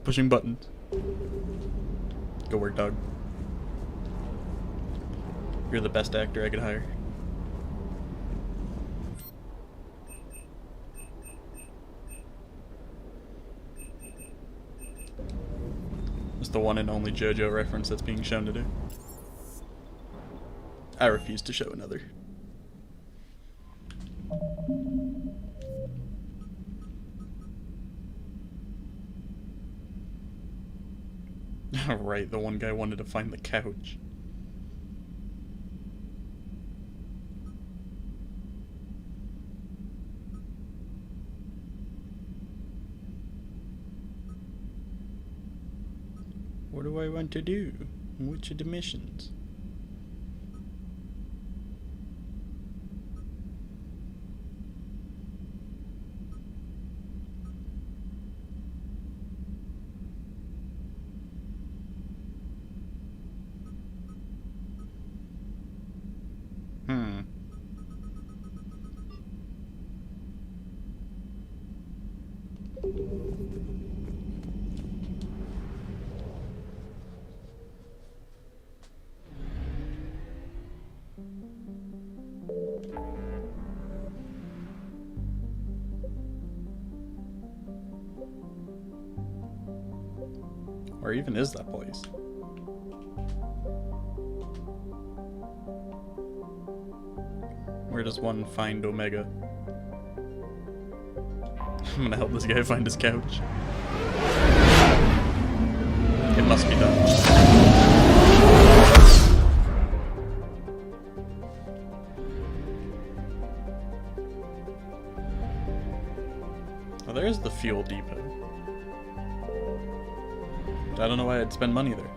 Pushing buttons. Go work, dog. You're the best actor I could hire. It's the one and only JoJo reference that's being shown today. I refuse to show another. Right, the one guy wanted to find the couch. What do I want to do? Which are the missions? Where even is that place? Where does one find Omega? I'm gonna help this guy find his couch. It must be done. Oh, there's the fuel depot. I don't know why I'd spend money there.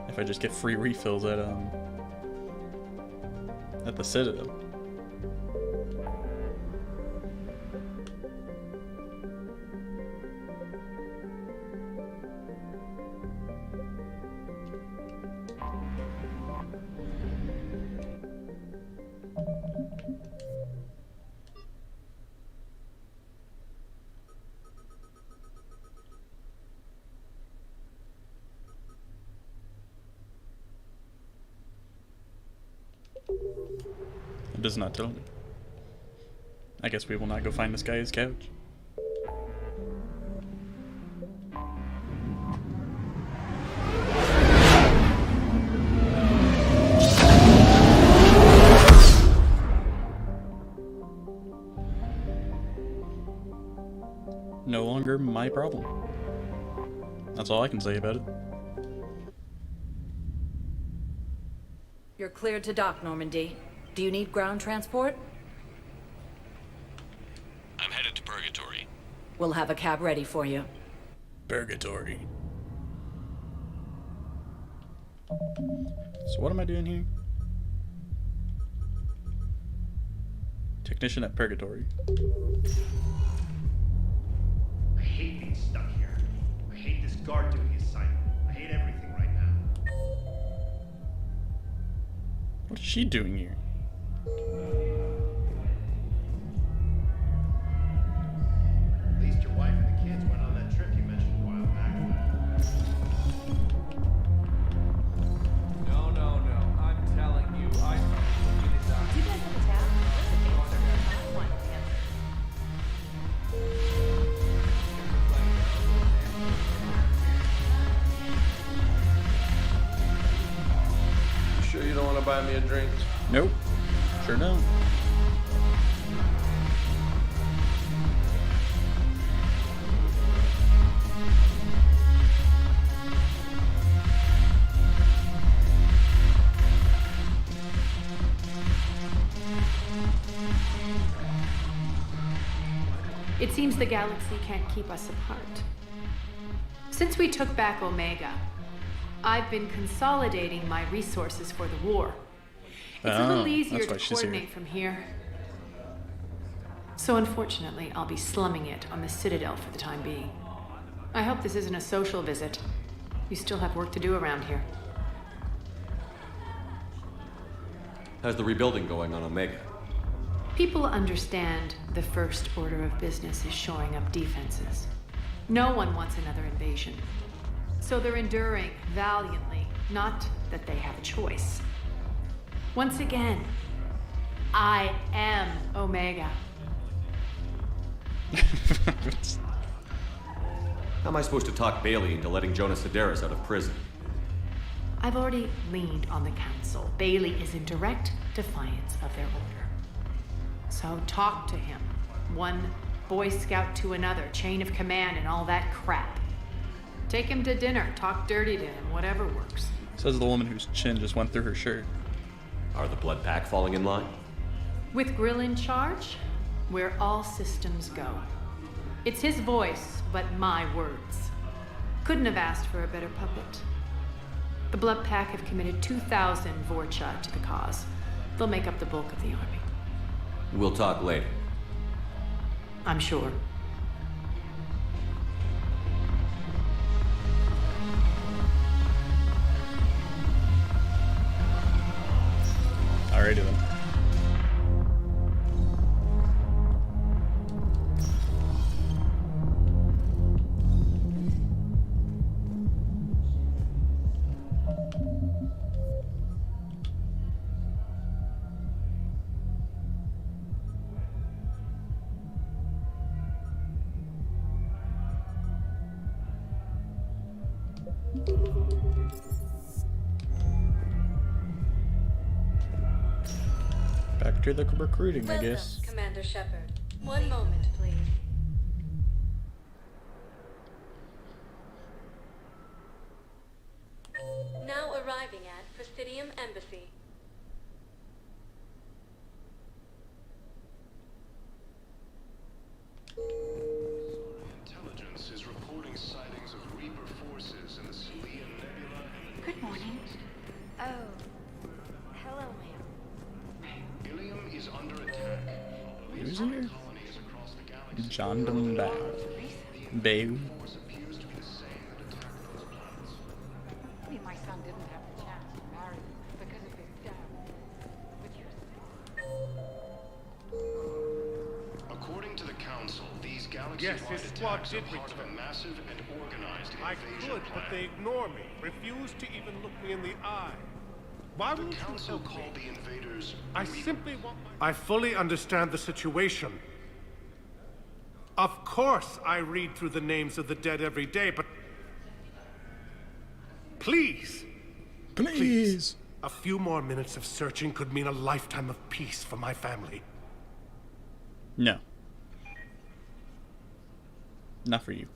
If I just get free refills at the Citadel. It does not tell me. I guess we will not go find this guy his couch. No longer my problem. That's all I can say about it. You're cleared to dock, Normandy. Do you need ground transport? I'm headed to Purgatory. We'll have a cab ready for you. Purgatory. So what am I doing here? Technician at Purgatory. I hate being stuck here. I hate this guard duty assignment. I hate everything right now. What is she doing here? At least your wife and the kids went on that trip you mentioned a while back. No. I'm telling you, I Do you guys have a tab? You sure you don't want to buy me a drink? Nope. Sure don't. It seems the galaxy can't keep us apart. Since we took back Omega, I've been consolidating my resources for the war. It's a little easier that's why to she's here. coordinate from here. So unfortunately, I'll be slumming it on the Citadel for the time being. I hope this isn't a social visit. You still have work to do around here. How's the rebuilding going on Omega? People understand the first order of business is shoring up defenses. No one wants another invasion. So they're enduring valiantly, not that they have a choice. Once again, I am Omega. How am I supposed to talk Bailey into letting Jonas Sedaris out of prison? I've already leaned on the council. Bailey is in direct defiance of their order. So talk to him. One Boy Scout to another, chain of command and all that crap. Take him to dinner, talk dirty to him, whatever works. Says the woman whose chin just went through her shirt. Are the Blood Pack falling in line? With Grill in charge, where all systems go. It's his voice, but my words. Couldn't have asked for a better puppet. The Blood Pack have committed 2,000 Vorcha to the cause. They'll make up the bulk of the army. We'll talk later. I'm sure. Alrighty then. Back to the recruiting, I guess. Welcome, Commander Shepard. One moment, please. Now arriving at Prothean Embassy. Intelligence is reporting sightings of Reaper forces in the Celia Nebula and Good morning. Oh. Hello, ma'am. Ilium is under attack. Who's here? Colonies across the galaxy. John Dumbow. Babe. Force appears to be the same that attacked those planets. I mean, my son didn't have the chance to marry because of his dad. But you According to the Council, these Yes, galaxy-wide his squad attacks are did part of a return. massive and organized I invasion could, plan. but they ignore me. Refuse to even look me in the eye. Why The won't you Council help called me? the invaders I Reaper. simply want I fully understand the situation. Of course I read through the names of the dead every day, but... Please! Please. A few more minutes of searching could mean a lifetime of peace for my family. No. Not for you.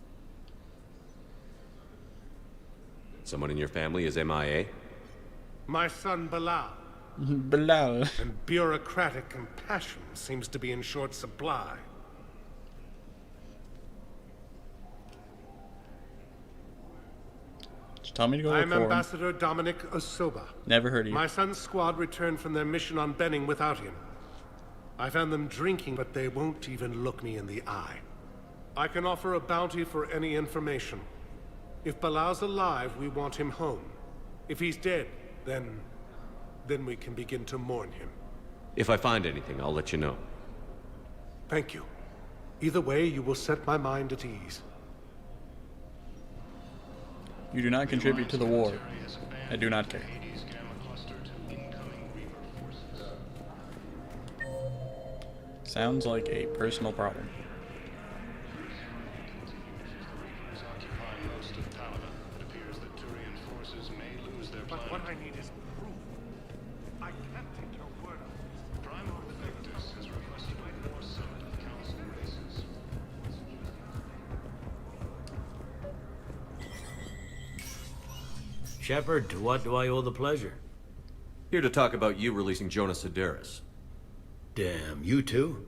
Someone in your family is MIA? My son Bilal, Bilal. and bureaucratic compassion seems to be in short supply. Just tell me to go look I'm for him. Ambassador Dominic Osoba. Never heard of you. My son's squad returned from their mission on Benning without him. I found them drinking, but they won't even look me in the eye. I can offer a bounty for any information. If Bilal's alive, we want him home. If he's dead, then we can begin to mourn him. If I find anything, I'll let you know. Thank you. Either way, you will set my mind at ease. You do not contribute to the war. I do not care. Hades Gamma Cluster to incoming Reaper forces. Sounds like a personal problem. Reapers occupy most of Paladin. It appears that Turian forces may lose their But what planet. I need is proof. I can't take your word on this. Primal Victus has requested a war summit of Council races. Shepard, to what do I owe the pleasure? Here to talk about you releasing Jonas Sedaris. Damn, you too?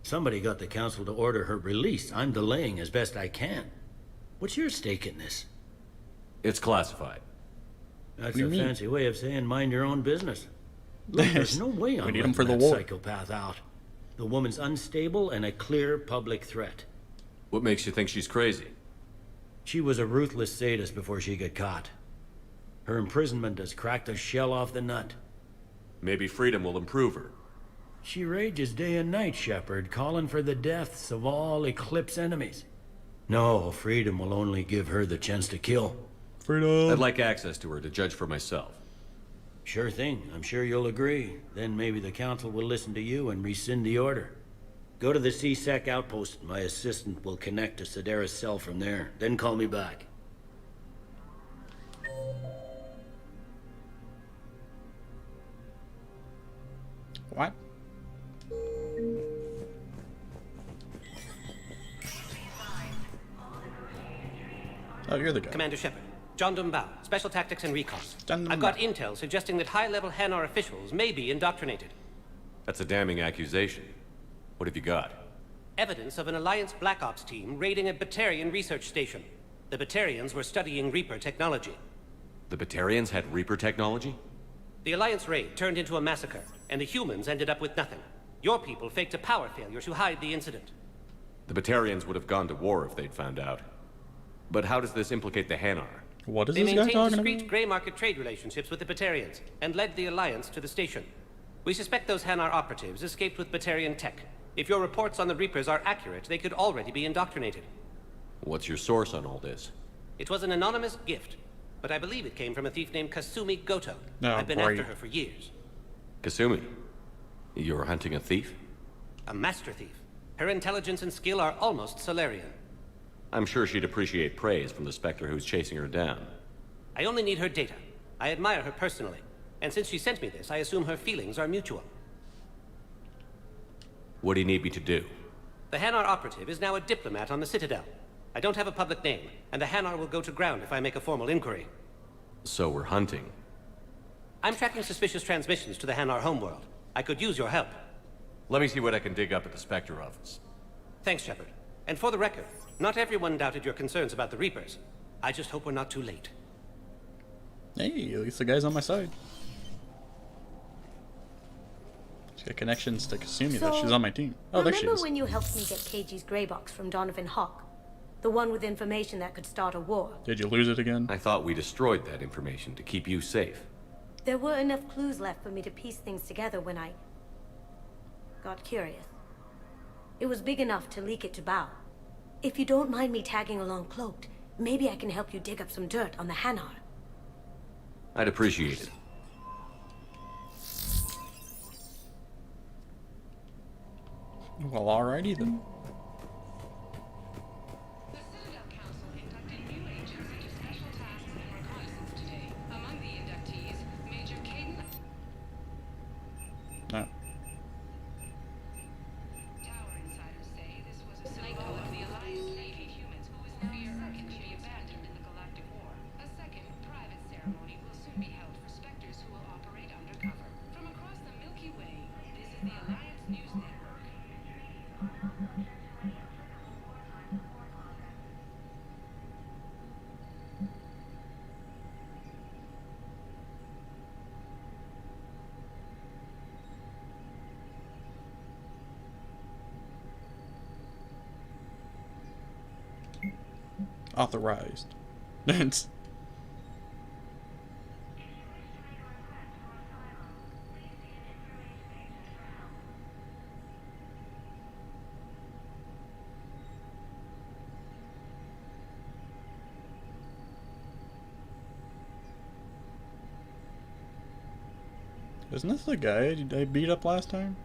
Somebody got the council to order her release. I'm delaying as best I can. What's your stake in this? It's classified. That's do you a mean? fancy way of saying mind your own business. Look, there's no way I'm We need letting him for the that war. psychopath out. The woman's unstable and a clear public threat. What makes you think she's crazy? She was a ruthless sadist before she got caught. Her imprisonment has cracked the shell off the nut. Maybe freedom will improve her. She rages day and night, Shepard, calling for the deaths of all Eclipse enemies. No, freedom will only give her the chance to kill. Freedom. I'd like access to her to judge for myself. Sure thing. I'm sure you'll agree. Then maybe the council will listen to you and rescind the order. Go to the CSEC outpost. My assistant will connect to Cerberus' cell from there. Then call me back. What? Oh, you're the guy. Commander Shepard. John Dumbao, Special Tactics and Recon. I've got intel suggesting that high-level Hanar officials may be indoctrinated. That's a damning accusation. What have you got? Evidence of an Alliance Black Ops team raiding a Batarian research station. The Batarians were studying Reaper technology. The Batarians had Reaper technology? The Alliance raid turned into a massacre, and the humans ended up with nothing. Your people faked a power failure to hide the incident. The Batarians would have gone to war if they'd found out. But how does this implicate the Hanar? What is they this guy maintained talking discreet about? gray market trade relationships with the Batarians, and led the Alliance to the station. We suspect those Hanar operatives escaped with Batarian tech. If your reports on the Reapers are accurate, they could already be indoctrinated. What's your source on all this? It was an anonymous gift, but I believe it came from a thief named Kasumi Goto. Oh, I've been great. after her for years. Kasumi, you're hunting a thief? A master thief. Her intelligence and skill are almost Solarian. I'm sure she'd appreciate praise from the Spectre who's chasing her down. I only need her data. I admire her personally, and since she sent me this, I assume her feelings are mutual. What do you need me to do? The Hanar operative is now a diplomat on the Citadel. I don't have a public name, and the Hanar will go to ground if I make a formal inquiry. So we're hunting. I'm tracking suspicious transmissions to the Hanar homeworld. I could use your help. Let me see what I can dig up at the Spectre office. Thanks, Shepard. And for the record, not everyone doubted your concerns about the Reapers. I just hope we're not too late. Hey, at least the guy's on my side. She's got connections to Kasumi that she's on my team. Oh, there she Remember is. when you helped me get KG's grey box from Donovan Hawk? The one with information that could start a war. Did you lose it again? I thought we destroyed that information to keep you safe. There were enough clues left for me to piece things together when I got curious. It was big enough to leak it to Bao. If you don't mind me tagging along cloaked, maybe I can help you dig up some dirt on the Hanar. I'd appreciate it. Well, alrighty then. The Citadel Council inducted new agents into special tasks and reconnaissance today. Among the inductees, Major Caden. No. Tower insiders say this was a symbol of the Alliance Navy humans who is now certain to be abandoned in the Galactic War. A second private ceremony will soon be held for Spectres who will operate undercover. From across the Milky Way, this is the Alliance News Network. Authorized. Isn't this the guy I beat up last time?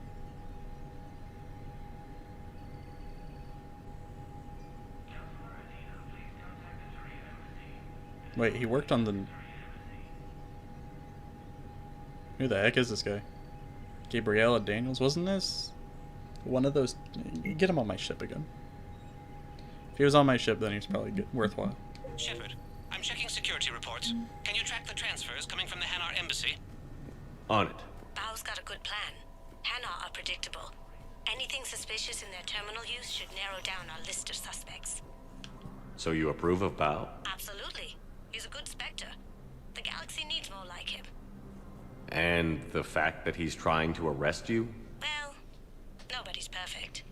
Wait, he worked on the... Who the heck is this guy? Gabriella Daniels? Wasn't this one of those... Get him on my ship again. If he was on my ship, then he's probably good, worthwhile. Shepard, I'm checking security reports. Can you track the transfers coming from the Hanar embassy? On it. Bao's got a good plan. Hanar are predictable. Anything suspicious in their terminal use should narrow down our list of suspects. So you approve of Bao? Absolutely. He's a good Spectre. The galaxy needs more like him. And the fact that he's trying to arrest you? Well, nobody's perfect.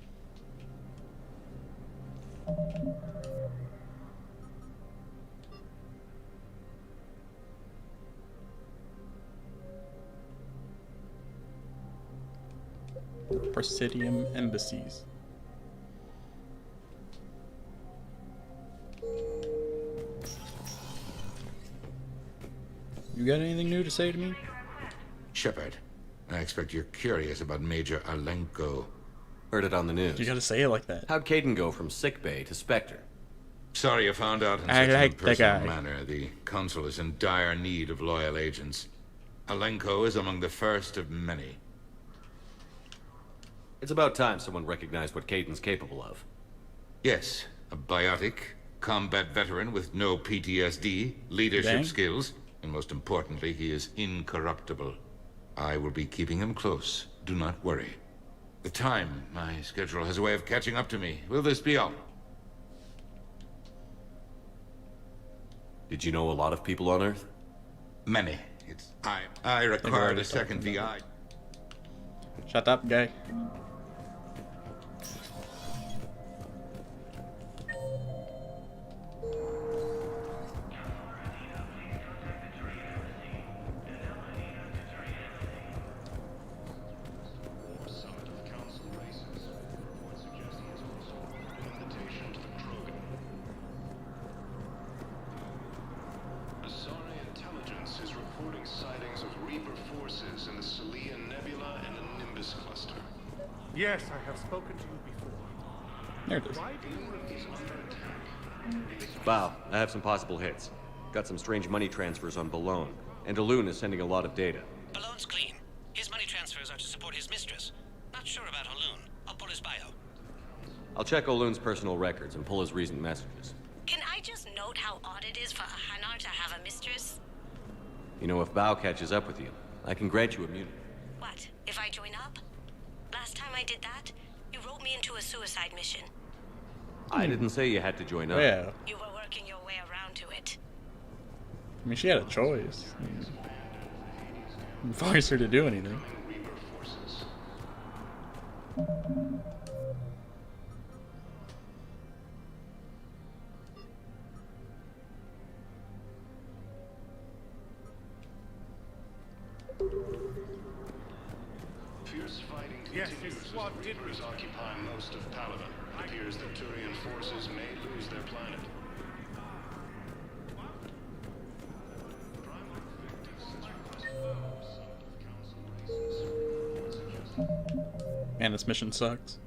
Prothean embassies. You got anything new to say to me? Shepard, I expect you're curious about Major Alenko. Heard it on the news. You gotta say it like that. How'd Caden go from sickbay to Spectre? Sorry you found out in I such like an the impersonal guy. manner. The Council is in dire need of loyal agents. Alenko is among the first of many. It's about time someone recognized what Caden's capable of. Yes, a biotic, combat veteran with no PTSD, leadership Dang. skills, and most importantly, he is incorruptible. I will be keeping him close. Do not worry. The time, my schedule has a way of catching up to me. Will this be all? Did you know a lot of people on Earth? Many. I required a second VI. Shut up, guy. Summit of Council races. Report suggests he has also offered an invitation to the Krogan. Asari intelligence is reporting sightings of Reaper forces in the Selene Nebula and the Nimbus cluster. Yes, I have spoken to you before. There it is. Why do you Is under attack. Wow, I have some possible hits. Got some strange money transfers on Balone, and Daloon is sending a lot of data. Balone's clean. His money transfers are to support his mistress. Not sure about Haloon. I'll pull his bio. I'll check Oloon's personal records and pull his recent messages. Can I just note how odd it is for a Hanar to have a mistress? You know, if Bao catches up with you, I can grant you immunity. What, if I join up? Last time I did that, you wrote me into a suicide mission. I didn't say you had to join up. Yeah. You were working your way around to it. I mean, she had a choice. Didn't force her to do anything. Reaper forces. Fierce fighting Yes, continues this as squad the did Reapers occupy most of Palaven. It appears that Turian forces may lose their planet. Primal Victus has requested Summit of Council races. Report suggests Man, this mission sucks.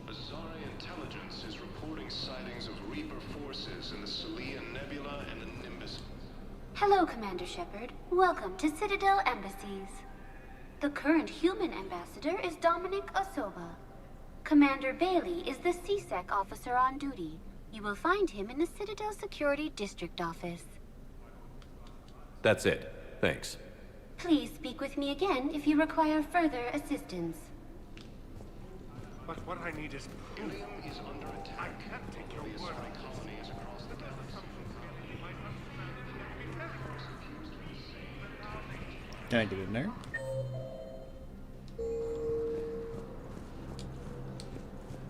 Asari intelligence is reporting sightings of Reaper forces in the Selene Nebula and the Nimbus. Hello, Commander Shepard. Welcome to Citadel Embassies. The current human ambassador is Dominic Osoba. Commander Bailey is the CSEC officer on duty. You will find him in the Citadel Security District office. That's it. Thanks. Please speak with me again if you require further assistance. But what I need is... Ilium is under attack. I can't take your The word Asari on this. colonies across the galaxy. Can I get in there?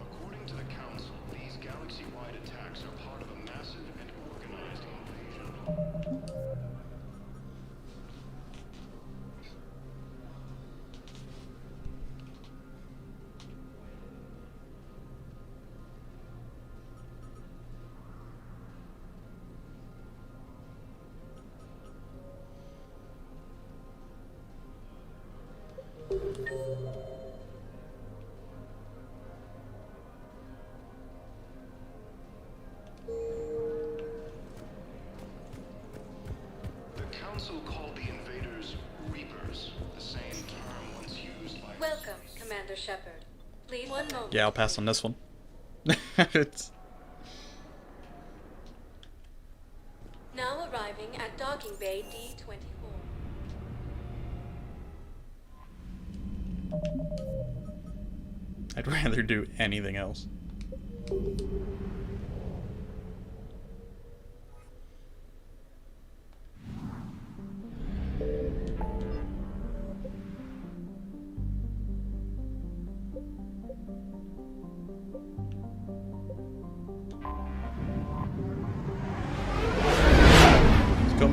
According to the Council, these galaxy-wide attacks are part of a massive and organized invasion. The Council called the invaders Reapers, the same term once used by... Welcome, Commander Shepard. Please, one moment. Yeah, I'll pass on this one. It's Now arriving at Docking Bay D-24. I'd rather do anything else.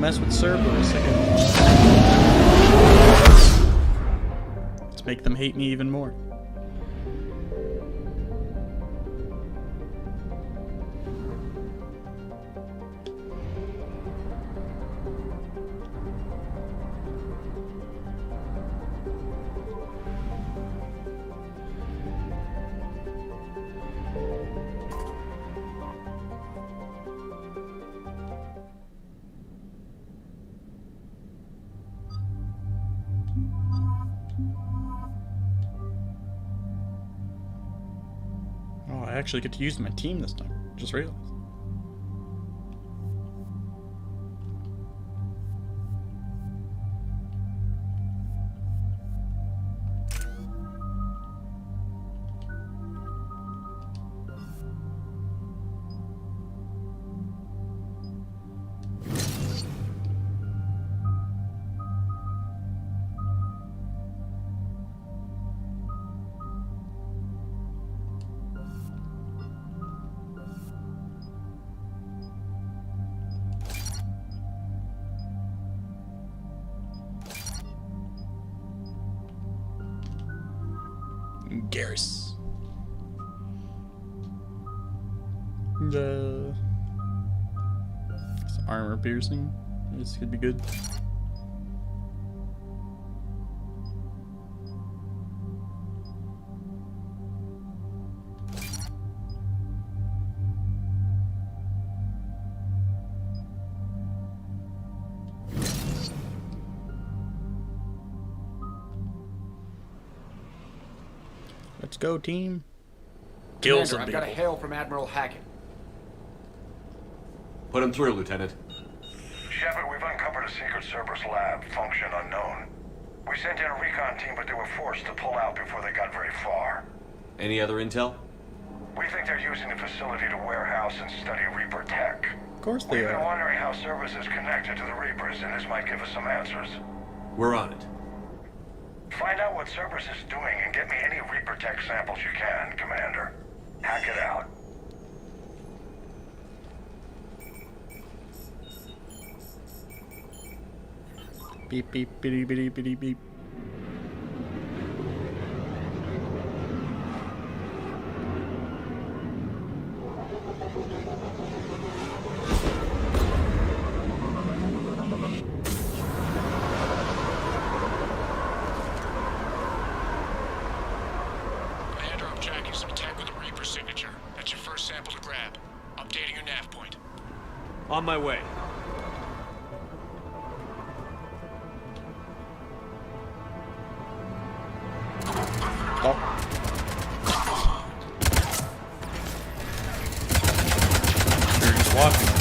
mess with Cerberus again. Let's make them hate me even more. Oh, I actually get to use my team this time. Just realized. Garrus. It's armor piercing. This could be good. Let's go, team. Kill some I've people. got a hail from Admiral Hackett. Put him through, Lieutenant. Shepard, we've uncovered a secret Cerberus lab, function unknown. We sent in a recon team, but they were forced to pull out before they got very far. Any other intel? We think they're using the facility to warehouse and study Reaper tech. Of course they We've been are. wondering how Cerberus is connected to the Reapers, and this might give us some answers. We're on it. Find out what Cerberus is doing and get me any Reaper tech samples you can, Commander. Hack it out. Beep beep beep beep beep beep. Commander, I'm tracking some tech with a Reaper signature. That's your first sample to grab. Updating your nav point. On my way. You're just walking.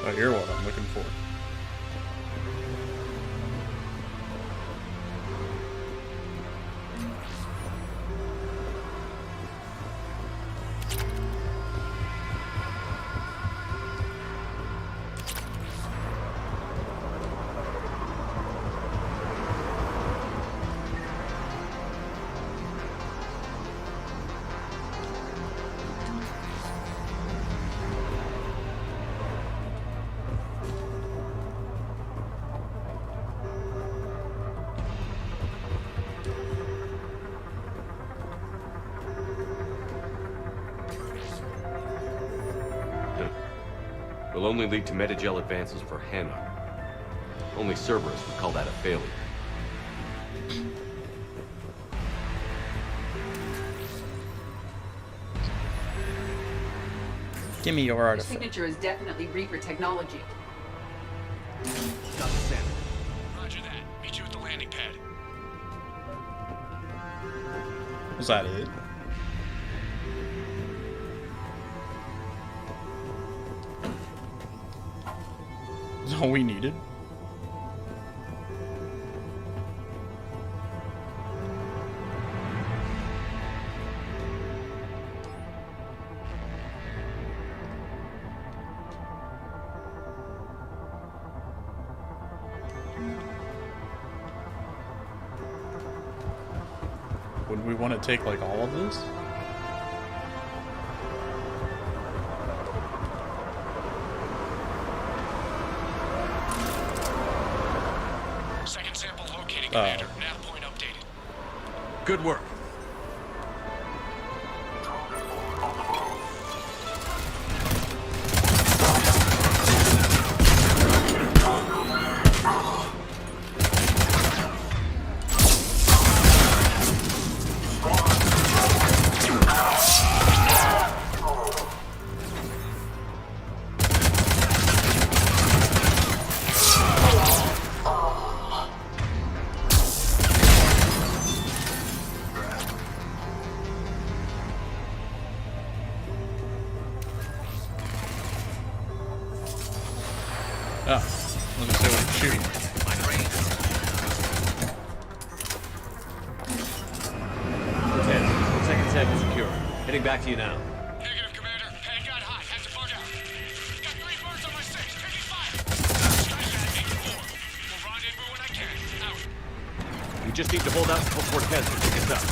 Oh, you're what I'm looking for. Will only lead to metagel advances for Hanar. Only Cerberus would call that a failure. Give me your The artifact. signature is definitely Reaper technology. Got the sample. Roger that. Meet you at the landing pad. Was that it? Is all we needed? we want to take like all of this? Second sample located, Commander. Nav point updated. Good work. Ah, let me say what I'm shooting. Okay, second sample secure. Heading back to you now. Negative, Commander. Pad got hot. Had to bug out. Got 3 birds on my 6. Taking fire. Sky's at 8-4. We'll rendezvous when I can. Out. We just need to hold out until Cortez can pick us up.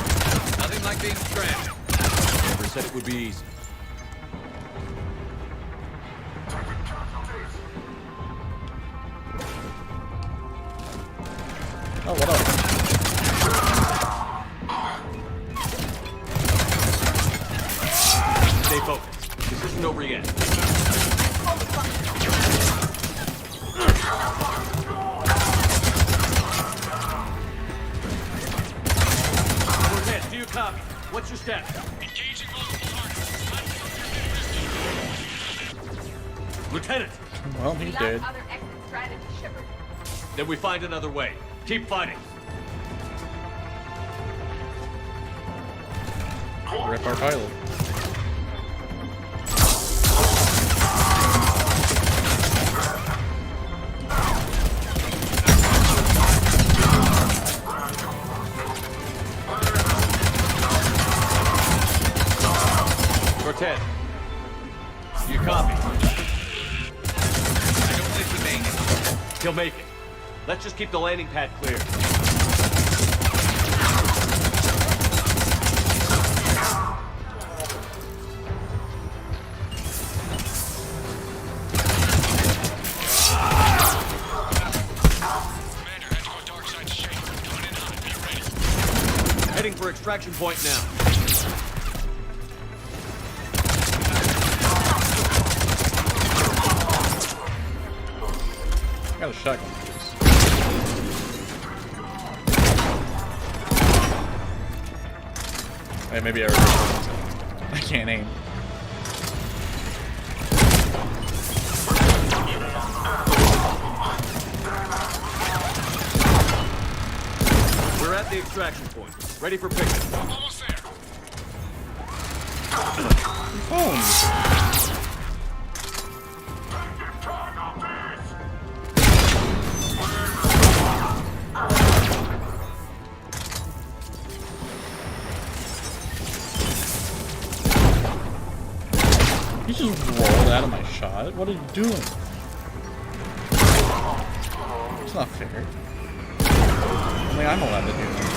Nothing like being stranded. Never said it would be easy. Oh, what up? Stay focused. This isn't over yet. Cortez, do you copy? What's your status? Engaging multiple targets. Lieutenant! Well, he did. Other exit strategy, Shepard. Then we find another way. Keep fighting. Rip our pilot. Cortez, you copy? I don't think he made it. He'll make it. Let's just keep the landing pad clear. Heading for extraction point now. I got a shotgun, please. Hey, maybe I already. I can't aim. We're at the extraction point. Ready for pickup. Almost there. Phones. You just rolled out of my shot? What are you doing? It's not fair. Only I'm allowed to do that.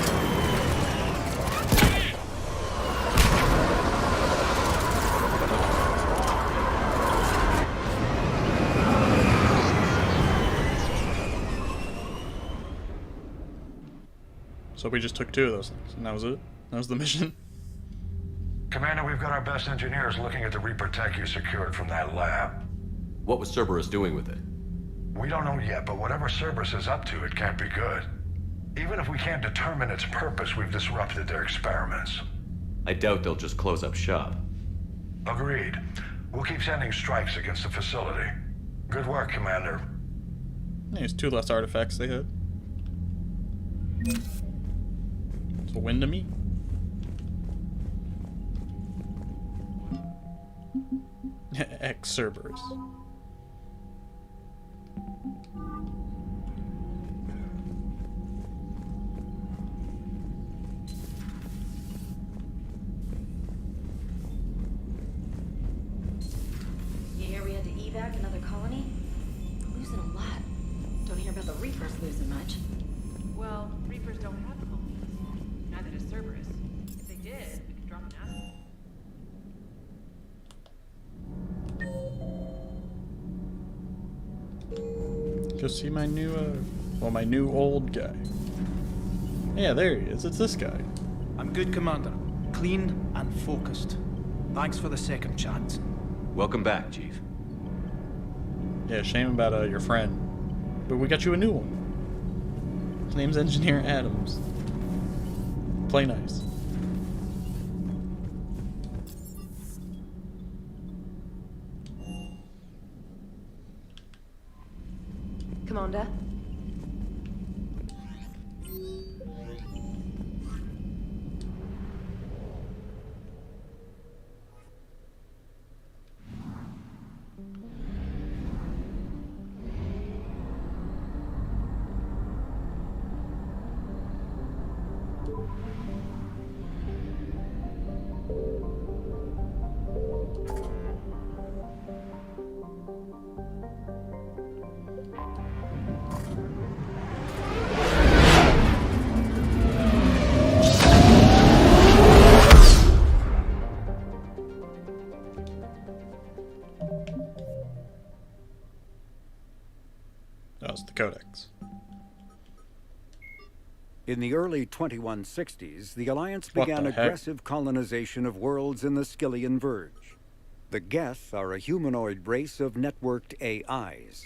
So we just took 2 of those things, and that was it? That was the mission? Commander, we've got our best engineers looking at the Reaper tech you secured from that lab. What was Cerberus doing with it? We don't know yet, but whatever Cerberus is up to, it can't be good. Even if we can't determine its purpose, we've disrupted their experiments. I doubt they'll just close up shop. Agreed. We'll keep sending strikes against the facility. Good work, Commander. There's 2 less artifacts they had. It's a win to me. Ex Cerberus. You hear we had to evac another colony? We're losing a lot. Don't hear about the Reapers losing much. Well, Reapers don't have colonies. Neither does Cerberus. did, we could drop an asshole. Go see my new, my new old guy. Yeah, there he is. It's this guy. I'm good, Commander. Clean and focused. Thanks for the second chance. Welcome back, Chief. Yeah, shame about your friend. But we got you a new one. His name's Engineer Adams. Play nice. Commander? That was the Codex. In the early 2160s, the Alliance What began the heck? aggressive colonization of worlds in the Skyllian Verge. The Geth are a humanoid race of networked AIs.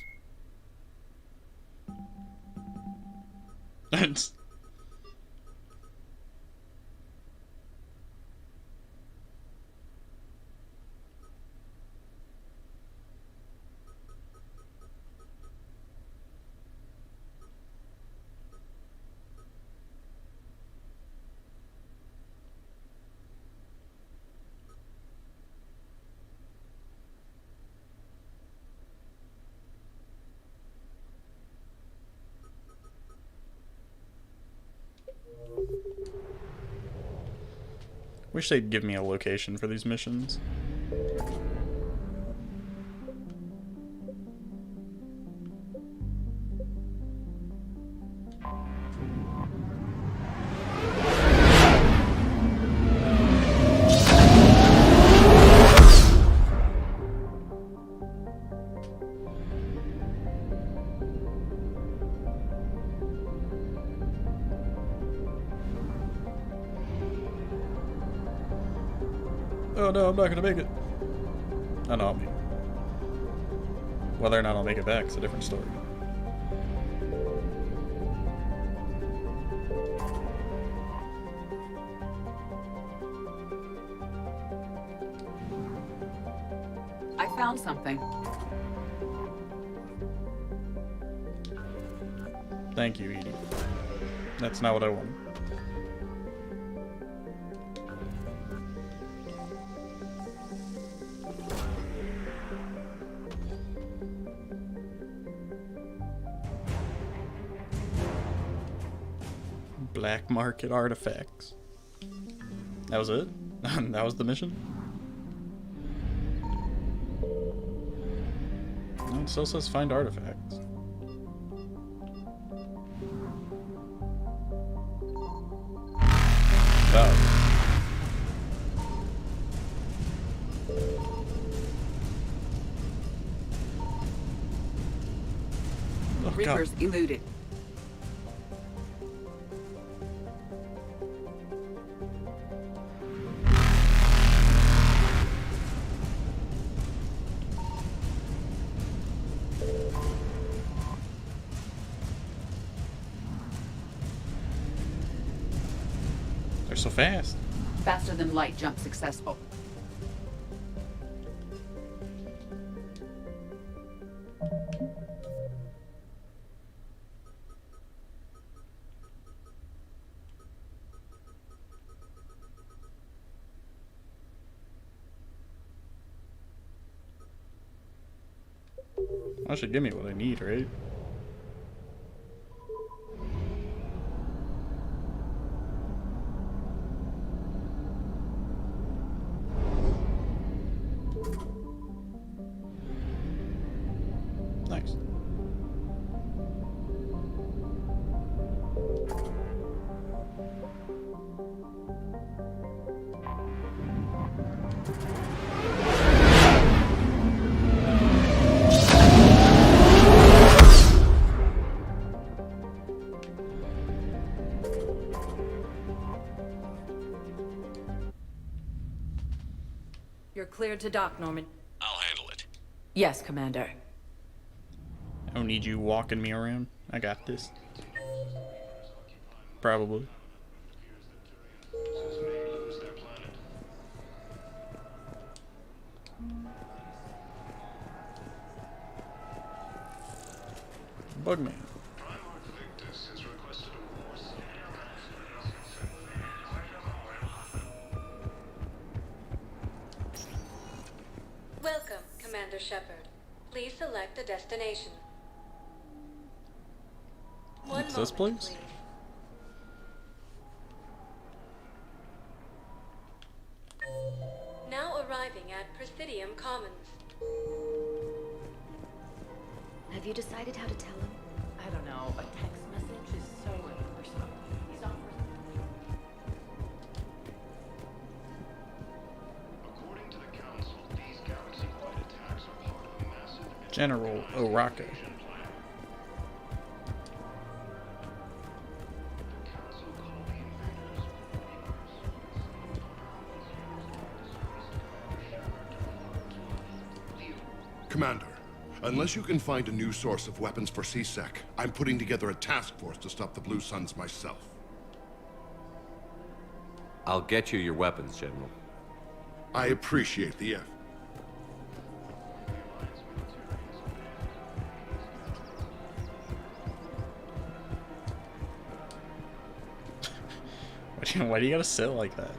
Wish they'd give me a location for these missions. Oh no, I'm not gonna make it. Oh no, I'll make it. Whether or not I'll make it back is a different story. I found something. Thank you, Edie. That's not what I wanted. Black market artifacts. That was it? That was the mission? No, it still says find artifacts. Oh. Oh, Reapers God. eluded. They're so fast. Faster than light jump successful. That should give me what I need, right? Nice. cleared to dock, Norman. I'll handle it. Yes, Commander. I don't need you walking me around. I got this. Probably. Bugman. Welcome, Commander Shepard. Please select a destination. What's this place? Please. Now arriving at Prothean Commons. Have you decided how to tell him? I don't know. A text message is so impersonal. He's on According to the Council, these galaxy-wide attacks are part of a massive General Oraka. Commander, unless you can find a new source of weapons for CSEC, I'm putting together a task force to stop the Blue Suns myself. I'll get you your weapons, General. I appreciate the effort. Why do you gotta sit like that?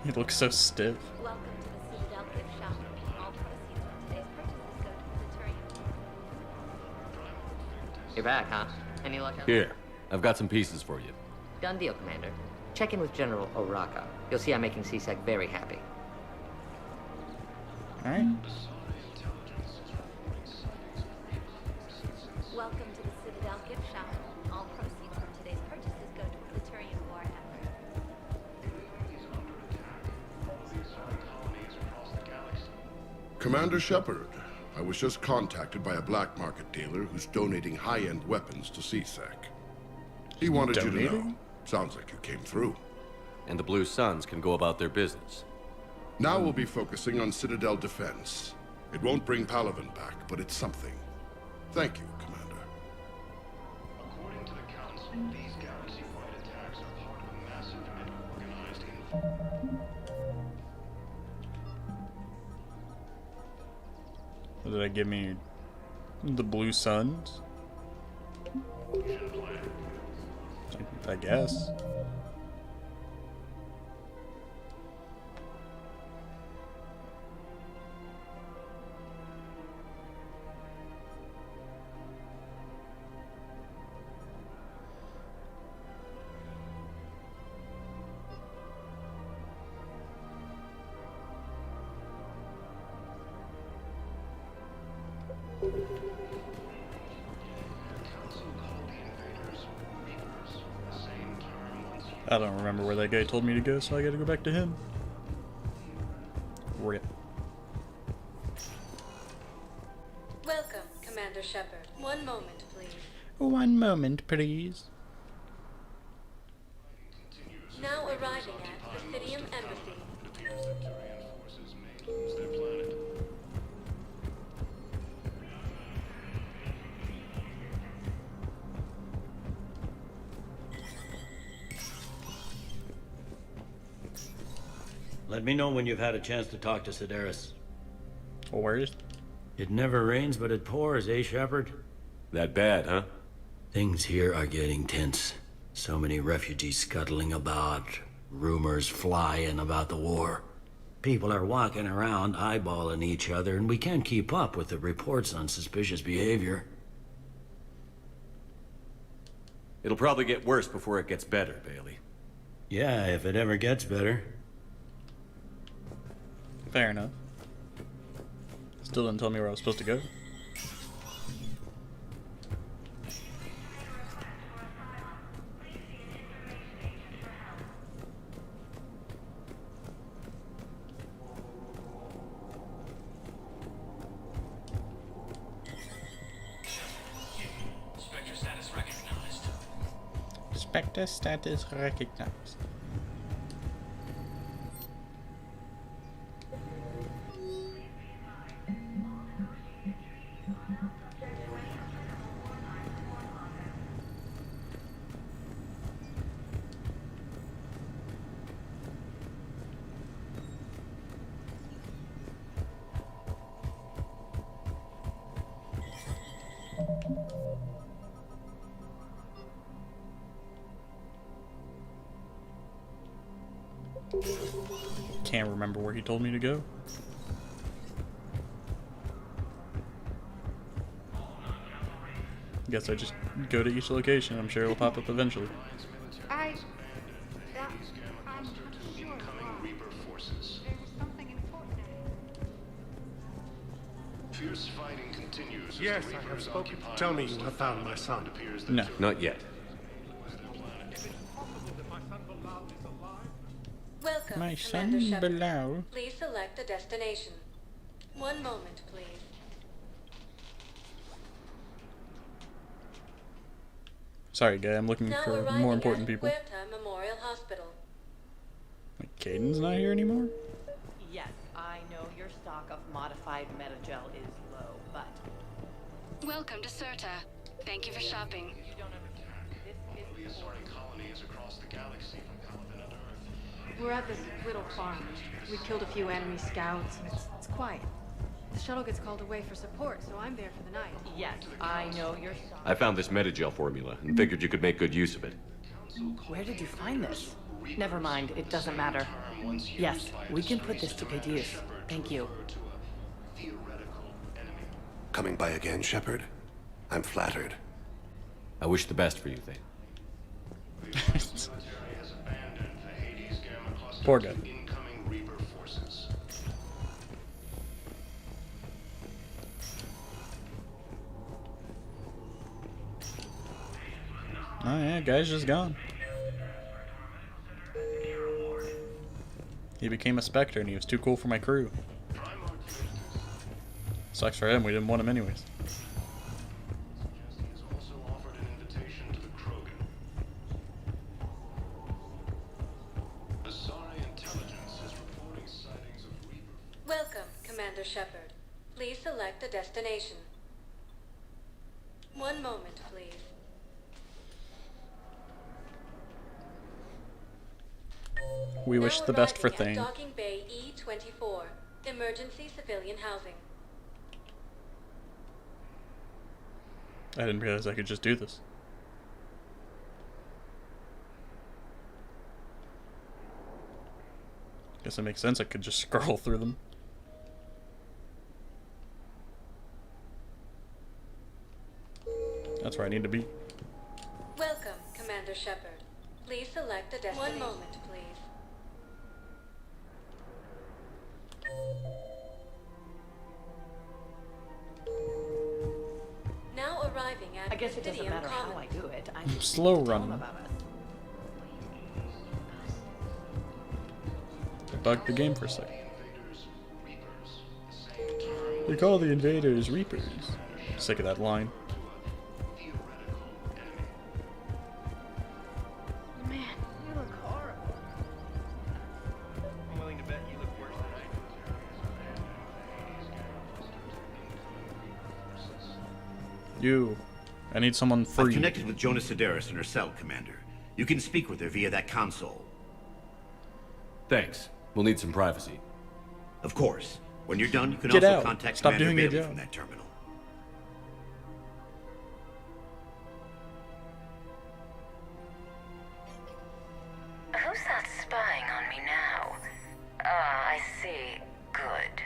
You look so stiff. Welcome to the Citadel gift shop. All proceeds from today's purchases go to the Prothean. You're back, huh? Any luck out Here, I've got some pieces for you. Done deal, Commander. Check in with General Oraka. You'll see I'm making CSEC very happy. Alright. Welcome to the Citadel gift shop. All proceeds from today's purchases go to the Prothean war effort. Commander Shepard, I was just contacted by a black market dealer who's donating high-end weapons to CSEC. He wanted you to know. Sounds like you came through. And the Blue Suns can go about their business. Now we'll be focusing on Citadel defense. It won't bring Palaven back, but it's something. Thank you, Commander. According to the Council, these galaxy-wide attacks are part of a massive and organized Did I give me the Blue Suns? I guess. I don't remember where that guy told me to go, so I gotta go back to him. Rip. Welcome, Commander Shepard. One moment, please. One moment, please. Now arriving at Prothean Embassy. Let me know when you've had a chance to talk to Cerberus. Word? It never rains, but it pours, eh, Shepard? That bad, huh? Things here are getting tense. So many refugees scuttling about, rumors flying about the war. People are walking around eyeballing each other, and we can't keep up with the reports on suspicious behavior. It'll probably get worse before it gets better, Bailey. Yeah, if it ever gets better. Fair enough. Still didn't tell me where I was supposed to go. Spectre status recognized. Spectre status recognized. can't remember where he told me to go. Guess I just go to each location. I'm sure it'll pop up eventually. I'm Incoming Reaper forces. Fierce fighting continues. as Yes, the I have Reapers spoken. occupy Tell me most you of have the found my planet. son. It appears that No. Not yet. Welcome, My Commander son Shepard. below. Please select a destination. One moment, please. Sorry, guy. I'm looking Now for arriving more important at people. Puerta Memorial Hospital. Like, Caden's not here anymore? Yes, I know your stock of modified metagel is low, but Welcome to Certa. Thank you for shopping. The assorting colonies across the galaxy from Palaven and Earth. We're at this little farm. We killed a few enemy scouts, and it's quiet. The shuttle gets called away for support, so I'm there for the night. yes, I know your stock. I found this metagel formula and figured you could make good use of it. Where did you find this? Never mind, it doesn't matter. Yes, we can put this to good use. Thank you. Coming by again, Shepard? I'm flattered. I wish the best for you, Thane. Poor guy. Incoming Reaper forces. Oh yeah, guy's just gone. He became a Spectre and he was too cool for my crew. Sucks for him, we didn't want him anyways. He has also offered an invitation to the Krogan. Asari intelligence is reporting sightings of Reaper. Welcome, Commander Shepard. Please select a destination. One moment, please. We wish Now the best for arriving at Thane. Docking Bay E-24. Emergency civilian housing. I didn't realize I could just do this. Guess it makes sense, I could just scroll through them. That's where I need to be. Welcome, Commander Shepard. Please select a destination. One moment, please. Now arriving at I guess it doesn't Prothean matter how Commons. I do it. I just Slow need to tell run. them about us. I bugged the game for a second. They call the invaders Reapers. Sick of that line. Man, you look horrible. I'm willing to bet you look worse than I do. You. I need someone I've free. connected with Jonas Cerberus and her cell, Commander. You can speak with her via that console. Thanks. We'll need some privacy. Of course. When you're done, you can Get also out. contact Stop Commander doing your Bailey job. from that terminal. Who's that spying on me now? Ah, I see. Good.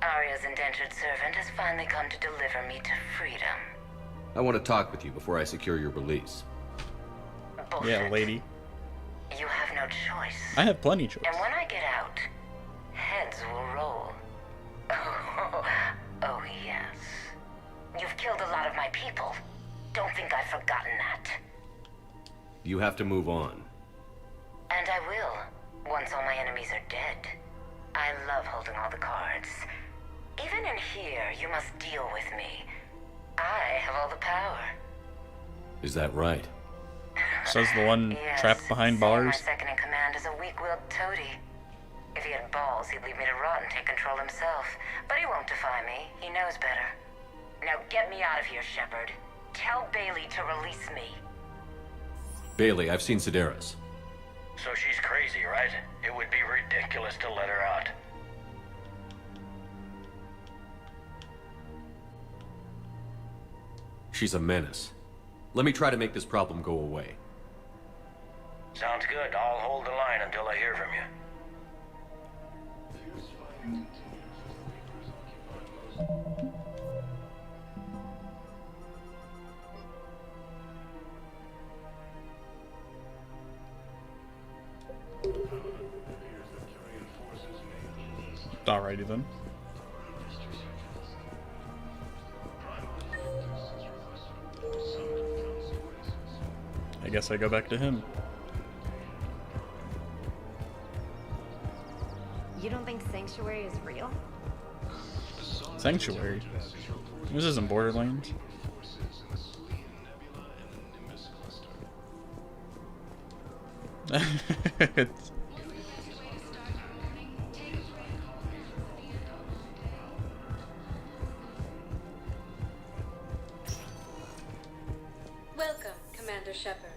Arya's indentured servant has finally come to deliver me to freedom. I want to talk with you before I secure your release. Bullshit. Yeah, lady. You have no choice. I have plenty of choice. And when I get out, heads will roll. Oh, yes. You've killed a lot of my people. Don't think I've forgotten that. You have to move on. And I will, once all my enemies are dead. I love holding all the cards. Even in here, you must deal with me. I have all the power. Is that right? Says the one Yes, trapped behind saying bars. My second in command is a weak-willed toady. If he had balls, he'd leave me to rot and take control himself. But he won't defy me. He knows better. Now get me out of here, Shepard. Tell Bailey to release me. Bailey, I've seen Cerberus. So she's crazy, right? It would be ridiculous to let her out. She's a menace. Let me try to make this problem go away. Sounds good. I'll hold the line until I hear from you. Alrighty then. I guess I go back to him. You don't think Sanctuary is real? Sanctuary? This isn't Borderlands. It's... Welcome, Commander Shepard.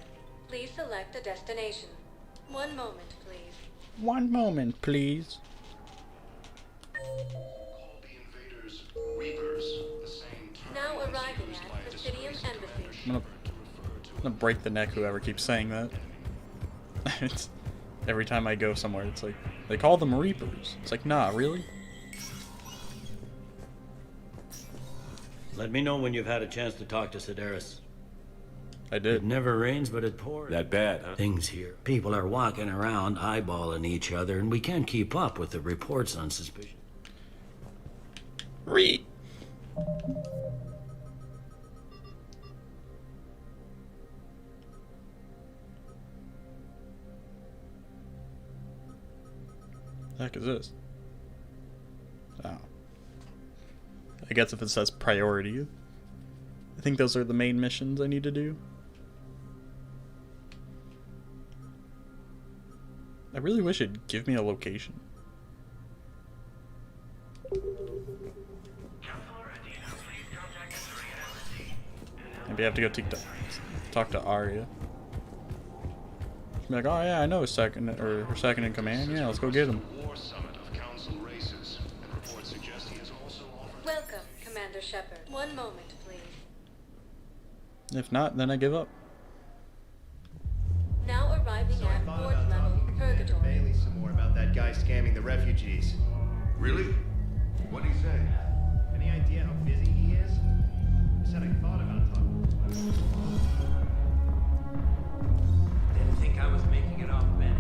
Please select a destination. One moment, please. One moment, please. Now arriving at Prothean Embassy. I'm gonna break the neck whoever keeps saying that. It's, every time I go somewhere, it's like, they call them Reapers. It's like, nah, really? Let me know when you've had a chance to talk to Cerberus. I did. It never rains, but it pours. That bad, huh? Things here. People are walking around eyeballing each other, and we can't keep up with the reports on suspicion. Read. The heck is this? Oh. I guess if it says priority, I think those are the main missions I need to do. I really wish it'd give me a location. Maybe I have to go talk to Arya. Be like, oh yeah, I know second in command. Yeah, let's go get him. Welcome, Commander Shepard. One moment, please. If not, then I give up. Now arriving at fourth level Purgatory. Bailey some more about that guy scamming the refugees. Really? What'd he say? Any idea how busy he is? I said I thought about talking to him. Didn't think I was making it off, Benny.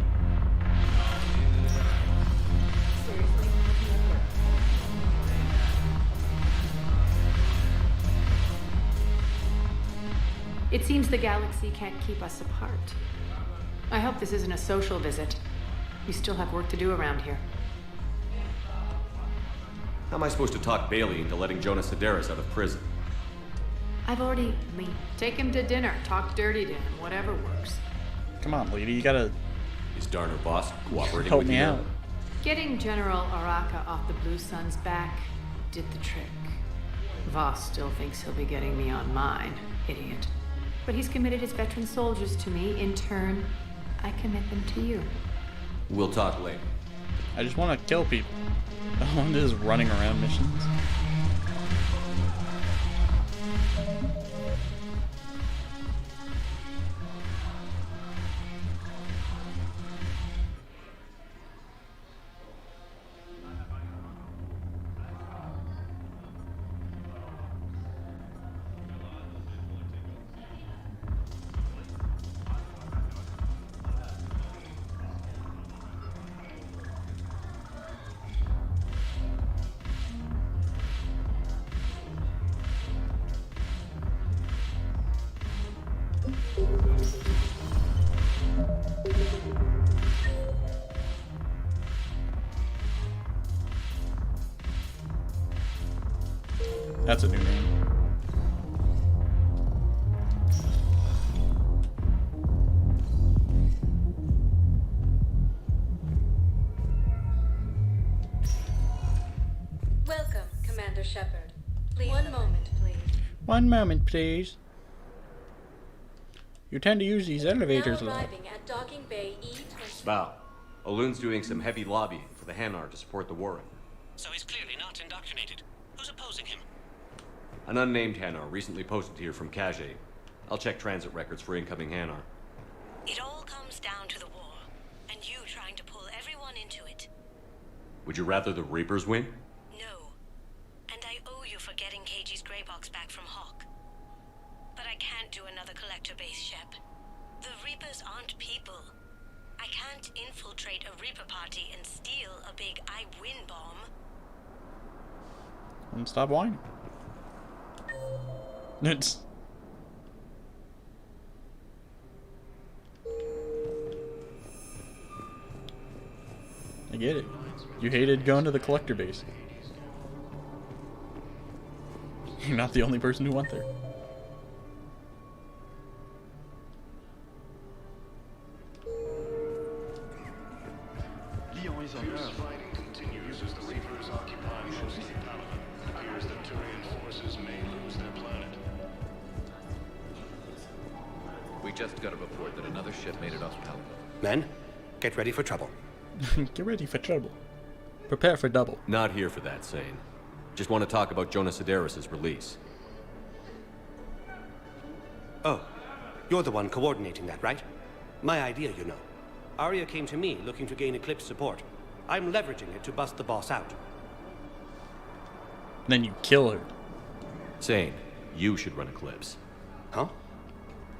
Seriously? It seems the galaxy can't keep us apart. I hope this isn't a social visit. We still have work to do around here. How am I supposed to talk Bailey into letting Jonas Cerberus out of prison? I've already, take him to dinner, talk dirty to him, whatever works. Come on, lady, you gotta... Is Darner boss cooperating help with me you? out. Getting General Araka off the Blue Sun's back did the trick. Voss still thinks he'll be getting me on mine, idiot. But he's committed his veteran soldiers to me. In turn, I commit them to you. We'll talk later. I just want to kill people. I don't want to just running around missions. That's a new name. Welcome, Commander Shepard. Please, one moment, please. One moment, please. You tend to use these elevators a Now lot. arriving at docking bay E20. Val, Olun's doing some heavy lobbying for the Hanar to support the war. So he's clearly not indoctrinated. Who's opposing him? An unnamed Hanar recently posted here from Kajay. I'll check transit records for incoming Hanar. It all comes down to the war, and you trying to pull everyone into it. Would you rather the Reapers win? No. And I owe you for getting KG's grey box back from Hawk. But I can't do another collector base, Shep. The Reapers aren't people. I can't infiltrate a Reaper party and steal a big I win bomb. And stop whining. It's... I get it. You hated going to the collector base. You're not the only person who went there. Fierce fighting continues as the Reapers occupy most of Paladin. It appears that Turian forces may lose their planet. We just got a report that another ship made it off Paladin. Men, get ready for trouble. Get ready for trouble. Prepare for double. Not here for that, Sane. Just want to talk about Jonas Sedaris' release. Oh, you're the one coordinating that, right? My idea, you know. Arya came to me looking to gain Eclipse support. I'm leveraging it to bust the boss out. Then you kill her. Sane, you should run Eclipse. Huh?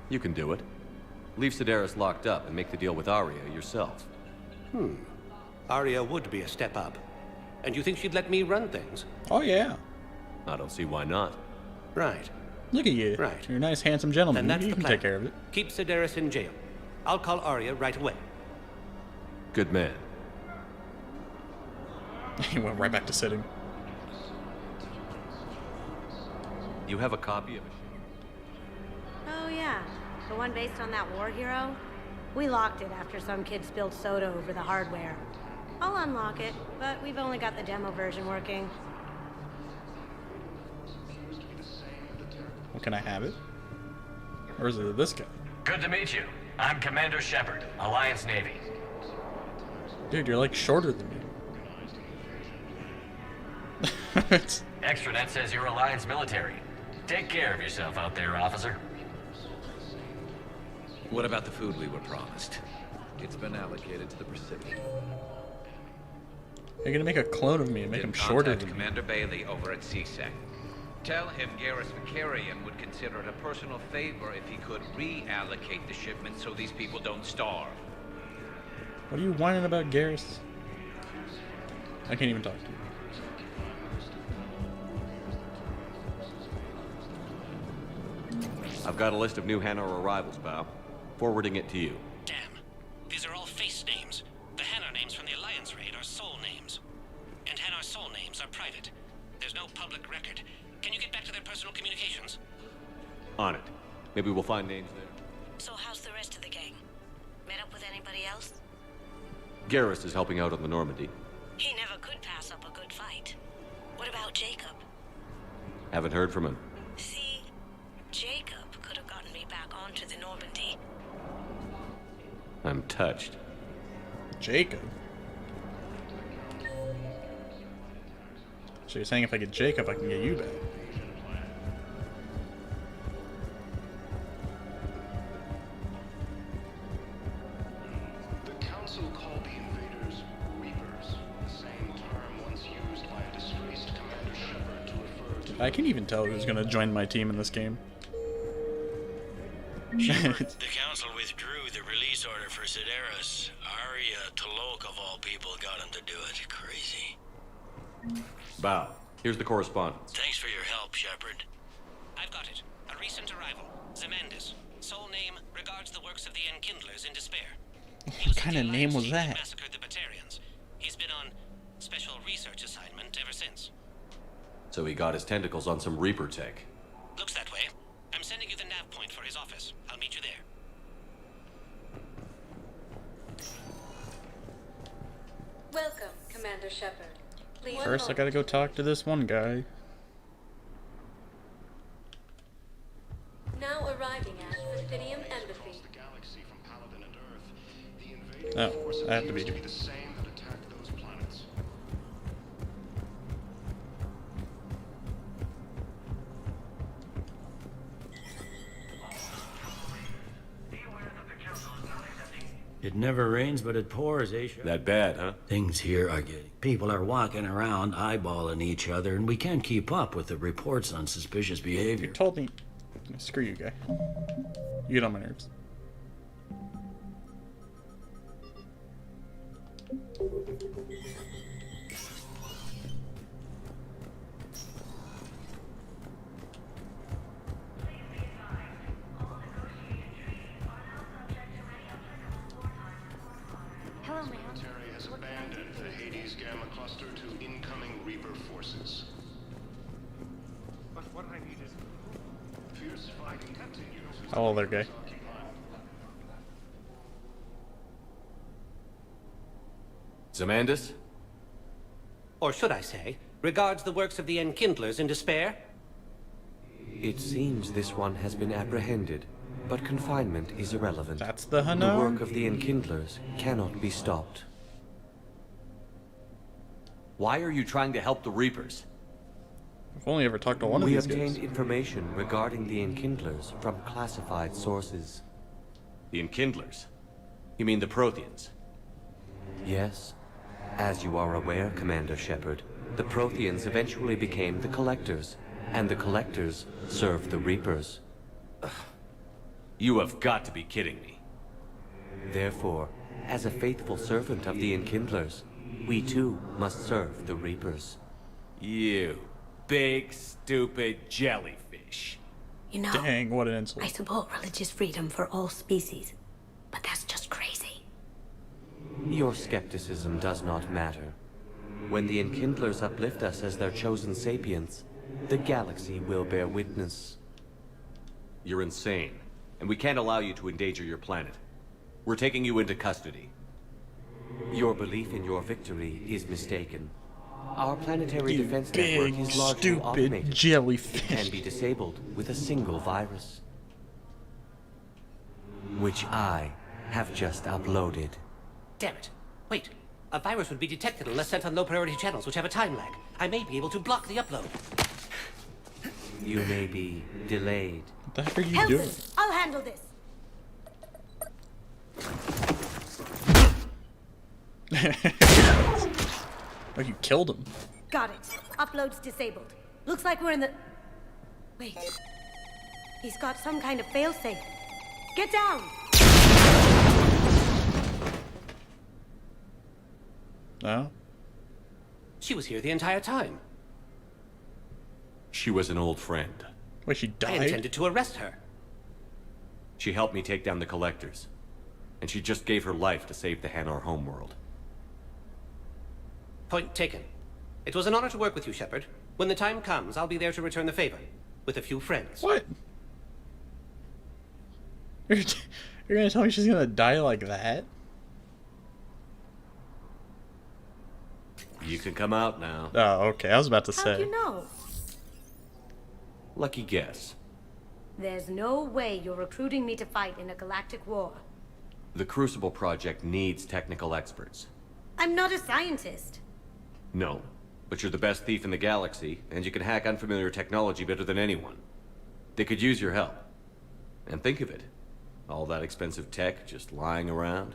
You can do it. Leave Sedaris locked up and make the deal with Arya yourself. Arya would be a step up. And you think she'd let me run things? Oh, yeah. I don't see why not. Right. Look at you. Right. You're a nice, handsome gentleman. Then that's You the can plan. take care of it. Keep Sedaris in jail. I'll call Arya right away. Good man. He went right back to sitting. You have a copy of it? Oh, yeah. The one based on that war hero? We locked it after some kid spilled soda over the hardware. I'll unlock it, but we've only got the demo version working. Well, can I have it? Or is it this guy? Good to meet you. I'm Commander Shepard, Alliance Navy. Dude, you're like shorter than me. Extranet says you're Alliance military. Take care of yourself out there, officer. What about the food we were promised? It's been allocated to the Pacific. You're gonna make a clone of me and make him shorter than me. Commander Bailey over at CSEC. Tell him Garrus Vicarian would consider it a personal favor if he could reallocate the shipment so these people don't starve. What are you whining about, Garrus? I can't even talk to you. I've got a list of new Hanar arrivals, Bao. Forwarding it to you. Damn. These are all face names. The Hanar names from the Alliance raid are soul names. And Hanar soul names are private. There's no public record. Can you get back to their personal communications? On it. Maybe we'll find names there. So how's the rest of the gang? Met up with anybody else? Garrus is helping out on the Normandy. He never could pass up a good fight. What about Jacob? Haven't heard from him. See, Jacob could have gotten me back onto the Normandy. I'm touched. Jacob? So you're saying if I get Jacob, I can get you back? The Council called the invaders Reapers, the same term once used by a disgraced Commander Shepard to refer to... I can even tell who's gonna join my team in this game. Shepard, the Council withdrew the release order for Sedaris. Arya Talok, of all people, got him to do it. Crazy. Bao, here's the correspondence. Thanks for your help, Shepard. I've got it. A recent arrival. Zemandis. Soul name regards the works of the Enkindlers in despair. What kind of name was that? Massacred the Batarians. He's been on special research assignment ever since. So he got his tentacles on some Reaper tech. Looks that way. I'm sending you the nav point for his office. I'll meet you there. Welcome, Commander Shepard. Please First, I gotta go talk to this one guy. now arriving at Prothean Embassy. Oh, I have to be. the same that attacked those planets. It never rains, but it pours, eh? That bad, huh? Things here are getting... People are walking around, eyeballing each other, and we can't keep up with the reports on suspicious behavior. You told me... Screw you, guy. You get on my nerves. Oh, they're gay. Zamandus? Or should I say, regards the works of the Enkindlers in despair? It seems this one has been apprehended, but confinement is irrelevant. That's the The Hanar? work of the Enkindlers cannot be stopped. Why are you trying to help the Reapers? I've only ever talked to one of We these obtained guys. information regarding the Enkindlers from classified sources. The Enkindlers? You mean the Protheans? Yes. As you are aware, Commander Shepard, the Protheans eventually became the Collectors, and the Collectors served the Reapers. You have got to be kidding me. Therefore, as a faithful servant of the Enkindlers, we too must serve the Reapers. You big, stupid jellyfish. You know, Dang, what an insult. I support religious freedom for all species, but that's just crazy. Your skepticism does not matter. When the Enkindlers uplift us as their chosen sapients, the galaxy will bear witness. You're insane, and we can't allow you to endanger your planet. We're taking you into custody. Your belief in your victory is mistaken. Our planetary You defense big, network is largely stupid automated. jellyfish. It can be disabled with a single virus, which I have just uploaded. Damn it. Wait. A virus would be detected unless sent on low-priority channels, which have a time lag. I may be able to block the upload. You may be delayed. What the heck are you Help doing? us! I'll handle this. Oh, you killed him. Got it. Upload's disabled. Looks like we're in the... Wait. He's got some kind of failsafe. Get down! No? She was here the entire time. She was an old friend. Wait, she I died? intended to arrest her. She helped me take down the Collectors. And she just gave her life to save the Hanar homeworld. Point taken. It was an honor to work with you, Shepard. When the time comes, I'll be there to return the favor. With a few friends. What? You're gonna tell me she's gonna die like that? You can come out now. Oh, okay. I was about to How'd say. you know? Lucky guess. There's no way you're recruiting me to fight in a galactic war. The Crucible Project needs technical experts. I'm not a scientist. No, but you're the best thief in the galaxy, and you can hack unfamiliar technology better than anyone. They could use your help. And think of it. All that expensive tech just lying around.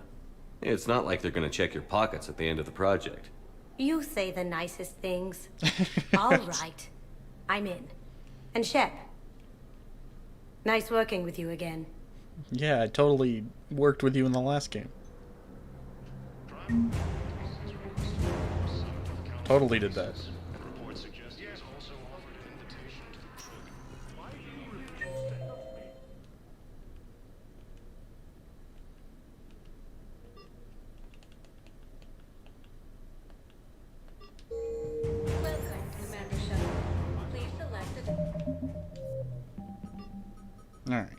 It's not like they're gonna check your pockets at the end of the project. You say the nicest things. All right. I'm in. And Shep. Nice working with you again. Yeah, I totally worked with you in the last game. Totally did that. Welcome, Commander Shepard. Please select a... Alright.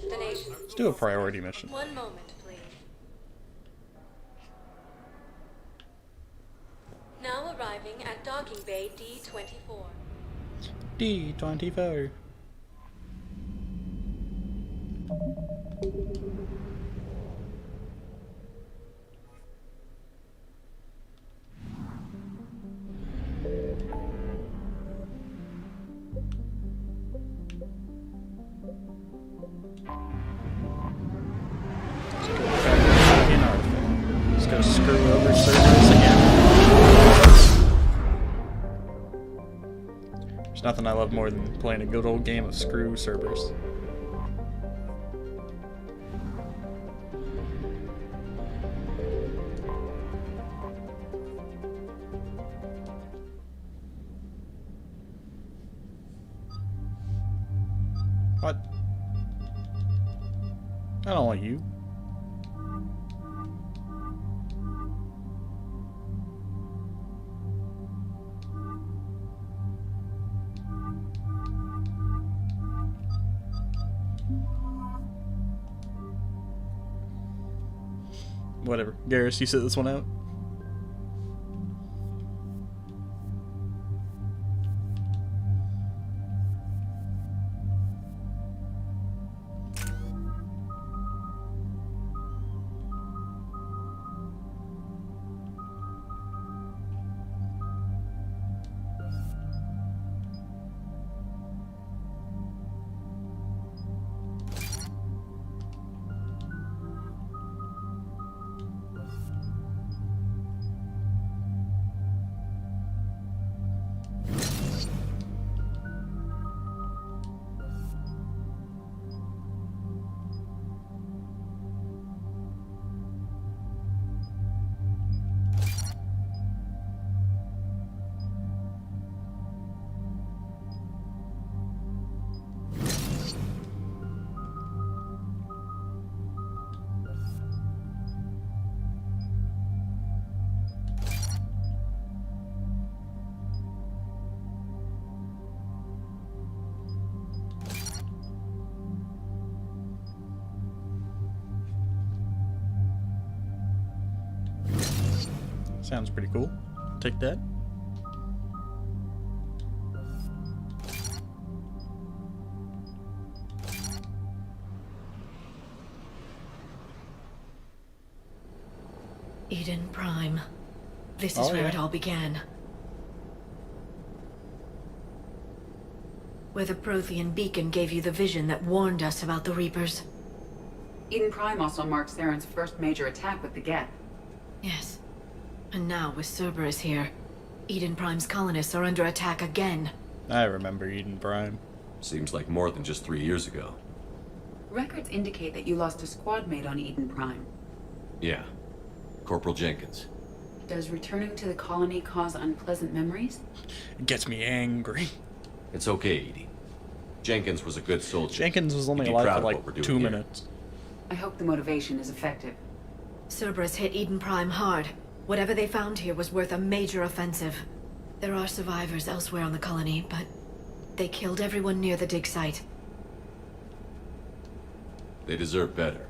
destination. Let's do a priority mission. 1 moment, please. Now arriving at docking bay D-24. D-24. Let's go screw over Cerberus again. There's nothing I love more than playing a good old game of screw Cerberus. What? I don't want you. Whatever. Garrus, you sit this one out. Sounds pretty cool. Take that. Eden Prime. This is where it all began. Where the Prothean beacon gave you the vision that warned us about the Reapers. Eden Prime also marks Theron's first major attack with the Geth. Yes. And now, with Cerberus here, Eden Prime's colonists are under attack again. I remember Eden Prime. Seems like more than just 3 years ago. Records indicate that you lost a squad mate on Eden Prime. Yeah. Corporal Jenkins. Does returning to the colony cause unpleasant memories? It gets me angry. It's okay, Edie. Jenkins was a good soldier. Jenkins was only alive for like 2 minutes. I hope the motivation is effective. Cerberus hit Eden Prime hard. Whatever they found here was worth a major offensive. There are survivors elsewhere on the colony, but they killed everyone near the dig site. They deserve better.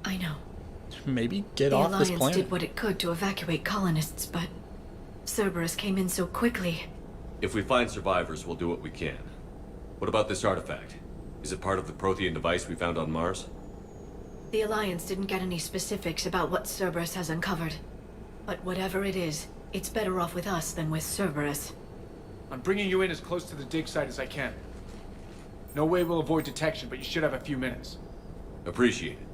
I know. Maybe get off this planet. The Alliance did what it could to evacuate colonists, but Cerberus came in so quickly. If we find survivors, we'll do what we can. What about this artifact? Is it part of the Prothean device we found on Mars? The Alliance didn't get any specifics about what Cerberus has uncovered. But whatever it is, it's better off with us than with Cerberus. I'm bringing you in as close to the dig site as I can. No way we'll avoid detection, but you should have a few minutes. Appreciate it.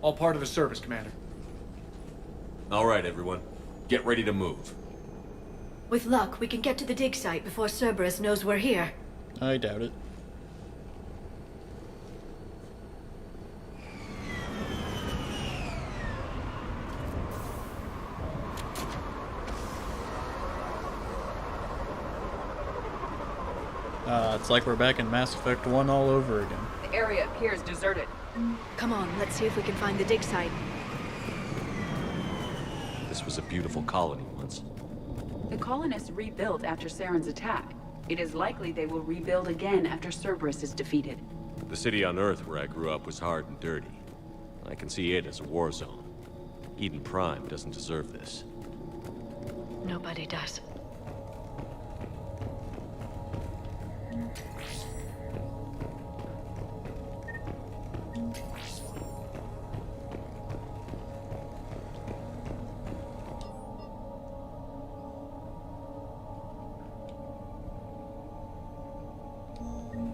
All part of the service, Commander. All right, everyone. Get ready to move. With luck, we can get to the dig site before Cerberus knows we're here. I doubt it. It's like we're back in Mass Effect 1 all over again. The area appears deserted. Come on, let's see if we can find the dig site. This was a beautiful colony once. The colonists rebuilt after Saren's attack. It is likely they will rebuild again after Cerberus is defeated. The city on Earth where I grew up was hard and dirty. I can see it as a war zone. Eden Prime doesn't deserve this. Nobody does.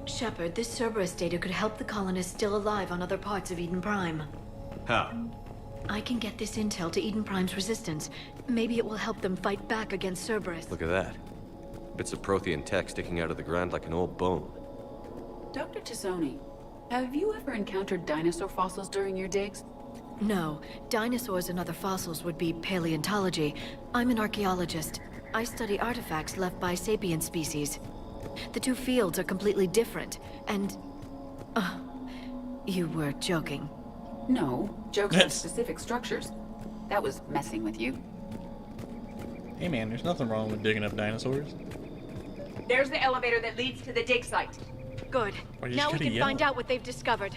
Shepard, this Cerberus data could help the colonists still alive on other parts of Eden Prime. How? I can get this intel to Eden Prime's resistance. Maybe it will help them fight back against Cerberus. Look at that. Bits of Prothean tech sticking out of the ground like an old bone. Dr. Tassoni, have you ever encountered dinosaur fossils during your digs? No. Dinosaurs and other fossils would be paleontology. I'm an archaeologist. I study artifacts left by sapient species. The two fields are completely different, and... you were joking. No, jokes on specific structures. That was messing with you. Hey man, there's nothing wrong with digging up dinosaurs. There's the elevator that leads to the dig site. Good. Why you Now just we gotta can yell? find out what they've discovered.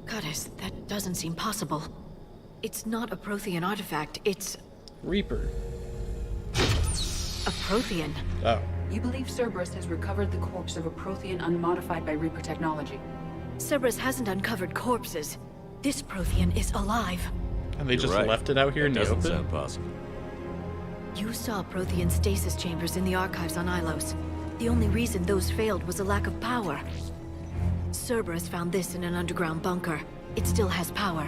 Goddess, that doesn't seem possible. It's not a Prothean artifact, it's Reaper. a Prothean. Oh. You believe Cerberus has recovered the corpse of a Prothean unmodified by Reaper technology. Cerberus hasn't uncovered corpses. This Prothean is alive. And they just left it out here in the open? Doesn't sound possible. You saw Prothean stasis chambers in the archives on Ilos. The only reason those failed was a lack of power. Cerberus found this in an underground bunker. It still has power.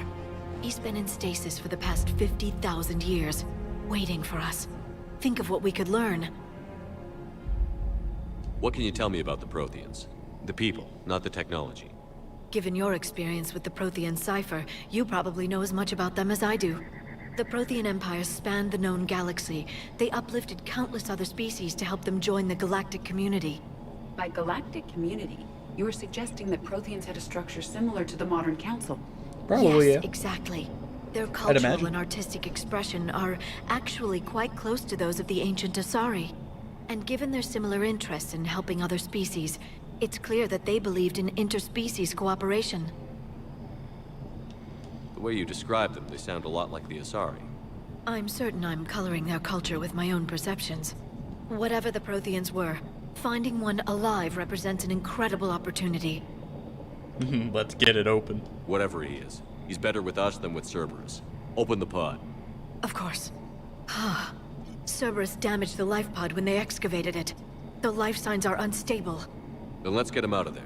He's been in stasis for the past 50,000 years, waiting for us. Think of what we could learn. What can you tell me about the Protheans? The people, not the technology. Given your experience with the Prothean cipher, you probably know as much about them as I do. The Prothean Empire spanned the known galaxy. They uplifted countless other species to help them join the galactic community. By galactic community, you are suggesting that Protheans had a structure similar to the modern council. Probably, yes, yeah. exactly. Their I'd cultural imagine. and artistic expression are actually quite close to those of the ancient Asari. And given their similar interests in helping other species, it's clear that they believed in interspecies cooperation. The way you describe them, they sound a lot like the Asari. I'm certain I'm coloring their culture with my own perceptions. Whatever the Protheans were, finding one alive represents an incredible opportunity. Let's get it open. Whatever he is, he's better with us than with Cerberus. Open the pod. Of course. Cerberus damaged the life pod when they excavated it. The life signs are unstable. Then let's get him out of there.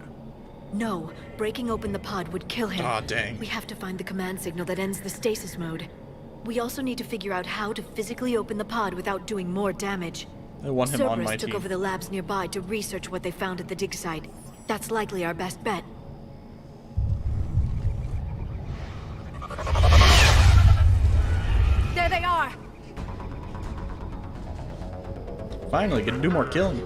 No, breaking open the pod would kill him. Aw, dang. We have to find the command signal that ends the stasis mode. We also need to figure out how to physically open the pod without doing more damage. I want him on Cerberus my took team. over the labs nearby to research what they found at the dig site. That's likely our best bet. There they are! Finally, gonna do more killing.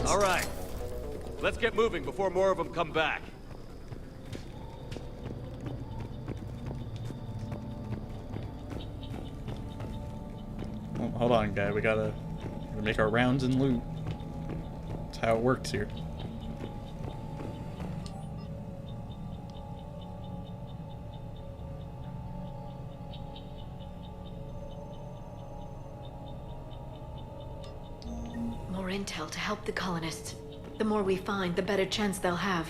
All right. Let's get moving before more of them come back. Oh, hold on, guy. We gotta make our rounds and loot. That's how it works here. More intel to help the colonists. The more we find, the better chance they'll have.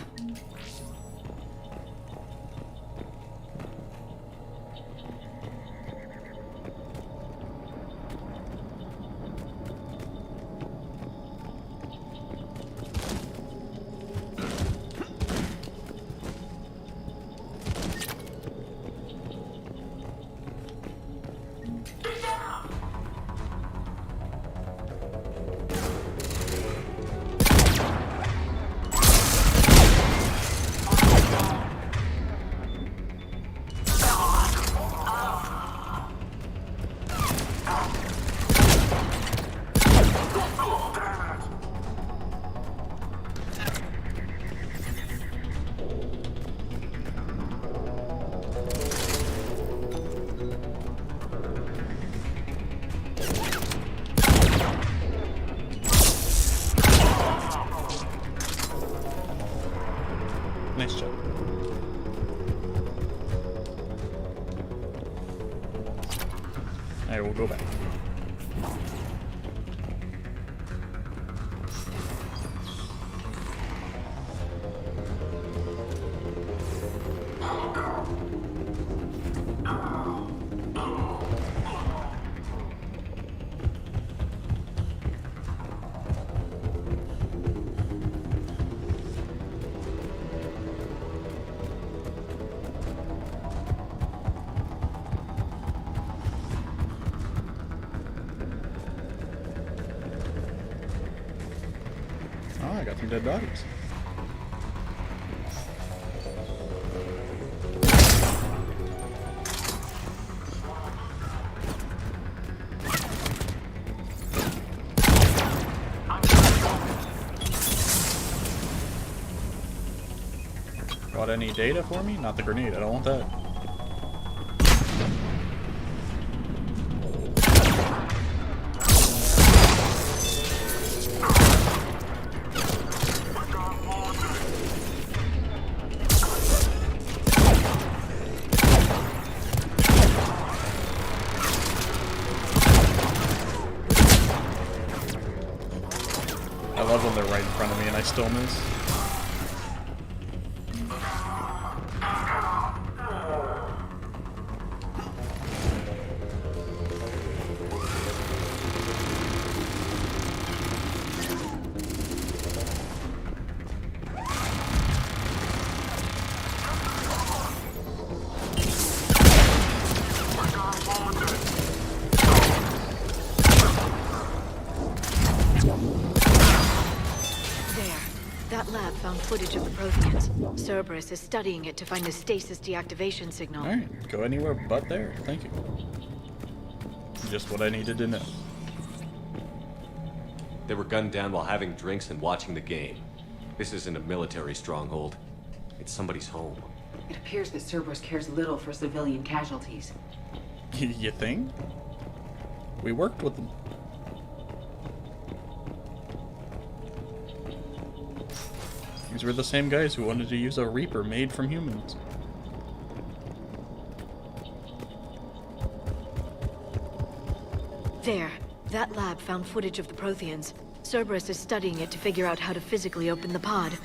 Nice job. Alright, we'll go back. from dead bodies. Got any data for me? Not the grenade, I don't want that. I love when they're right in front of me and I still miss. That lab found footage of the Protheans. Cerberus is studying it to find a stasis deactivation signal. Alright, go anywhere but there. Thank you. Just what I needed to know. They were gunned down while having drinks and watching the game. This isn't a military stronghold. It's somebody's home. It appears that Cerberus cares little for civilian casualties. You think? We worked with them. These were the same guys who wanted to use a Reaper made from humans. There. That lab found footage of the Protheans. Cerberus is studying it to figure out how to physically open the pod.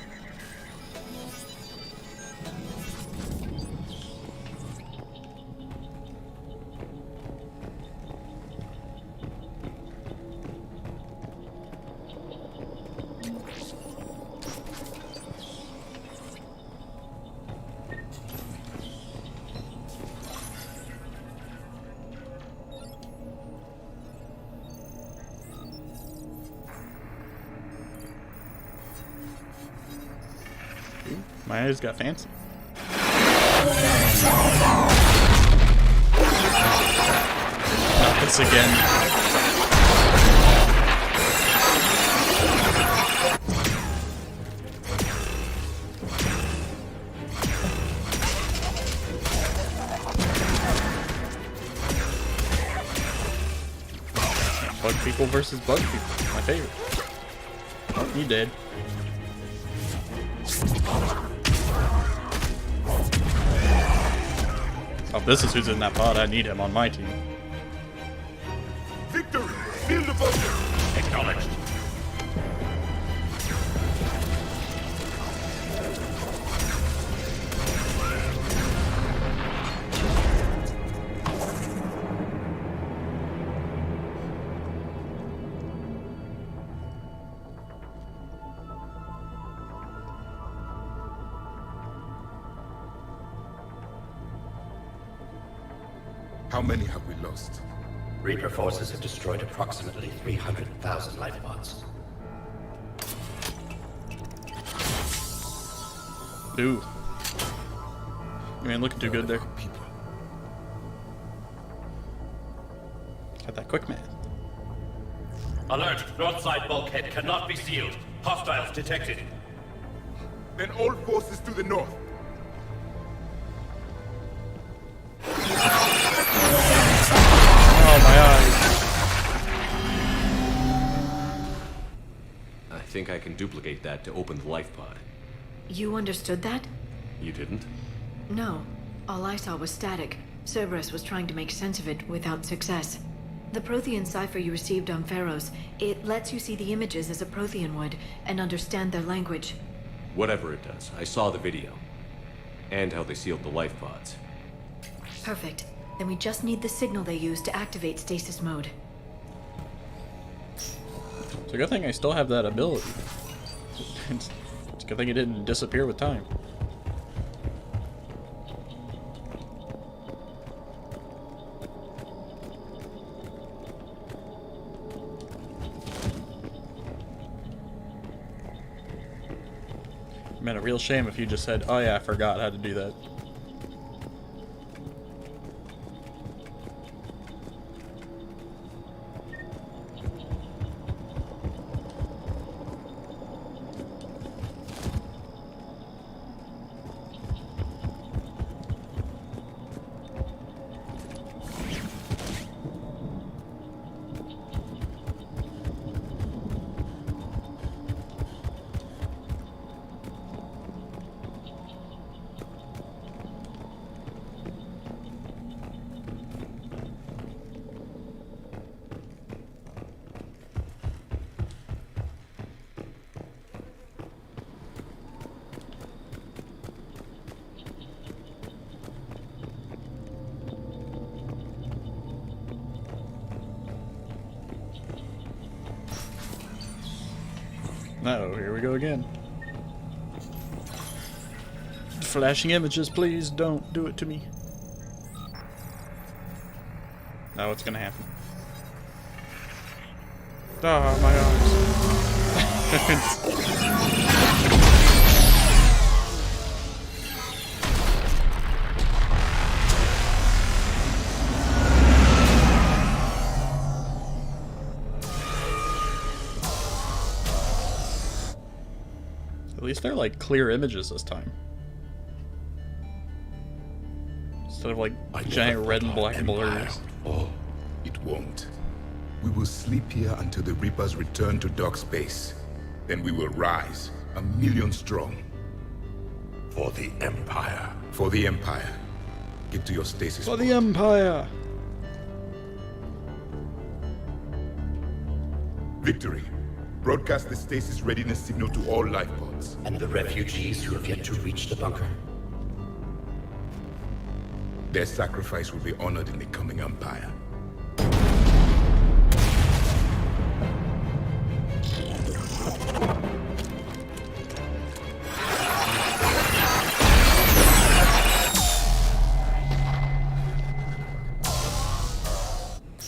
My eyes got fancy. Not this again. Bug people versus bug people. My favorite. Oh, you dead. Oh, this is who's in that pod. I need him on my team. Victory! Field devotion! Acknowledged. How many have we lost? Reaper forces have destroyed approximately 300,000 life pods. Ooh. You ain't looking too good there. Got that quick man. Alert! North side bulkhead cannot be sealed. Hostiles detected. Then all forces to the north. Oh, my eyes. I think I can duplicate that to open the life pod. You understood that? You didn't? No. All I saw was static. Cerberus was trying to make sense of it without success. The Prothean cipher you received on Pharaohs, it lets you see the images as a Prothean would and understand their language. Whatever it does, I saw the video. And how they sealed the life pods. Perfect. Then we just need the signal they use to activate stasis mode. It's a good thing I still have that ability. It's a good thing it didn't disappear with time. Man, a real shame if you just said, oh yeah, I forgot how to do that. Uh-oh, here we go again. Flashing images, please don't do it to me. Now what's gonna happen? Ah, my eyes. At least they're like clear images this time. Instead of like giant red and black blurs. Oh, it won't. We will sleep here until the Reapers return to dark space. Then we will rise, 1,000,000 strong. For the Empire. For the Empire. Get to your stasis. For the Empire! Victory. Broadcast the stasis readiness signal to all life pods. And the refugees who have yet to reach the bunker. Their sacrifice will be honored in the coming Empire.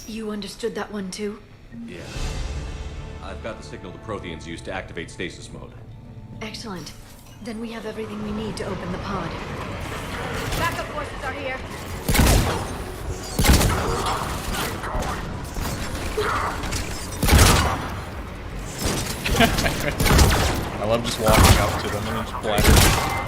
You understood that one too? Yeah. I've got the signal the Protheans use to activate stasis mode. Excellent. Then we have everything we need to open the pod. Backup forces are here. I love just walking up to them and just blabbering.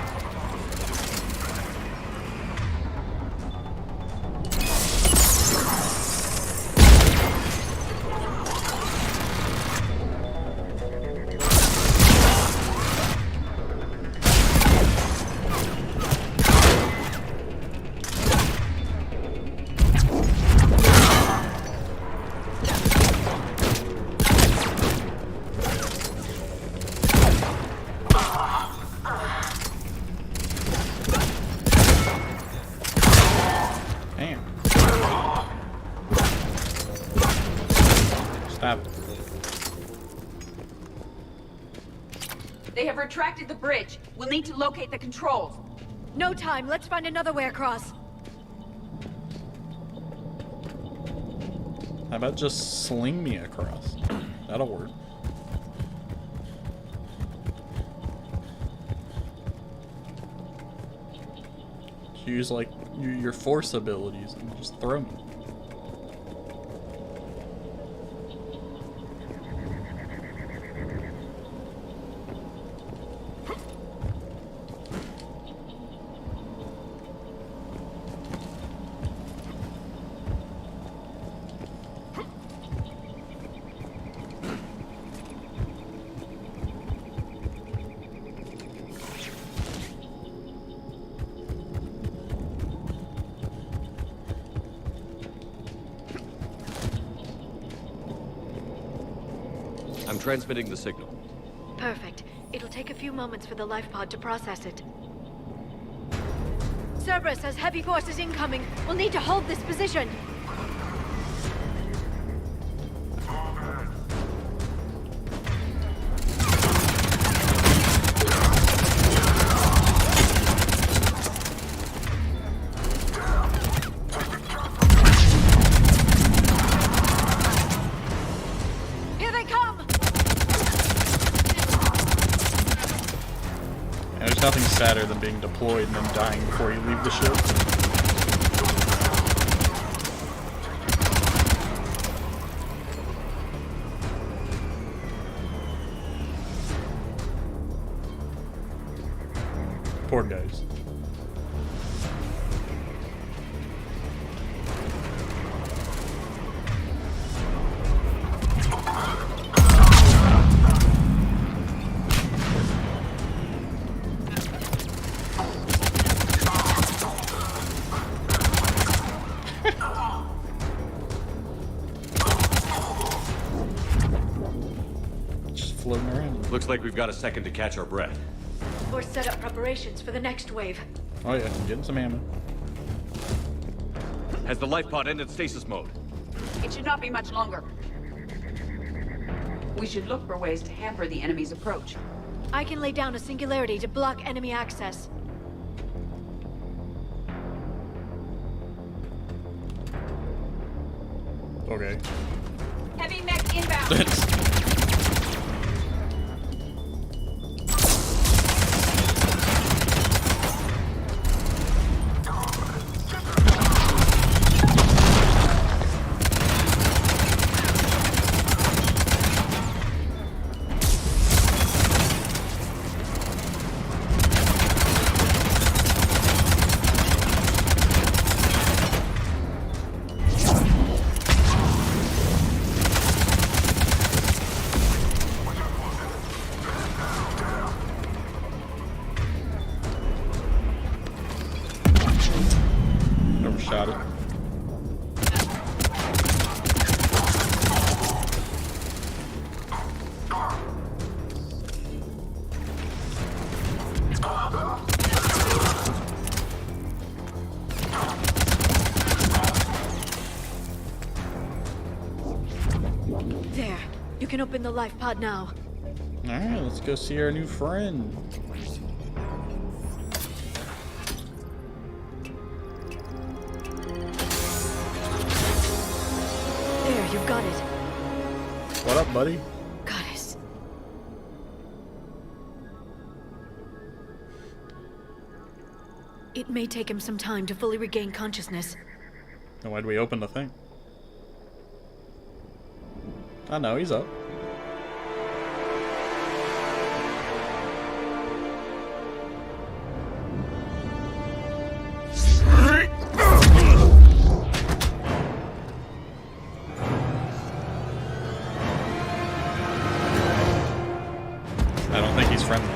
They have retracted the bridge. We'll need to locate the controls. No time. Let's find another way across. How about just sling me across? That'll work. Use like your force abilities and just throw me. I'm transmitting the signal. Perfect. It'll take a few moments for the life pod to process it. Cerberus has heavy forces incoming. We'll need to hold this position. sadder than being deployed and then dying before you leave the ship. Poor guys. Just floating around. Looks like we've got a second to catch our breath. Or set up preparations for the next wave. Oh yeah, getting some ammo. Has the life pod ended stasis mode? It should not be much longer. We should look for ways to hamper the enemy's approach. I can lay down a singularity to block enemy access. Okay. Heavy mech inbound. Overshot it. There. You can open the life pod now. Alright, let's go see our new friend. There, you've got it. What up, buddy? Goddess. It may take him some time to fully regain consciousness. Then why'd we open the thing? I know, he's up. I don't think he's friendly.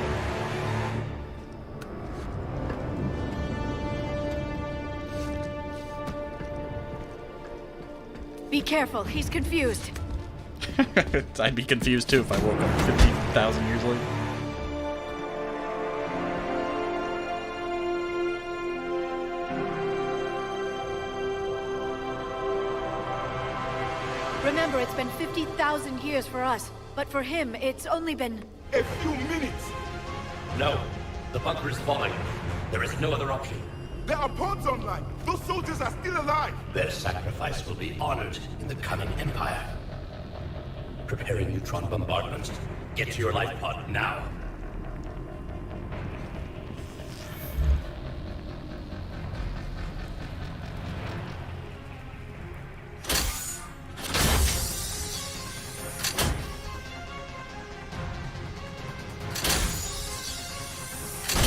Be careful, he's confused. I'd be confused too if I woke up 50,000 years later. Remember, it's been 50,000 years for us, but for him, it's only been... A few minutes! No. The bunker is falling. There is no other option. There are pods online! Those soldiers are still alive! Their sacrifice will be honored in the coming Empire. Preparing neutron bombardments. Get to your life pod now.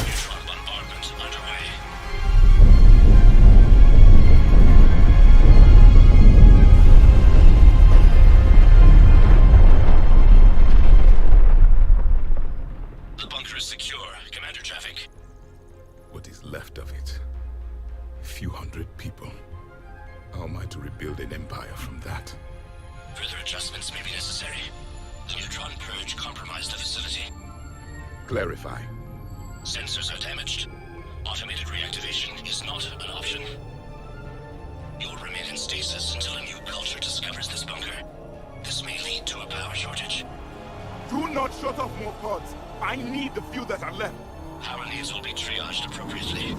Neutron bombardment underway. The bunker is secure. Commander traffic. What is left of it? A few hundred people. How am I to rebuild an empire from that? Further adjustments may be necessary. The neutron purge compromised the facility. Clarify. Sensors are damaged. Automated reactivation is not an option. You will remain in stasis until a new culture discovers this bunker. This may lead to a power shortage. Do not shut off more pods! I need the few that are left! Power needs will be triaged appropriately.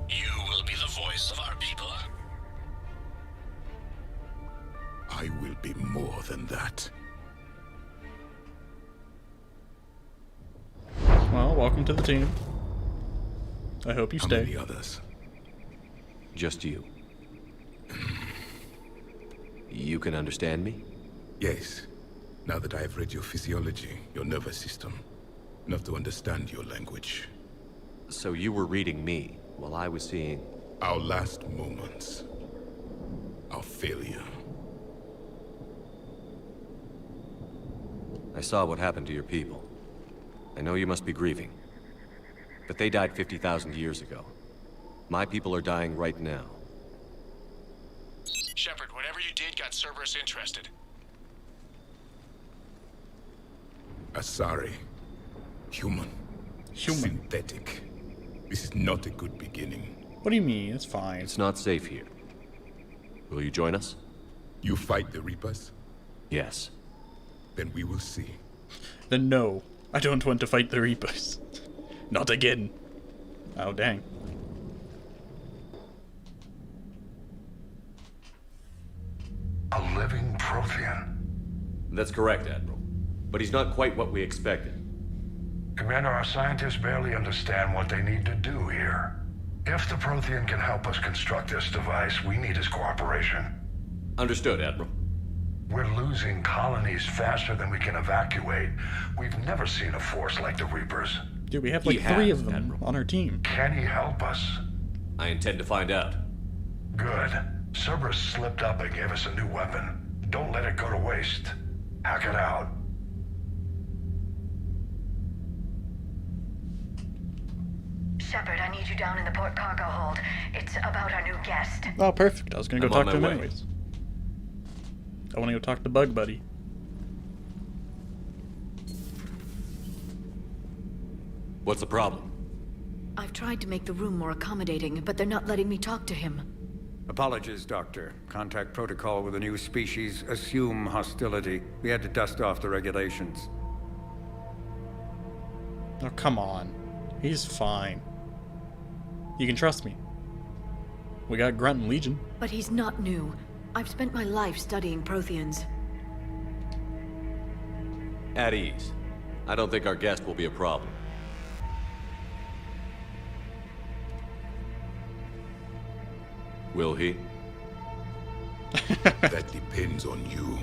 You will be the voice of our people. I will be more than that. welcome to the team. I hope you stay. How many others? Just you. You can understand me? Yes. Now that I have read your physiology, your nervous system, enough to understand your language. So you were reading me while I was seeing... Our last moments. Our failure. I saw what happened to your people. I know you must be grieving. But they died 50,000 years ago. My people are dying right now. Shepard, whatever you did got Cerberus interested. Asari. Human. Synthetic. This is not a good beginning. What do you mean? It's fine. It's not safe here. Will you join us? You fight the Reapers? Yes. Then we will see. Then no. I don't want to fight the Reapers. Not again. Oh, dang. A living Prothean. That's correct, Admiral. But he's not quite what we expected. Commander, our scientists barely understand what they need to do here. If the Prothean can help us construct this device, we need his cooperation. Understood, Admiral. We're losing colonies faster than we can evacuate. We've never seen a force like the Reapers. Dude, we have like 3 of them Admiral. on our team. Can he help us? I intend to find out. Good. Cerberus slipped up and gave us a new weapon. Don't let it go to waste. Hack it out. Shepard, I need you down in the port cargo hold. It's about our new guest. Oh, perfect. I was gonna go I'm talk on to him my way. anyways. I want to go talk to Bug Buddy. What's the problem? I've tried to make the room more accommodating, but they're not letting me talk to him. Apologies, Doctor. Contact protocol with a new species. Assume hostility. We had to dust off the regulations. Oh, come on. He's fine. You can trust me. We got Grunt and Legion. But he's not new. I've spent my life studying Protheans. At ease. I don't think our guest will be a problem. Will he? That depends on you.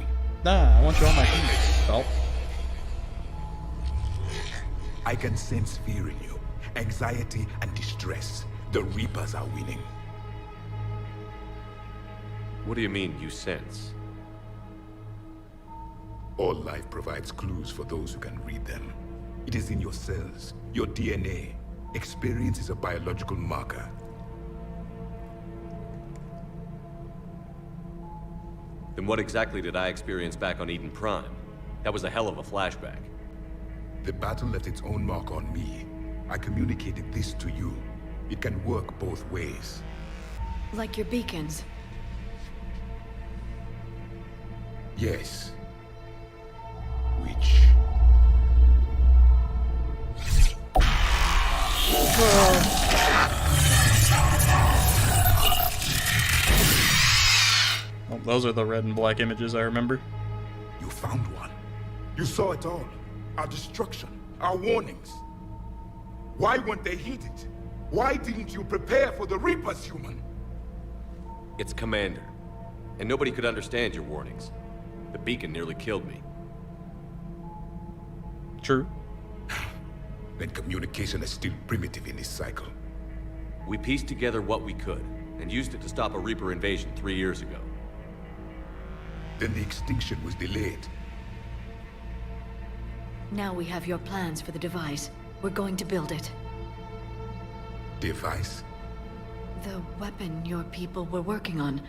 Nah, I want you on my team, Phelps. I can sense fear in you. Anxiety and distress. The Reapers are winning. What do you mean, you sense? All life provides clues for those who can read them. It is in your cells, your DNA. Experience is a biological marker. Then what exactly did I experience back on Eden Prime? That was a hell of a flashback. The battle left its own mark on me. I communicated this to you. It can work both ways. Like your beacons. Yes. Which? Oh, those are the red and black images I remember. You found one. You saw it all. Our destruction. Our warnings. Why weren't they heeded? Why didn't you prepare for the Reapers, human? It's Commander. And nobody could understand your warnings. The beacon nearly killed me. True. Then communication is still primitive in this cycle. We pieced together what we could, and used it to stop a Reaper invasion 3 years ago. Then the extinction was delayed. Now we have your plans for the device. We're going to build it. Device? The weapon your people were working on.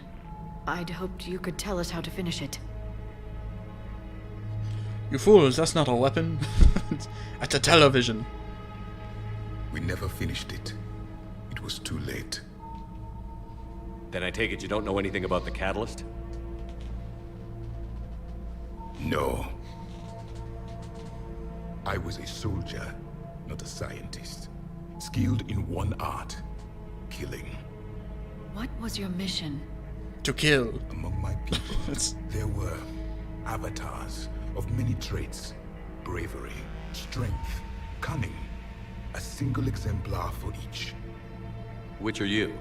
I'd hoped you could tell us how to finish it. You fools, that's not a weapon. It's a television. We never finished it. It was too late. Then I take it you don't know anything about the catalyst? No. I was a soldier, not a scientist. Skilled in one art, killing. What was your mission? To kill. Among my people, there were avatars of many traits. Bravery, strength, cunning, a single exemplar for each. Which are you?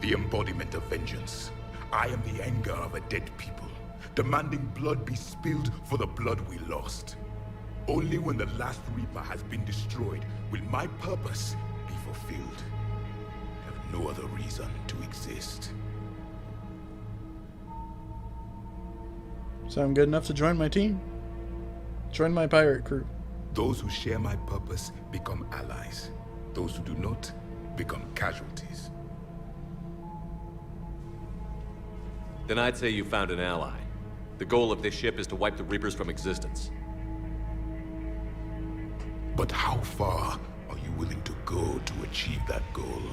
The embodiment of vengeance. I am the anger of a dead people, demanding blood be spilled for the blood we lost. Only when the last Reaper has been destroyed will my purpose be fulfilled. I have no other reason to exist. Sound good enough to join my team? Join my pirate crew. Those who share my purpose become allies. Those who do not become casualties. Then I'd say you found an ally. The goal of this ship is to wipe the Reapers from existence. But how far are you willing to go to achieve that goal?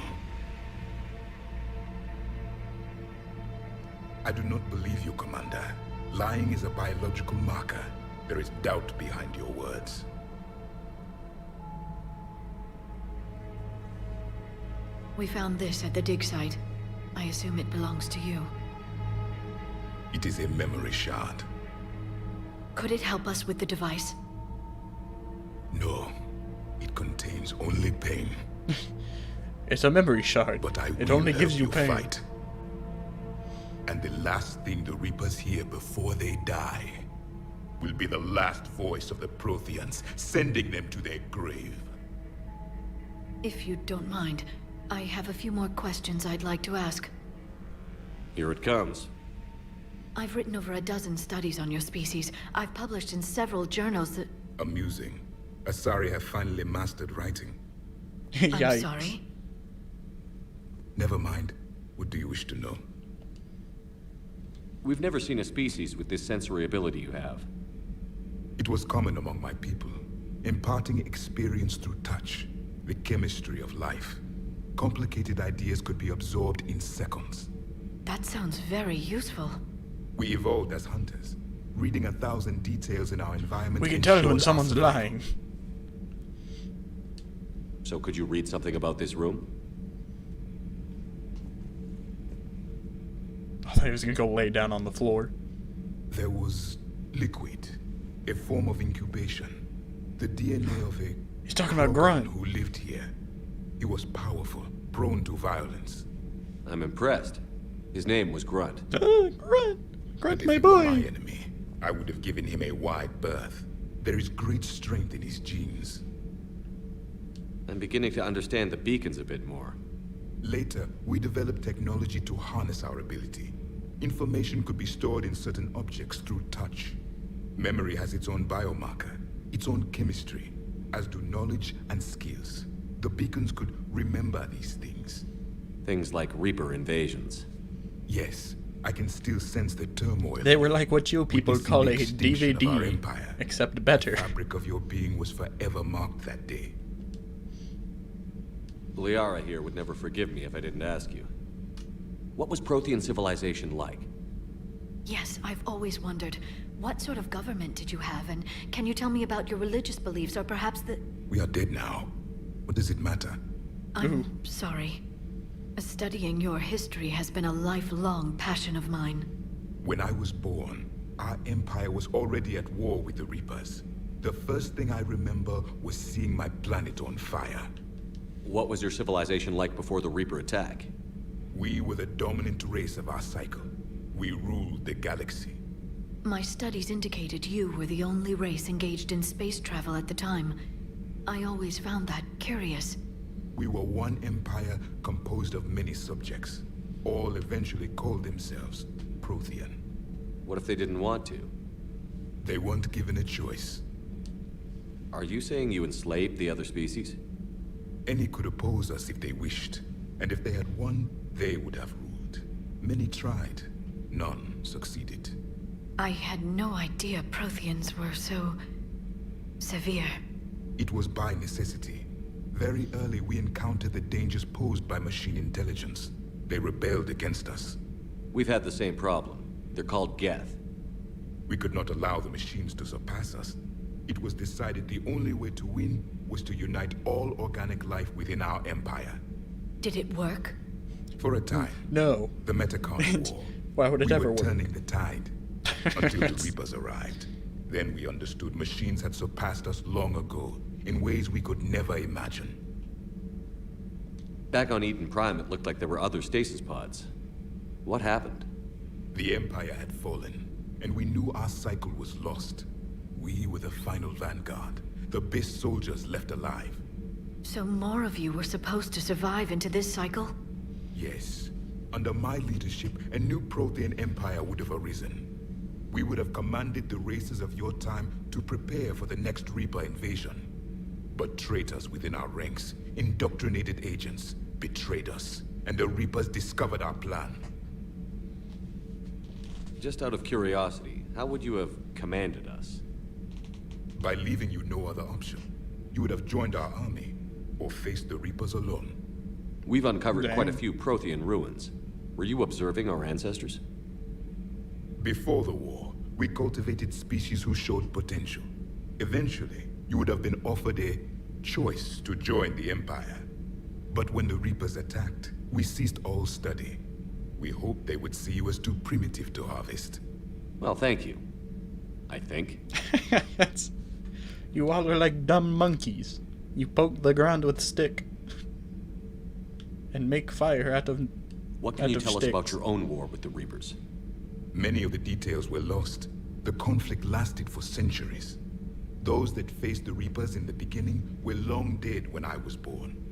I do not believe you, Commander. Lying is a biological marker. There is doubt behind your words. We found this at the dig site. I assume it belongs to you. It is a memory shard. Could it help us with the device? No. It contains only pain. It's a memory shard. But it only gives you pain. Fight. And the last thing the Reapers hear before they die will be the last voice of the Protheans, sending them to their grave. If you don't mind, I have a few more questions I'd like to ask. Here it comes. I've written over a dozen studies on your species. I've published in several journals that... Amusing. Asari have finally mastered writing. I'm sorry? Never mind. What do you wish to know? We've never seen a species with this sensory ability you have. It was common among my people, imparting experience through touch, the chemistry of life. Complicated ideas could be absorbed in seconds. That sounds very useful. We evolved as hunters, reading 1,000 details in our environment. We can tell when someone's lying. So could you read something about this room? I thought he was gonna go lay down on the floor. There was liquid, a form of incubation. The DNA of a... He's talking about Grunt. ...who lived here. He was powerful, prone to violence. I'm impressed. His name was Grunt. Grunt! Grunt, my if boy! He were my enemy, I would have given him a wide berth. There is great strength in his genes. I'm beginning to understand the beacons a bit more. Later, we developed technology to harness our ability. Information could be stored in certain objects through touch. Memory has its own biomarker, its own chemistry, as do knowledge and skills. The beacons could remember these things. Things like Reaper invasions. Yes, I can still sense the turmoil. They were like what you people call a DVD, empire. except better. The fabric of your being was forever marked that day. Liara here would never forgive me if I didn't ask you. What was Prothean civilization like? Yes, I've always wondered. What sort of government did you have, and can you tell me about your religious beliefs, or perhaps the... We are dead now. What does it matter? I'm sorry. Studying your history has been a lifelong passion of mine. When I was born, our empire was already at war with the Reapers. The first thing I remember was seeing my planet on fire. What was your civilization like before the Reaper attack? We were the dominant race of our cycle. We ruled the galaxy. My studies indicated you were the only race engaged in space travel at the time. I always found that curious. We were one empire composed of many subjects. All eventually called themselves Prothean. What if they didn't want to? They weren't given a choice. Are you saying you enslaved the other species? Any could oppose us if they wished. And if they had won, they would have ruled. Many tried. None succeeded. I had no idea Protheans were so... severe. It was by necessity. Very early we encountered the dangers posed by machine intelligence. They rebelled against us. We've had the same problem. They're called Geth. We could not allow the machines to surpass us. It was decided the only way to win was to unite all organic life within our empire. Did it work? For a time. No. The Metacon War. Why would it ever work? We were turning the tide. Until the Reapers arrived. Then we understood machines had surpassed us long ago. in ways we could never imagine. Back on Eden Prime, it looked like there were other stasis pods. What happened? The Empire had fallen, and we knew our cycle was lost. We were the final vanguard, the best soldiers left alive. So more of you were supposed to survive into this cycle? Yes. Under my leadership, a new Prothean empire would have arisen. We would have commanded the races of your time to prepare for the next Reaper invasion. But traitors within our ranks, indoctrinated agents, betrayed us, and the Reapers discovered our plan. Just out of curiosity, how would you have commanded us? By leaving you no other option. You would have joined our army, or faced the Reapers alone. We've uncovered quite a few Prothean ruins. Were you observing our ancestors? Before the war, we cultivated species who showed potential. Eventually, you would have been offered a choice to join the Empire. But when the Reapers attacked, we ceased all study. We hoped they would see you as too primitive to harvest. Well, thank you. I think. You all are like dumb monkeys. You poke the ground with stick. And make fire out of What can you tell us about your own war with the Reapers? Many of the details were lost. The conflict lasted for centuries. Those that faced the Reapers in the beginning were long dead when I was born.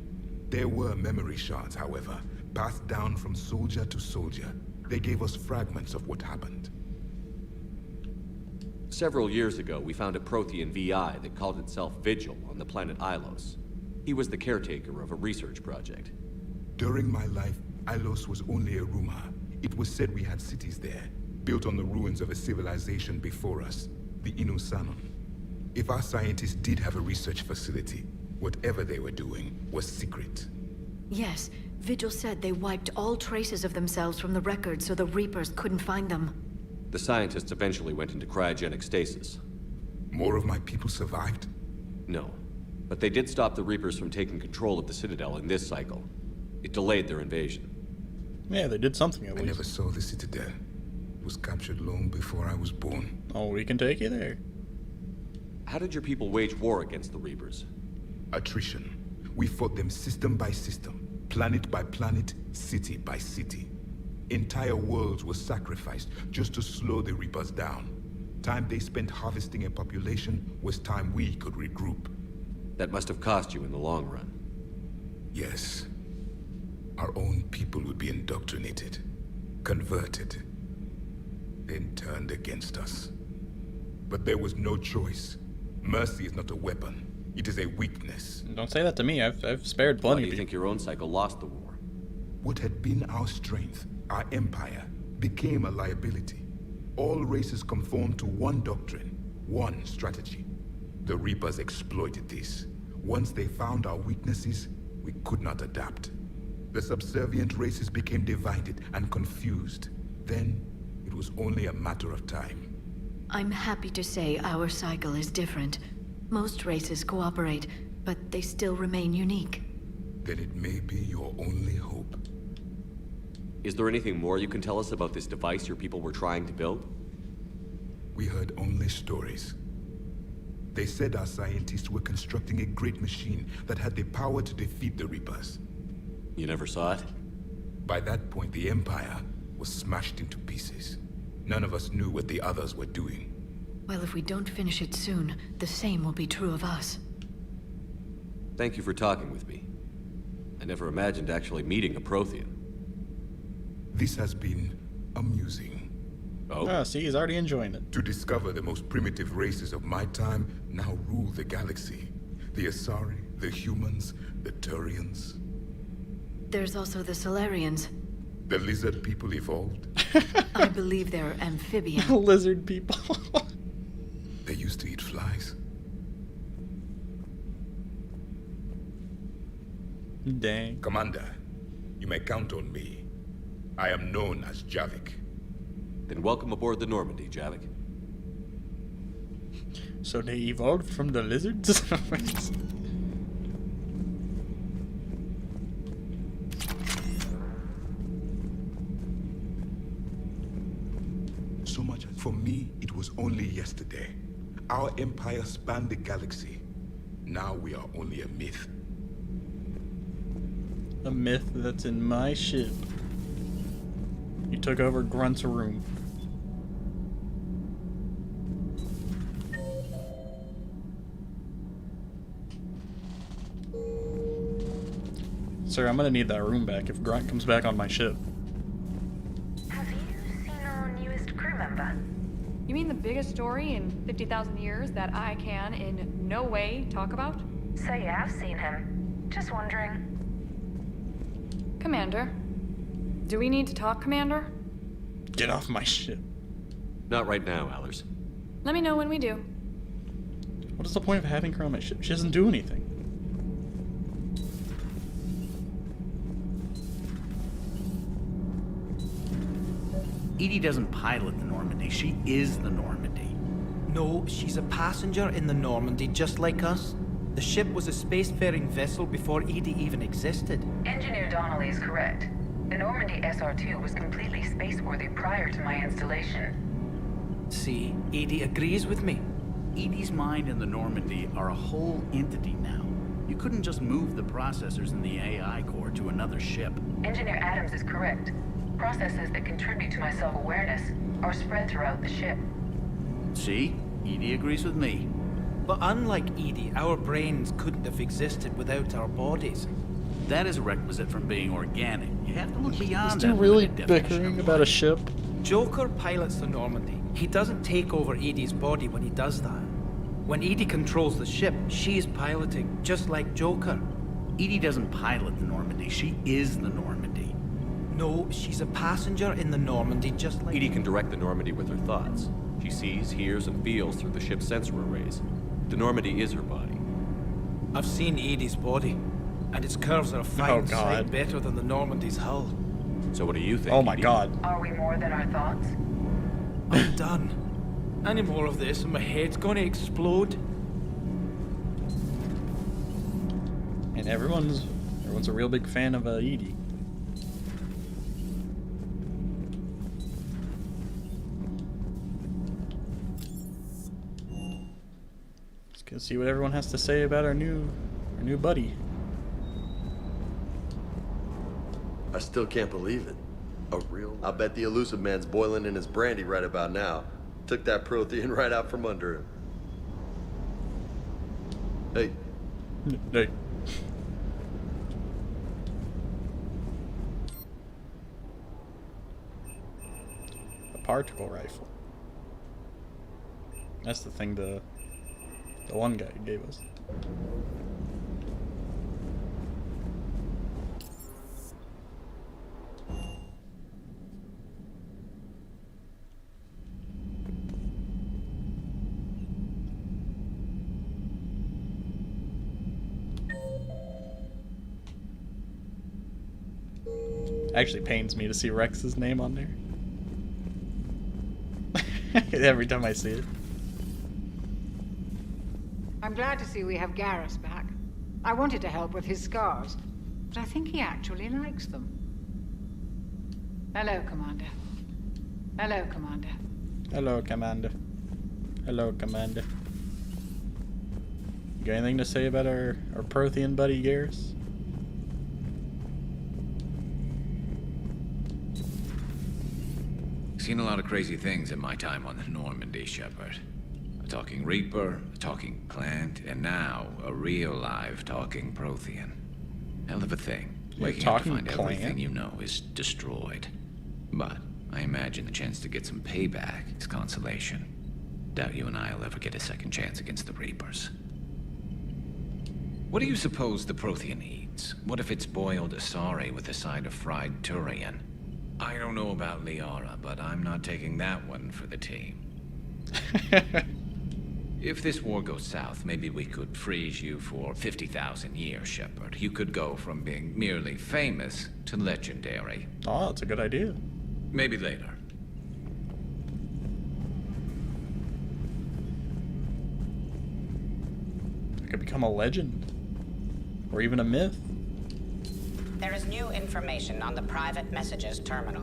There were memory shards, however, passed down from soldier to soldier. They gave us fragments of what happened. Several years ago, we found a Prothean VI that called itself Vigil on the planet Ilos. He was the caretaker of a research project. During my life, Ilos was only a rumor. It was said we had cities there, built on the ruins of a civilization before us, the Inusanon. If our scientists did have a research facility, whatever they were doing was secret. Yes, Vigil said they wiped all traces of themselves from the records so the Reapers couldn't find them. The scientists eventually went into cryogenic stasis. More of my people survived? No, but they did stop the Reapers from taking control of the Citadel in this cycle. It delayed their invasion. Yeah, they did something at least. I never saw the Citadel. It was captured long before I was born. Oh, we can take you there. How did your people wage war against the Reapers? Attrition. We fought them system by system, planet by planet, city by city. Entire worlds were sacrificed just to slow the Reapers down. Time they spent harvesting a population was time we could regroup. That must have cost you in the long run. Yes. Our own people would be indoctrinated, converted, then turned against us. But there was no choice. Mercy is not a weapon. It is a weakness. Don't say that to me. I've spared plenty. Why do you think your own cycle lost the war? What had been our strength, our empire, became a liability. All races conformed to one doctrine, one strategy. The Reapers exploited this. Once they found our weaknesses, we could not adapt. The subservient races became divided and confused. Then, it was only a matter of time. I'm happy to say our cycle is different. Most races cooperate, but they still remain unique. Then it may be your only hope. Is there anything more you can tell us about this device your people were trying to build? We heard only stories. They said our scientists were constructing a great machine that had the power to defeat the Reapers. You never saw it? By that point, the Empire was smashed into pieces. None of us knew what the others were doing. Well, if we don't finish it soon, the same will be true of us. Thank you for talking with me. I never imagined actually meeting a Prothean. This has been amusing. Oh? Ah, see, he's already enjoying it. To discover the most primitive races of my time now rule the galaxy. The Asari, the humans, the Turians. There's also the Solarians. The lizard people evolved. I believe they're amphibian. Lizard people. They used to eat flies. Dang. Commander, you may count on me. I am known as Javik. Then welcome aboard the Normandy, Javik. So they evolved from the lizards? So much. For me, it was only yesterday. Our empire spanned the galaxy. Now we are only a myth. A myth that's in my ship. You took over Grunt's room. Sir, I'm gonna need that room back if Grunt comes back on my ship. Have you seen our newest crew member? You mean the biggest story in 50,000 years that I can in no way talk about? So you have seen him. Just wondering. Commander. Do we need to talk, Commander? Get off my ship. Not right now, Allers. Let me know when we do. What is the point of having her on my ship? She doesn't do anything. Edie doesn't pilot the Normandy. She is the Normandy. No, she's a passenger in the Normandy, just like us. The ship was a spacefaring vessel before Edie even existed. Engineer Donnelly is correct. The Normandy SR-2 was completely spaceworthy prior to my installation. See, Edie agrees with me. Edie's mind and the Normandy are a whole entity now. You couldn't just move the processors in the AI core to another ship. Engineer Adams is correct. Processes that contribute to my self-awareness are spread throughout the ship. See? Edie agrees with me. But unlike Edie, our brains couldn't have existed without our bodies. That is a requisite from being organic. You have to look beyond Still that really limited definition bickering of about a life. ship. Joker pilots the Normandy. He doesn't take over Edie's body when he does that. When Edie controls the ship, she's piloting, just like Joker. Edie doesn't pilot the Normandy. She is the Normandy. No, she's a passenger in the Normandy, just like... Edie can direct the Normandy with her thoughts. She sees, hears, and feels through the ship's sensor arrays. The Normandy is her body. I've seen Edie's body, and its curves are a fine sight better than the Normandy's hull. So what do you think, Oh my Edie? god. Are we more than our thoughts? I'm done. Any more of this and my head's gonna explode. And everyone's a real big fan of Edie. Let's go see what everyone has to say about our new buddy. I still can't believe it. I bet the elusive man's boiling in his brandy right about now. Took that Prothean right out from under him. Hey. Hey. A particle rifle. That's the thing the one guy gave us. Actually pains me to see Rex's name on there. Every time I see it. I'm glad to see we have Garrus back. I wanted to help with his scars, but I think he actually likes them. Hello, Commander. Hello, Commander. Hello, Commander. Hello, Commander. You got anything to say about our Prothean buddy Garrus? Seen a lot of crazy things in my time on the Normandy, Shepard. A talking Reaper, a talking plant, and now a real live talking Prothean. Hell of a thing. Waking up to find everything you know is destroyed. But I imagine the chance to get some payback is consolation. Doubt you and I'll ever get a second chance against the Reapers. What do you suppose the Prothean eats? What if it's boiled Asari with a side of fried Turian? I don't know about Liara, but I'm not taking that one for the team. If this war goes south, maybe we could freeze you for 50,000 years, Shepard. You could go from being merely famous to legendary. Oh, that's a good idea. Maybe later. I could become a legend. Or even a myth. There is new information on the private messages terminal.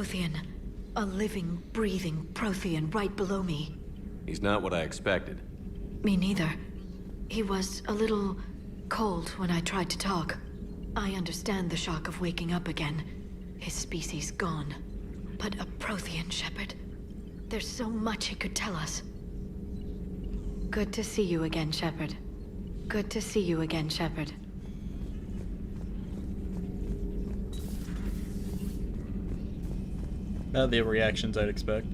Prothean. A living, breathing Prothean right below me. He's not what I expected. Me neither. He was a little cold when I tried to talk. I understand the shock of waking up again. His species gone. But a Prothean, Shepard. There's so much he could tell us. Good to see you again, Shepard. Good to see you again, Shepard. About the reactions I'd expect.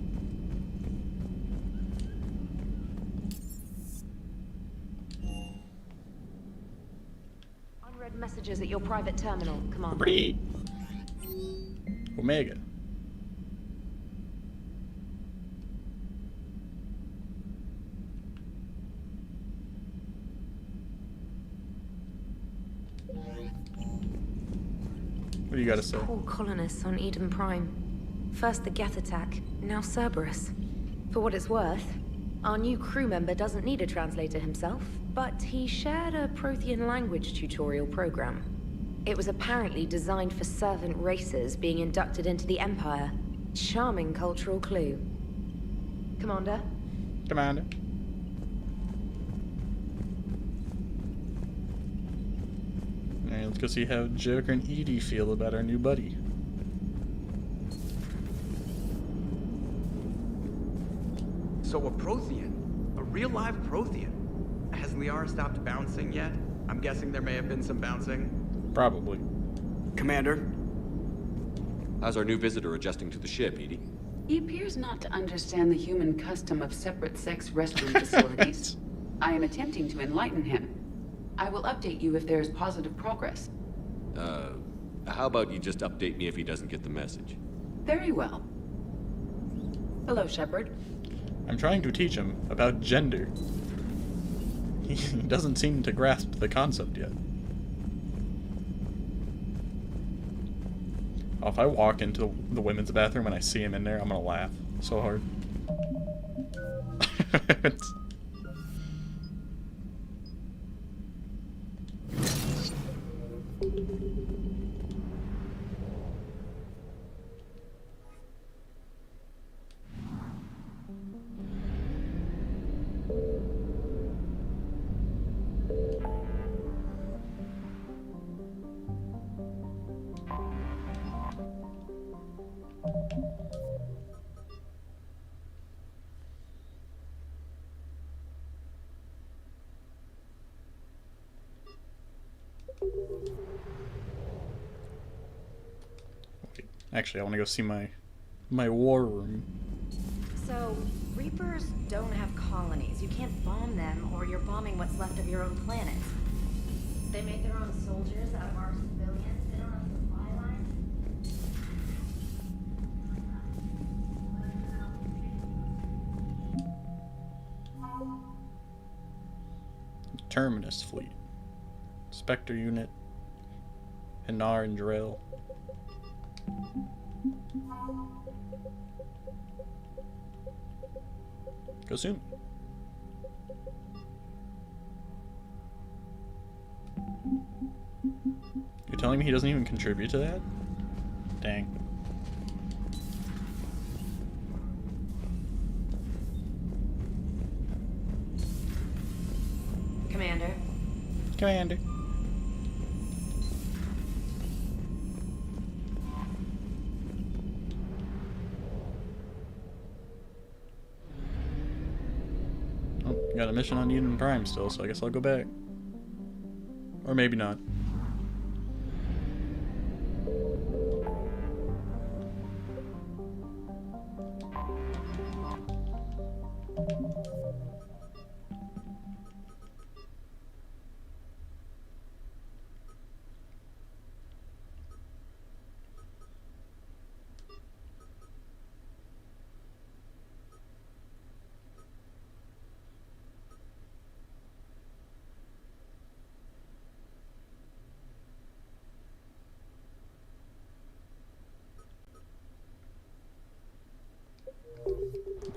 Unread messages at your private terminal, Commander. Read. Omega. What do you gotta say? Poor colonists on Eden Prime. First the Geth attack, now Cerberus. For what it's worth, our new crew member doesn't need a translator himself, but he shared a Prothean language tutorial program. It was apparently designed for servant races being inducted into the Empire. Charming cultural clue. Commander? Commander. Alright, let's go see how Joker and Edie feel about our new buddy. So a Prothean? A real live Prothean? Has Liara stopped bouncing yet? I'm guessing there may have been some bouncing. Probably. Commander? How's our new visitor adjusting to the ship, Edie? He appears not to understand the human custom of separate sex restroom facilities. I am attempting to enlighten him. I will update you if there is positive progress. How about you just update me if he doesn't get the message? Very well. Hello, Shepard. I'm trying to teach him about gender. He doesn't seem to grasp the concept yet. Oh, if I walk into the women's bathroom and I see him in there, I'm gonna laugh so hard. Actually, I want to go see my war room. So, Reapers don't have colonies. You can't bomb them, or you're bombing what's left of your own planet. They make their own soldiers out of our civilians. They don't have supply lines. Terminus fleet. Spectre unit. Hanar and Drell. Go soon. You're telling me he doesn't even contribute to that? Dang. Commander. Commander. Got a mission on Eden Prime still, so I guess I'll go back. Or maybe not.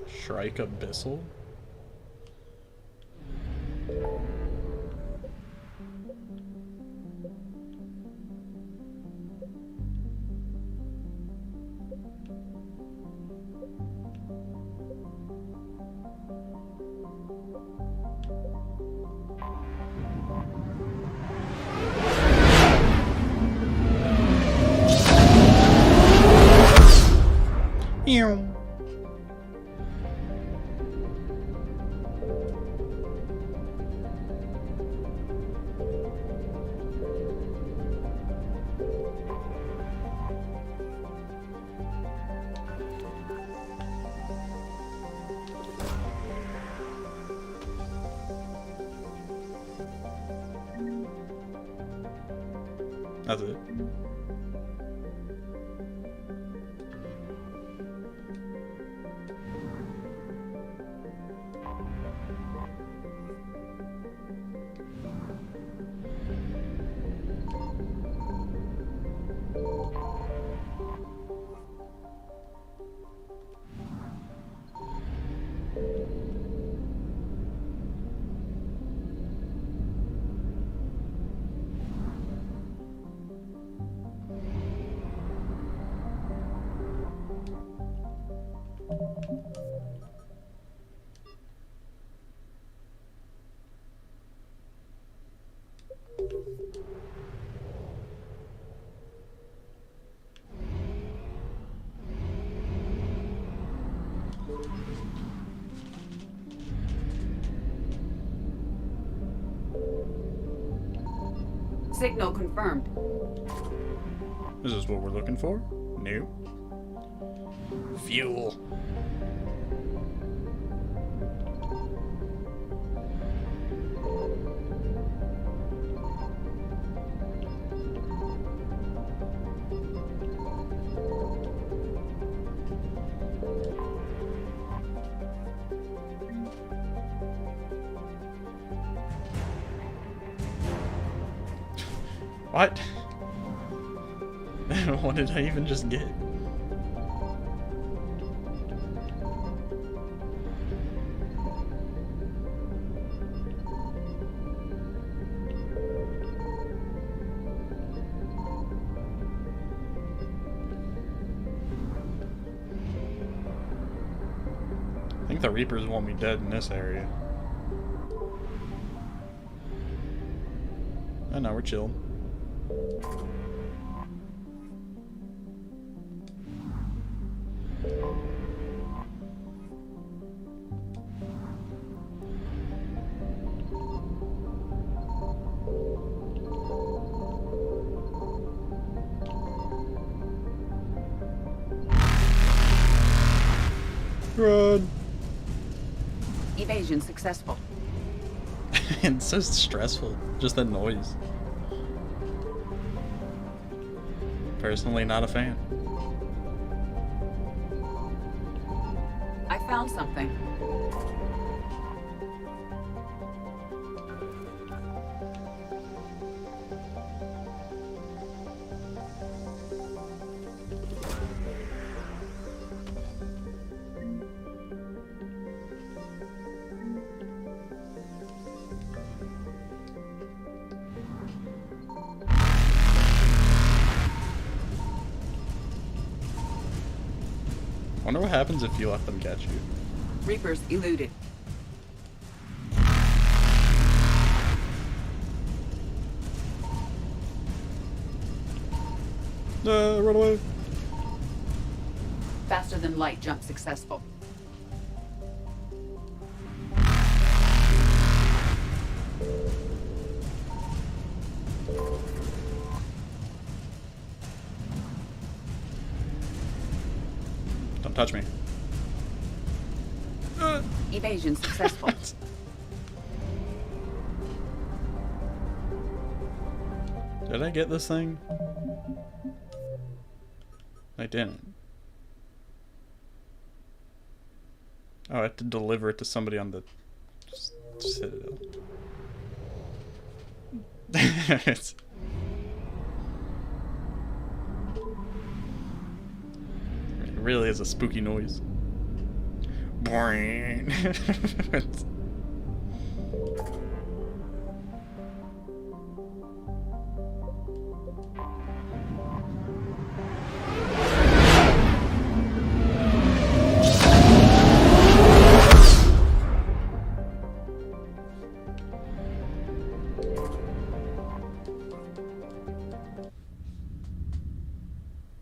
Shrike Abyssal? Pew. That's it. Signal confirmed. Is this what we're looking for? No. Fuel. What? What did I even just get? I think the Reapers want me dead in this area. Oh no, we're chilling. Run. Evasion successful. It's so stressful, just the noise. Personally, not a fan. I found something. Wonder what happens if you let them catch you. Reapers eluded. Run away. Faster than light jump successful. Don't touch me. Evasion successful. Did I get this thing? I didn't. Oh, I had to deliver it to somebody on the Citadel. It really is a spooky noise. Boing.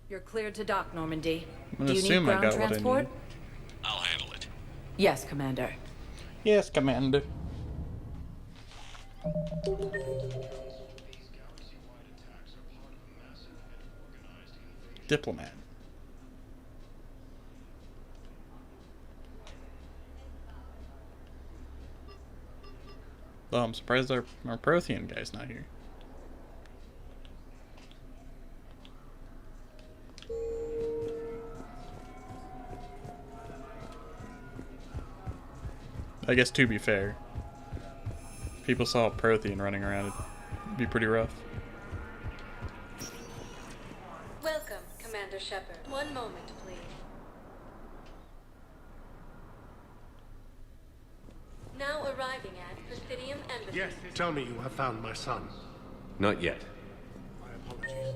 Your cleared to dock, Normandy. I'm Do gonna you need assume I ground got what I transport? need. I'll handle it. Yes, Commander. Yes, Commander. Diplomat. Oh, I'm surprised our Prothean guy's not here. I guess to be fair, if people saw a Prothean running around, it'd be pretty rough. Welcome, Commander Shepard. One moment, please. Now arriving at Prothean Embassy. Yes, tell me you have found my son. Not yet. My apologies.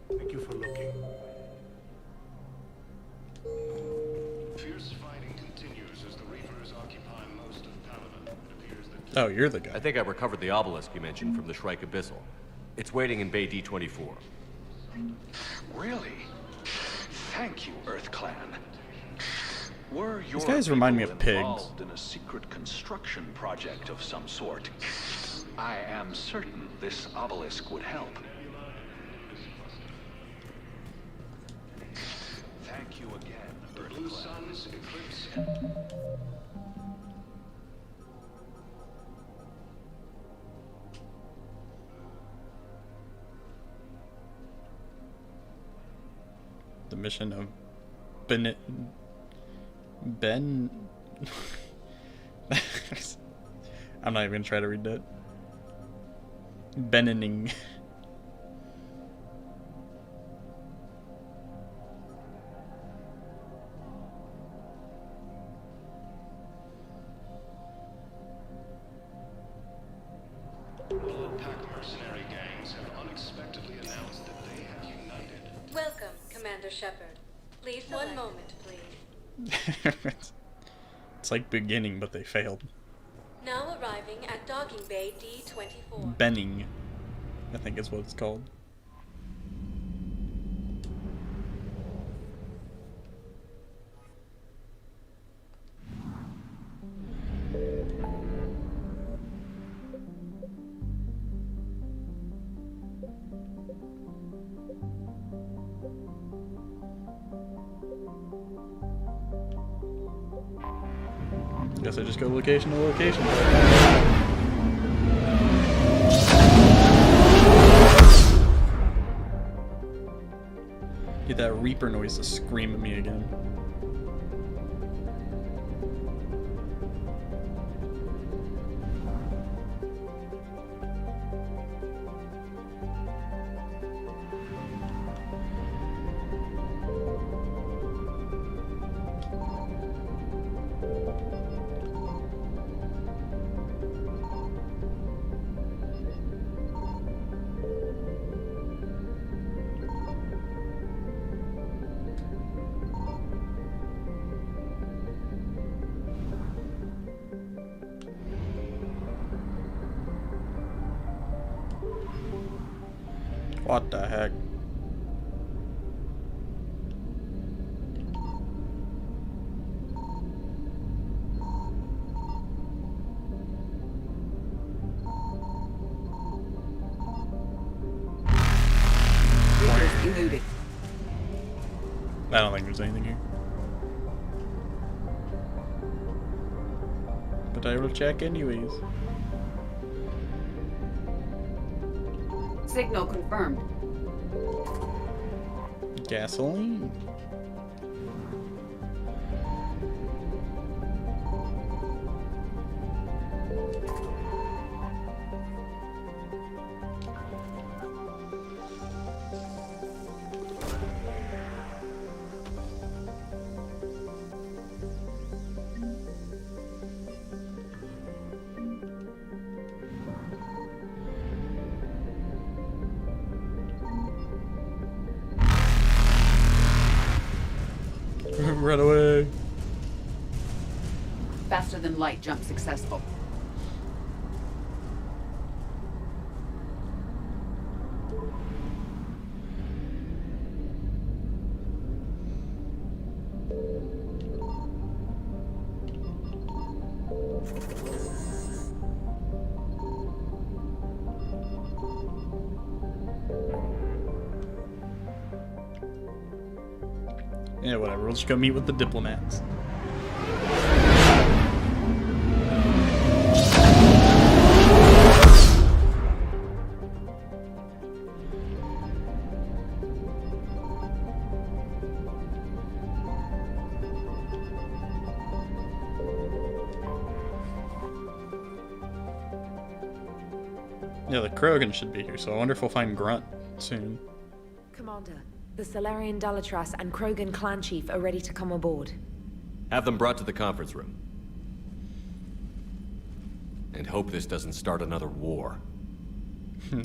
Thank you for looking. Fierce fighting continues as the Reapers occupy most of Paladin. It appears that... Oh, you're the guy. I think I recovered the obelisk you mentioned from the Shrike Abyssal. It's waiting in Bay D-24. Really? Thank you, Earth Clan. Were your These guys remind me people of pigs. involved in a secret construction project of some sort? I am certain this obelisk would help. Thank you again, Earth Blue Clan. Sun's eclipse. The mission of Ben. I'm not even gonna try to read that. Benening. Little pack mercenary gangs have unexpectedly announced that they have united. Welcome, Commander Shepard. Please one moment, please. It's like beginning, but they failed. Now arriving at Docking Bay D-24. Benning, I think is what it's called. Guess I just go location to location. Get that Reaper noise to scream at me again. What the heck? Eluded. I don't think there's anything here. But I will check anyways. Signal confirmed. Gasoline. Run away. Faster than light jump successful. Yeah, whatever. We'll just go meet with the diplomats. Yeah, the Krogan should be here, so I wonder if we'll find Grunt soon. Commander, the Solarian Dalatras and Krogan clan chief are ready to come aboard. Have them brought to the conference room. And hope this doesn't start another war.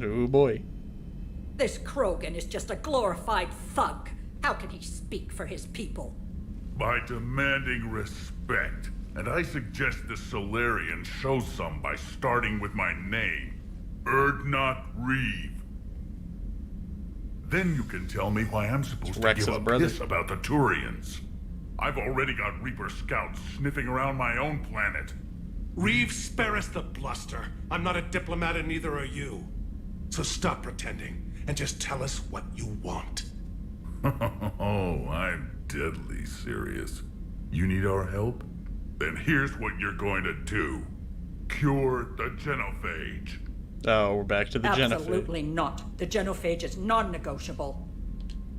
Oh boy. This Krogan is just a glorified thug. How can he speak for his people? By demanding respect. And I suggest the Solarian show some by starting with my name. Erdnot Reeve. Then you can tell me why I'm supposed to give a piss about the Turians. I've already got Reaper scouts sniffing around my own planet. Reeve, spare us the bluster. I'm not a diplomat and neither are you. So stop pretending and just tell us what you want. Oh, I'm deadly serious. You need our help? Then here's what you're going to do. Cure the genophage. Oh, we're back to the genophage. Absolutely not. The genophage is non-negotiable.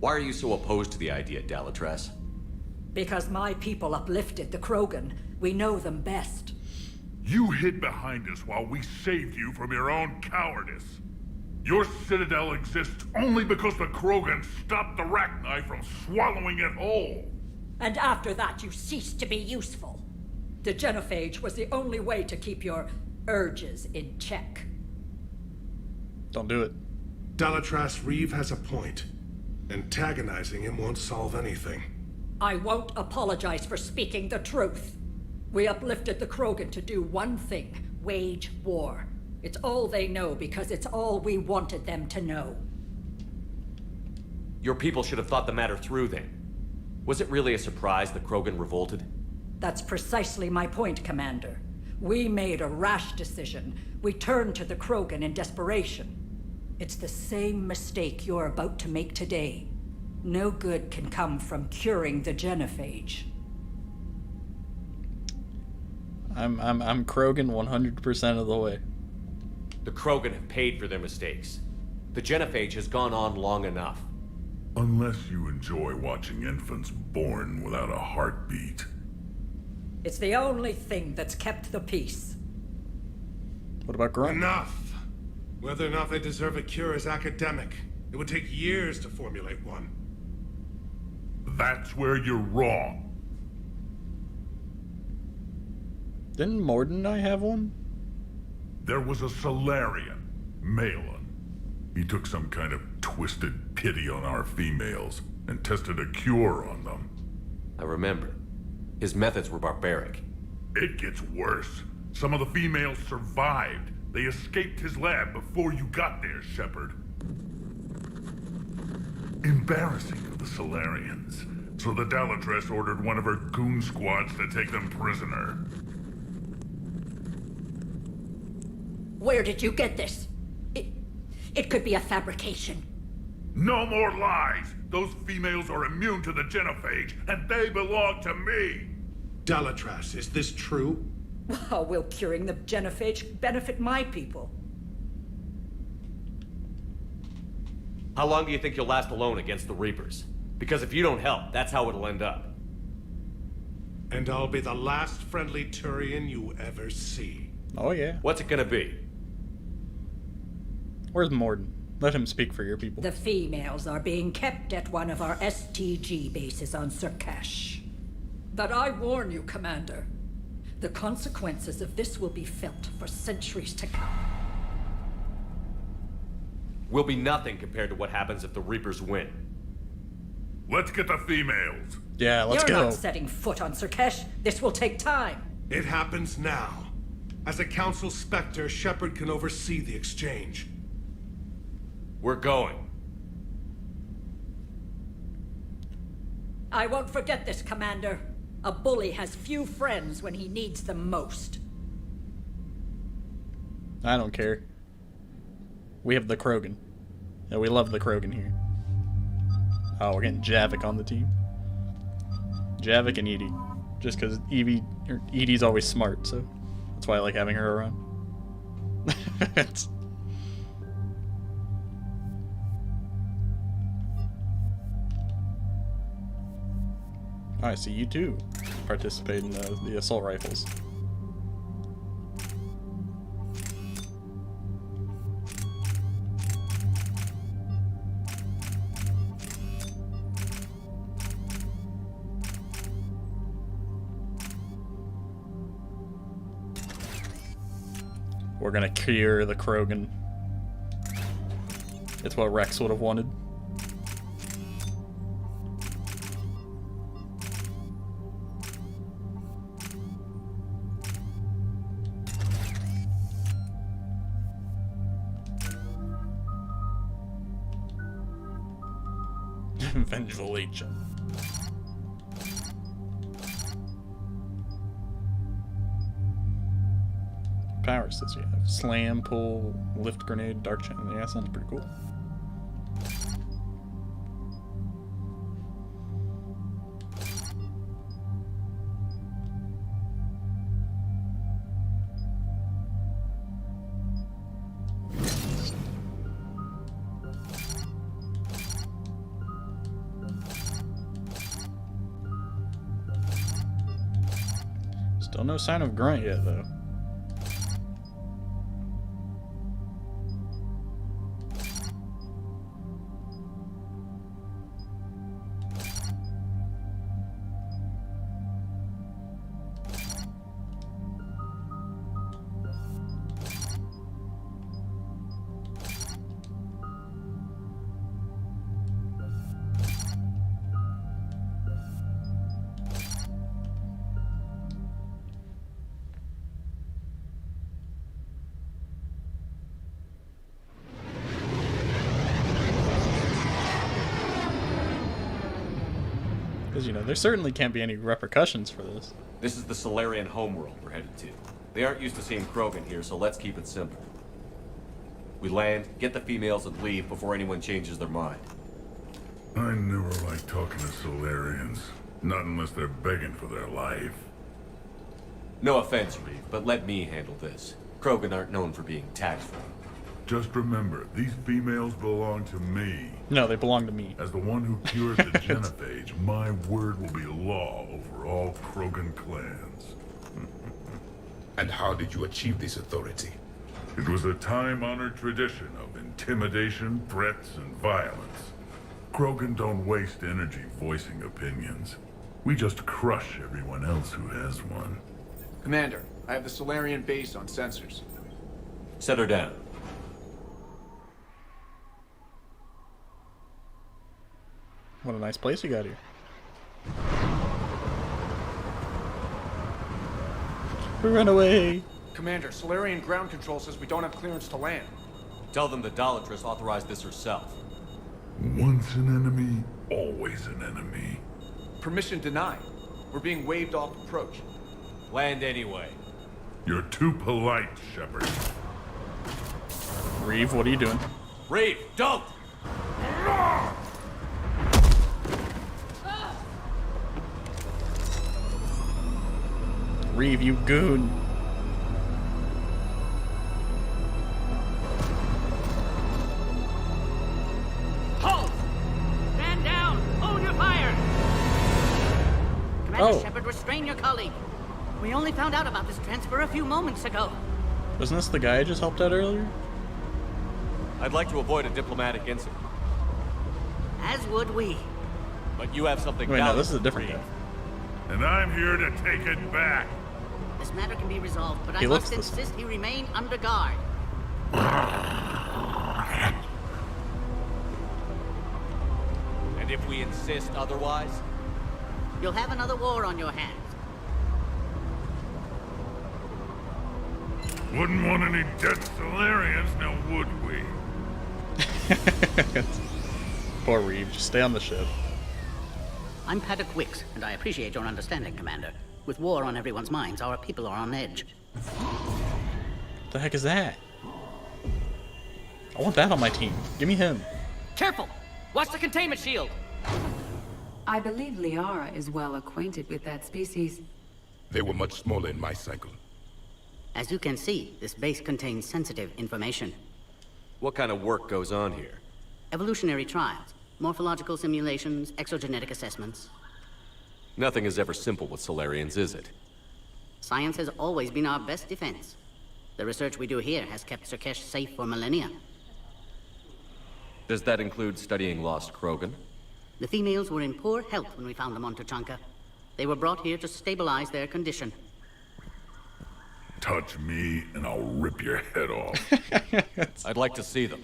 Why are you so opposed to the idea, Dalatras? Because my people uplifted the Krogan. We know them best. You hid behind us while we saved you from your own cowardice. Your citadel exists only because the Krogan stopped the Rachni from swallowing it whole. And after that, you ceased to be useful. The genophage was the only way to keep your urges in check. Don't do it. Dalatras Reeve has a point. Antagonizing him won't solve anything. I won't apologize for speaking the truth. We uplifted the Krogan to do one thing: wage war. It's all they know because it's all we wanted them to know. Your people should have thought the matter through then. Was it really a surprise the Krogan revolted? That's precisely my point, Commander. We made a rash decision. We turned to the Krogan in desperation. It's the same mistake you're about to make today. No good can come from curing the genophage. I'm Krogan 100% of the way. The Krogan have paid for their mistakes. The genophage has gone on long enough. Unless you enjoy watching infants born without a heartbeat. It's the only thing that's kept the peace. What about Grunt? Enough! Whether or not they deserve a cure is academic. It would take years to formulate one. That's where you're wrong. Didn't Morden and I have one? There was a Solarian, Malin. He took some kind of twisted pity on our females and tested a cure on them. I remember. His methods were barbaric. It gets worse. Some of the females survived. They escaped his lab before you got there, Shepard. Embarrassing of the Solarians. So the Dalatras ordered one of her goon squads to take them prisoner. Where did you get this? It could be a fabrication. No more lies! Those females are immune to the genophage, and they belong to me! Dalatras, is this true? How will curing the genophage benefit my people? How long do you think you'll last alone against the Reapers? Because if you don't help, that's how it'll end up. And I'll be the last friendly Turian you ever see. Oh yeah. What's it gonna be? Where's Morden? Let him speak for your people. The females are being kept at one of our STG bases on Surkash. But I warn you, Commander, the consequences of this will be felt for centuries to come. Will be nothing compared to what happens if the Reapers win. Let's get the females. Yeah, let's go. You're not setting foot on Surkesh. This will take time. It happens now. As a Council Spectre, Shepard can oversee the exchange. We're going. I won't forget this, Commander. A bully has few friends when he needs them most. I don't care. We have the Krogan. Yeah, we love the Krogan here. Oh, we're getting Javik on the team. Javik and Edie. Just because Edie's always smart, so that's why I like having her around. I see you too participate in the assault rifles. We're gonna cure the Krogan. It's what Rex would have wanted. Vengeful agent. Powers does you have? Slam, pull, lift grenade, dark channel. Yeah, sounds pretty cool. Still no sign of Grunt yet, though. Because, you know, there certainly can't be any repercussions for this. This is the Solarian homeworld we're headed to. They aren't used to seeing Krogan here, so let's keep it simple. We land, get the females, and leave before anyone changes their mind. I never like talking to Solarians. Not unless they're begging for their life. No offense, Reeve, but let me handle this. Krogan aren't known for being tactful. Just remember, these females belong to me. No, they belong to me. As the one who cures the genophage, my word will be law over all Krogan clans. And how did you achieve this authority? It was a time-honored tradition of intimidation, threats, and violence. Krogan don't waste energy voicing opinions. We just crush everyone else who has one. Commander, I have the Solarian base on sensors. Set her down. What a nice place you got here. We run away. Commander, Solarian ground control says we don't have clearance to land. Tell them the Dolatress authorized this herself. Once an enemy, always an enemy. Permission denied. We're being waved off approach. Land anyway. You're too polite, Shepard. Reeve, what are you doing? Reeve, don't! Reeve, you goon. Halt! Stand down! Hold your fire! Commander Shepard, restrain your colleague. We only found out about this transfer a few moments ago. Wasn't this the guy I just helped out earlier? I'd like to avoid a diplomatic incident. As would we. But you have something Wait, no, this is a different guy. And I'm here to take it back. This matter can be resolved, but He I looks must this- insist he remain under guard. And if we insist otherwise? You'll have another war on your hands. Wouldn't want any dead Solarians, now would we? Poor Reeve, just stay on the ship. I'm Paddock Wicks, and I appreciate your understanding, Commander. With war on everyone's minds, our people are on edge. What the heck is that? I want that on my team. Give me him. Careful! Watch the containment shield! I believe Liara is well acquainted with that species. They were much smaller in my cycle. As you can see, this base contains sensitive information. What kind of work goes on here? Evolutionary trials, morphological simulations, exogenetic assessments. Nothing is ever simple with Solarians, is it? Science has always been our best defense. The research we do here has kept Surkesh safe for millennia. Does that include studying lost Krogan? The females were in poor health when we found them on Tuchanka. They were brought here to stabilize their condition. Touch me and I'll rip your head off. I'd like to see them.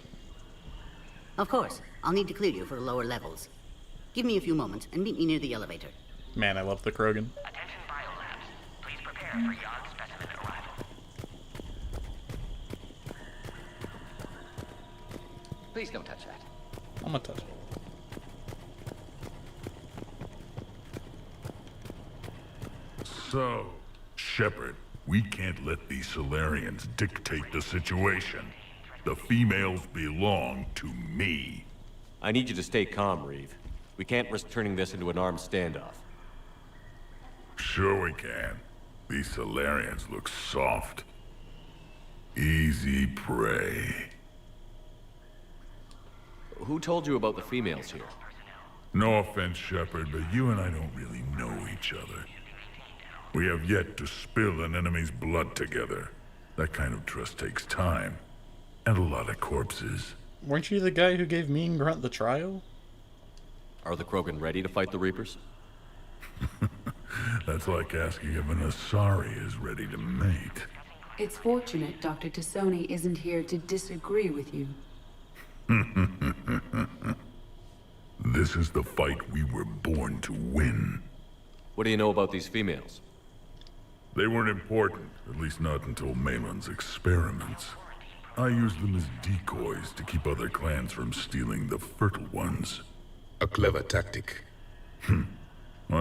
Of course. I'll need to clear you for the lower levels. Give me a few moments and meet me near the elevator. Man, I love the Krogan. Attention biolabs. Please prepare for yon specimen arrival. Please don't touch that. I'm gonna touch it. So, Shepard, we can't let these Solarians dictate the situation. The females belong to me. I need you to stay calm, Reeve. We can't risk turning this into an armed standoff. Sure we can. These Solarians look soft. Easy prey. Who told you about the females here? No offense, Shepard, but you and I don't really know each other. We have yet to spill an enemy's blood together. That kind of trust takes time. And a lot of corpses. Weren't you the guy who gave me and Grunt the trial? Are the Krogan ready to fight the Reapers? That's like asking if an Asari is ready to mate. It's fortunate Dr. Tassoni isn't here to disagree with you. This is the fight we were born to win. What do you know about these females? They weren't important, at least not until Malin's experiments. I used them as decoys to keep other clans from stealing the fertile ones. A clever tactic. On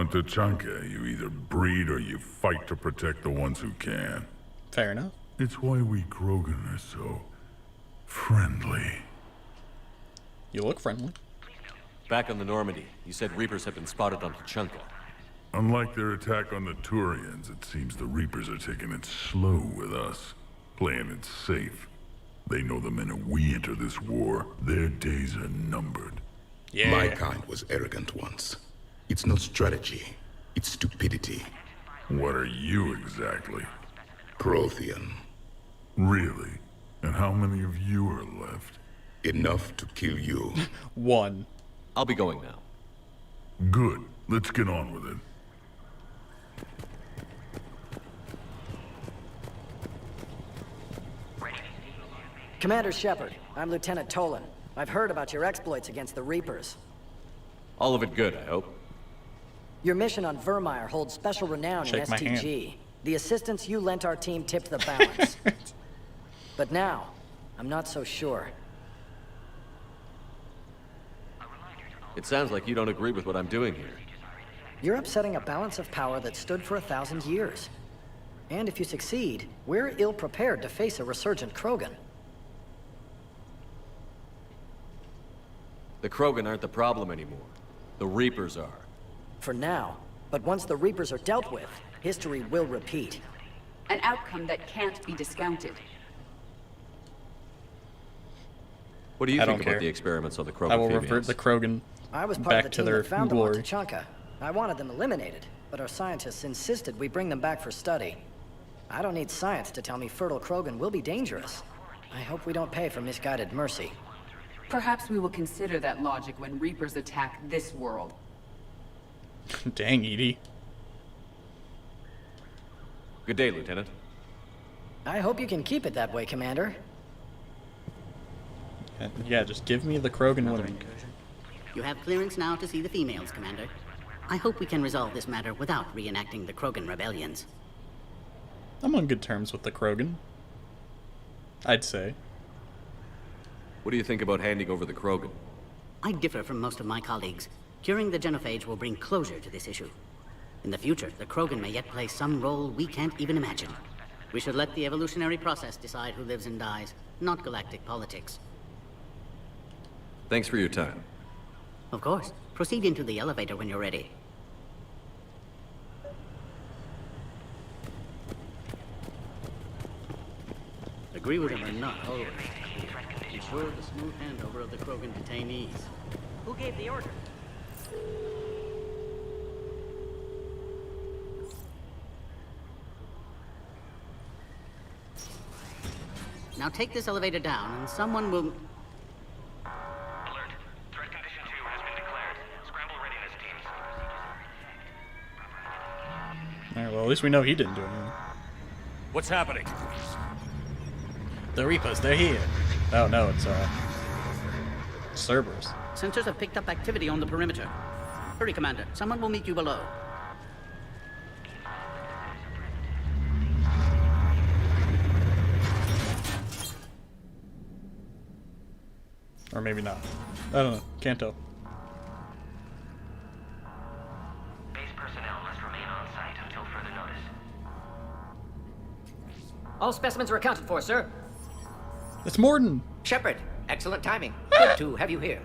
Tuchanka, you either breed or you fight to protect the ones who can. Fair enough. It's why we Krogan are so friendly. You look friendly. Back on the Normandy, you said Reapers have been spotted on Tuchanka. Unlike their attack on the Turians, it seems the Reapers are taking it slow with us. Playing it safe. They know the minute we enter this war, their days are numbered. Yeah. My kind was arrogant once. It's not strategy, it's stupidity. What are you exactly? Prothean. Really? And how many of you are left? Enough to kill you. One. I'll be going now. Good. Let's get on with it. Commander Shepard, I'm Lieutenant Tolan. I've heard about your exploits against the Reapers. All of it good, I hope. Your mission on Vermeer holds special renown in Shake my STG. The assistance you lent our team tipped the balance. But now, I'm not so sure. It sounds like you don't agree with what I'm doing here. You're upsetting a balance of power that stood for 1,000 years. And if you succeed, we're ill-prepared to face a resurgent Krogan. The Krogan aren't the problem anymore. The Reapers are. For now. But once the Reapers are dealt with, history will repeat. An outcome that can't be discounted. What do you I think don't about care. the experiments on the Krogan I will females? revert the Krogan I was part back of the to team their that found them on glory. Tuchanka. I wanted them eliminated, but our scientists insisted we bring them back for study. I don't need science to tell me fertile Krogan will be dangerous. I hope we don't pay for misguided mercy. Perhaps we will consider that logic when Reapers attack this world. Dang, Edie. Good day, Lieutenant. I hope you can keep it that way, Commander. Yeah, just give me the Krogan women. You have clearance now to see the females, Commander. I hope we can resolve this matter without reenacting the Krogan rebellions. I'm on good terms with the Krogan, I'd say. What do you think about handing over the Krogan? I differ from most of my colleagues. Curing the genophage will bring closure to this issue. In the future, the Krogan may yet play some role we can't even imagine. We should let the evolutionary process decide who lives and dies, not galactic politics. Thanks for your time. Of course. Proceed into the elevator when you're ready. Agree with him or not, always. Ensure the smooth handover of the Krogan detainees. Who gave the order? Now take this elevator down and someone will... Alert. Threat condition 2 has been declared. Scramble readiness teams. Alright, well, at least we know he didn't do anything. What's happening? The Reapers, they're here. Oh, no, it's, Cerberus. Sensors have picked up activity on the perimeter. Hurry, Commander. Someone will meet you below. Or maybe not. I don't know. Can't tell. Base personnel must remain on site until further notice. All specimens are accounted for, sir. It's Morden. Shepard, excellent timing. Good to have you here.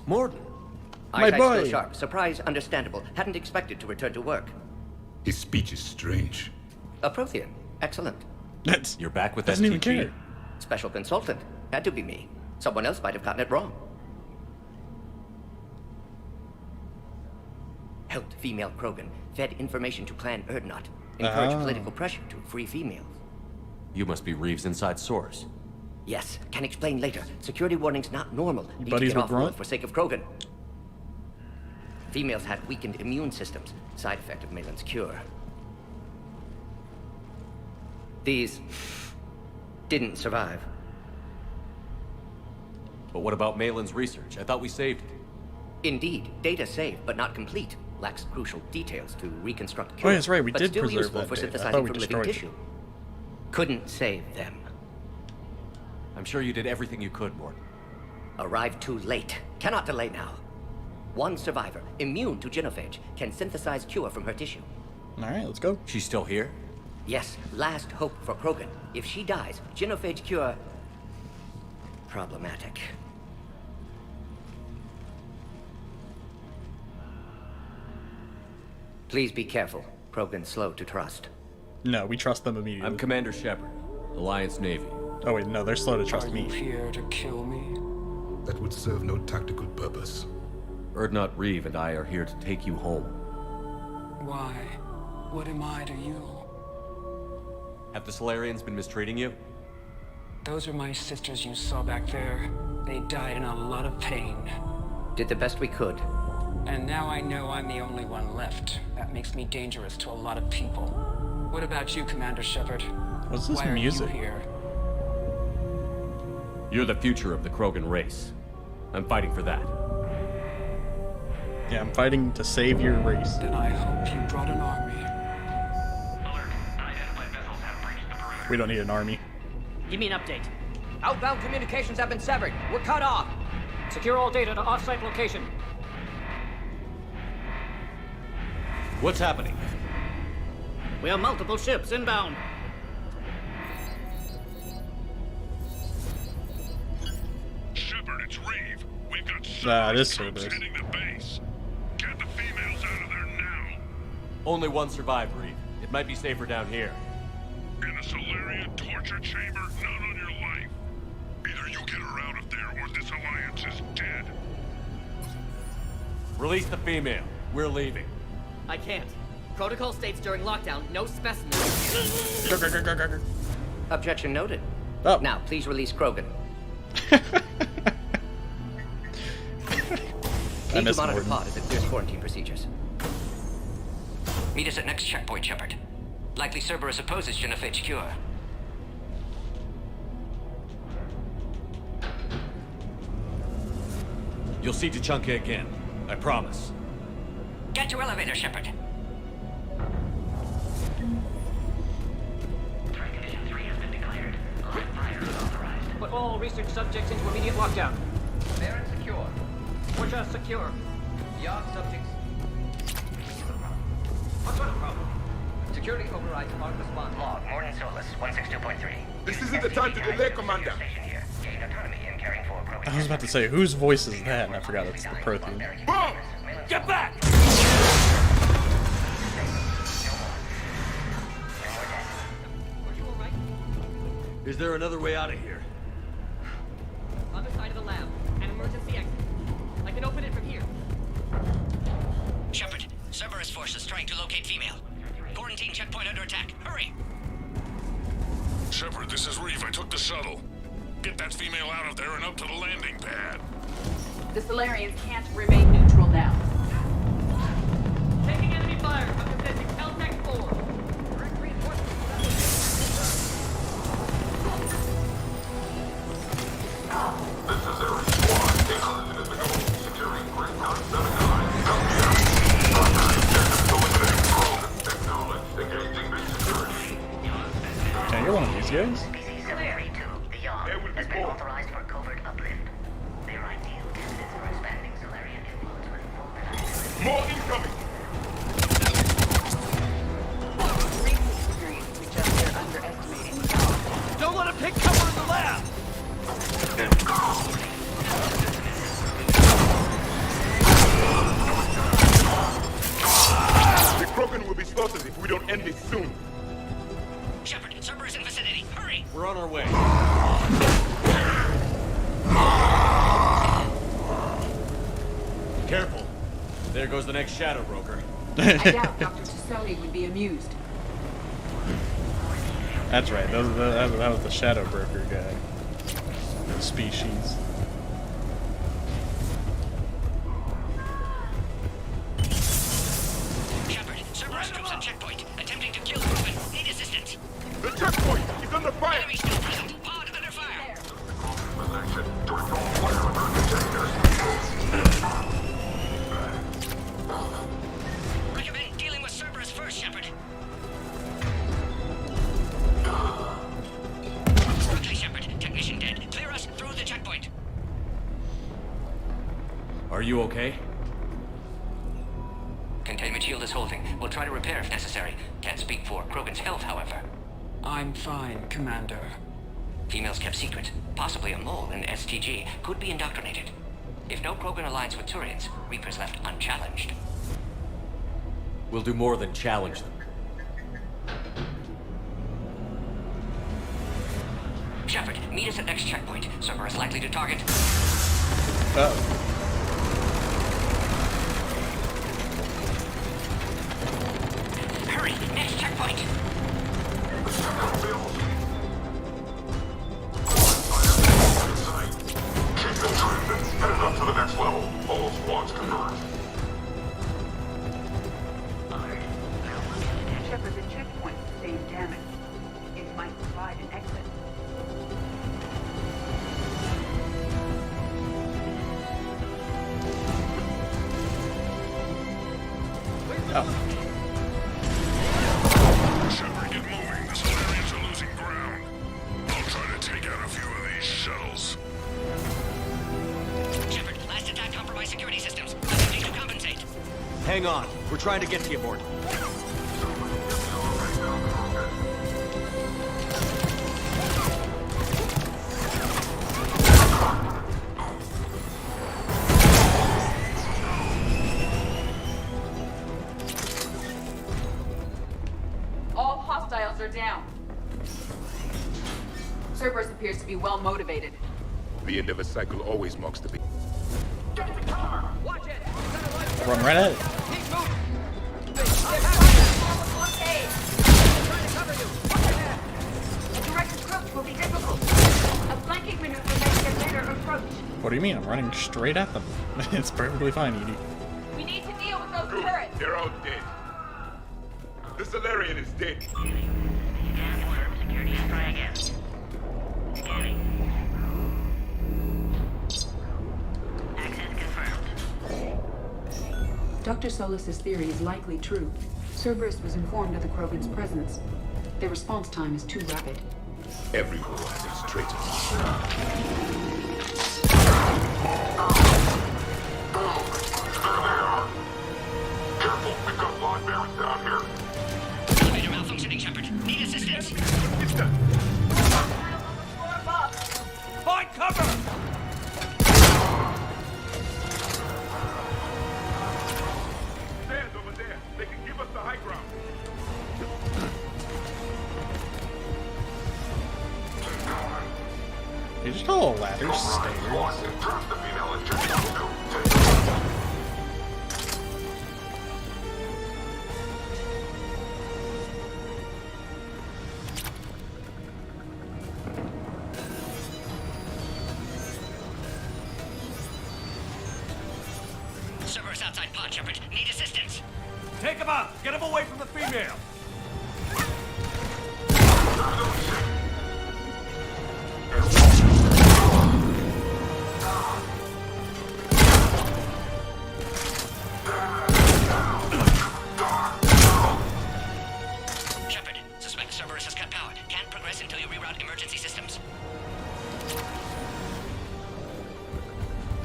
Morden. My Eyesight boy. still sharp. Surprise understandable. Hadn't expected to return to work. His speech is strange. A Prothean. Excellent. You're back with Doesn't even STG? care. Special consultant. Had to be me. Someone else might have gotten it wrong. Helped female Krogan. Fed information to Clan Erdnot. Encouraged political pressure to free females. You must be Reeves' inside source. Yes, can explain later. Security warning's not normal. Need to buddies get with off world Grunt? for sake of Krogan. Females had weakened immune systems. Side effect of Malin's cure. These didn't survive. But what about Malin's research? I thought we saved it. Indeed, data saved, but not complete. Lacks crucial details to reconstruct Oh, cure. yeah, that's right. We but did still preserve useful that for data. I synthesizing thought we from living destroyed it. tissue. Couldn't save them. I'm sure you did everything you could, Morden. Arrived too late. Cannot delay now. One survivor, immune to genophage, can synthesize cure from her tissue. Alright, let's go. She's still here? Yes, last hope for Krogan. If she dies, genophage cure... problematic. Please be careful. Krogan's slow to trust. No, we trust them immediately. I'm Commander Shepard, Alliance Navy. Oh wait, no, they're slow to trust me. here to kill me? That would serve no tactical purpose. Erdnot Reeve and I are here to take you home. Why? What am I to you? Have the Solarians been mistreating you? Those are my sisters you saw back there. They died in a lot of pain. Did the best we could. And now I know I'm the only one left. That makes me dangerous to a lot of people. What about you, Commander Shepard? What's this Why music? are you here? You're the future of the Krogan race. I'm fighting for that. Yeah, I'm fighting to save your race. Then I hope you brought an army. We don't need an army. Give me an update. Outbound communications have been severed. We're cut off. Secure all data to off-site location. What's happening? We have multiple ships inbound. Shepard, it's Reeve. We've got This troops Cerberus. hitting the base. Get the females out of there now. Only one survived, Reeve. It might be safer down here. In a Solarian torture chamber, not on your life. Either you get her out of there or this alliance is dead. Release the female. We're leaving. I can't. Protocol states during lockdown, no specimens. Objection noted. Oh. Now, please release Krogan. Need to miss monitor Morden. pod as it clears quarantine procedures. Meet us at next checkpoint, Shepard. Likely Cerberus opposes genophage cure. You'll see Tachanka again. I promise. Get to elevator, Shepard. Threat condition 3 has been declared. Live fire is authorized. Put all research subjects into immediate lockdown. Baron secure. Which are secure. Yard subjects. What's the problem? Security overrides aren't responding. Log, Morton Solus, 162.3. This isn't the time to delay, Commander. Station here. Gain autonomy in carrying forward Krogan. I was about to say, whose voice is that? And I forgot it's the Prothean. Boom! Get back! Is there another way out of here? Other side of the lab. An emergency exit. I can open it from here. Shepard, Cerberus forces trying to locate female. Quarantine checkpoint under attack. Hurry! Shepard, this is Reeve. I took the shuttle. Get that female out of there and up to the landing pad. The Solarians can't remain neutral now. Taking enemy fire. I'm presenting Teltec 4. Necessary squad included in the goal. Securing Great Con 79. Acknowledged. Engaging base security. Can I get one of these guys? PC-732, the Yawn, has been authorized for covert uplift. They are ideal candidates for expanding Solarian influence with full reliability. More incoming! Recent experience suggests they're underestimating the Yawn. Don't let him take cover in the lab! The Krogan will be slaughtered if we don't end this soon. Shepard, Cerberus in vicinity. Hurry! We're on our way. Careful. There goes the next shadow broker. I doubt Dr. Tassoni would be amused. That's right. That was the Shadow Broker guy. Species. Shepard, Cerberus troops on checkpoint. Attempting to kill Krogan. Need assistance. The checkpoint is under fire! Enemy still present. Pod under fire. Recommend dealing with Cerberus first, Shepard. Quickly, Shepard. Technician dead. Clear us through the checkpoint. Are you okay? Containment shield is holding. We'll try to repair if necessary. Can't speak for Krogan's health, however. I'm fine, Commander. Females kept secret. Possibly a mole in STG. Could be indoctrinated. If no Krogan aligns with Turians, Reapers left unchallenged. We'll do more than challenge them. Shepard, meet us at next checkpoint. Cerberus likely to target. Hurry, next checkpoint. Keep the treatment. Headed up to the next level. All squads converge. Shepard, the checkpoint sustained damage. It might provide an exit. Shepard, get moving. The Solarians are losing ground. I'll try to take out a few of these shuttles. Shepard, last attack compromised security systems. Attempting to compensate. Hang on. We're trying to get to you, Mort. All hostiles are down. Cerberus appears to be well motivated. The end of a cycle always marks the beginning. Watch it! Run right at it. Keep moving! A direct approach will be difficult. A flanking maneuver makes a better approach. What do you mean? I'm running straight at them. It's perfectly fine, Edie. We need to deal with those Good. turrets. They're all dead. The Solarian is dead. Scan confirmed. Security is try again. Scanning. Access confirmed. Dr. Solus's theory is likely true. Cerberus was informed of the Krogan's presence. Their response time is too rapid. Every war has its traitors. Careful, we've got live bearings down here. Elevator malfunctioning, Shepard. Need assistance. It's done. Find cover! Stand over there. They can give us the high ground. You just call a ladder stairs. Trust the female injection. Cerberus outside pod, Shepard. Need assistance. Take him out! Get him away from the female! Shepard, suspect Cerberus has cut power. Can't progress until you reroute emergency systems.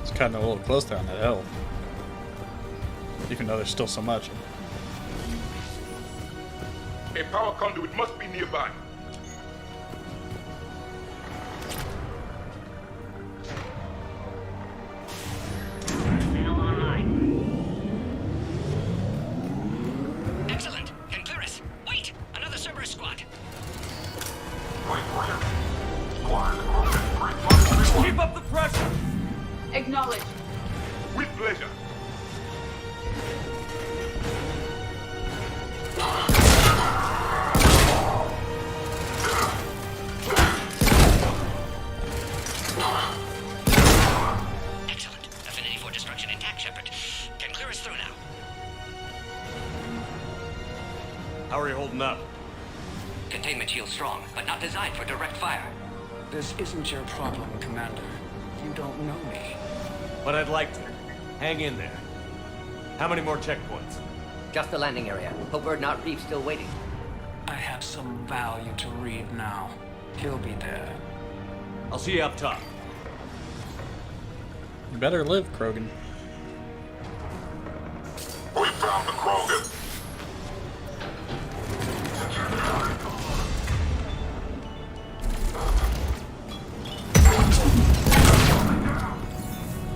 It's cutting a little close there on that hill. Even though there's still so much. A power conduit must be nearby. Excellent. Can clear us. Wait! Another Cerberus squad. Keep up the pressure! Acknowledge. With pleasure. Excellent. Affinity for destruction intact, Shepard. Can clear us through now. How are you holding up? Containment shield strong, but not designed for direct fire. This isn't your problem, Commander. You don't know me. But I'd like to. Hang in there. How many more checkpoints? Just the landing area. Hope Urdnot Reef's still waiting. I have some value to read now. He'll be there. I'll see you up top. You better live, Krogan. We found the Krogan.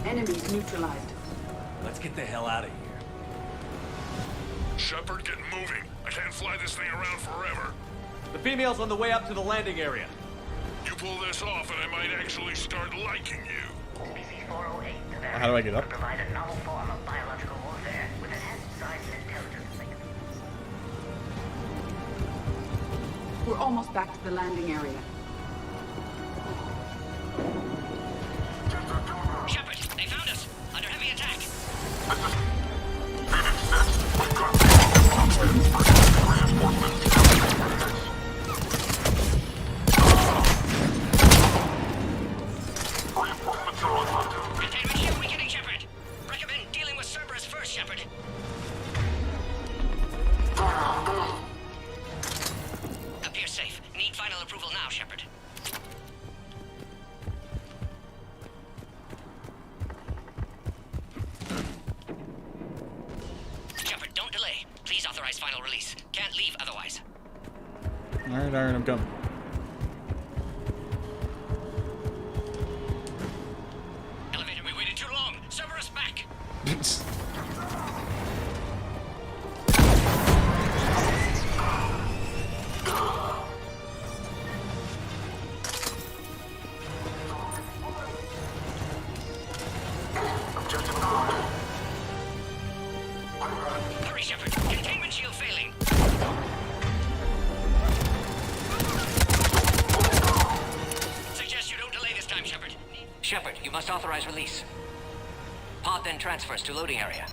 Enemies neutralized. Let's get the hell out of here. Shepard, get moving. I can't fly this thing around forever. The female's on the way up to the landing area. You pull this off and I might actually start liking you. Species 408 to their How do I get up? provide a novel form of biological warfare with enhanced size and intelligence. We're almost back to the landing area. Shepard, they found us! Under heavy attack! Containment shield weakening, Shepard! Recommend dealing with Cerberus first, Shepard. Appears safe. Need final approval now, Shepard. Shepard, don't delay. Please authorize final release. Can't leave otherwise. Alright, I'm coming. Elevator, we waited too long. Cerberus back. Hurry, Shepard. Containment shield failing. Suggest you don't delay this time, Shepard. Shepard, you must authorize release. Pod then transfers to loading area.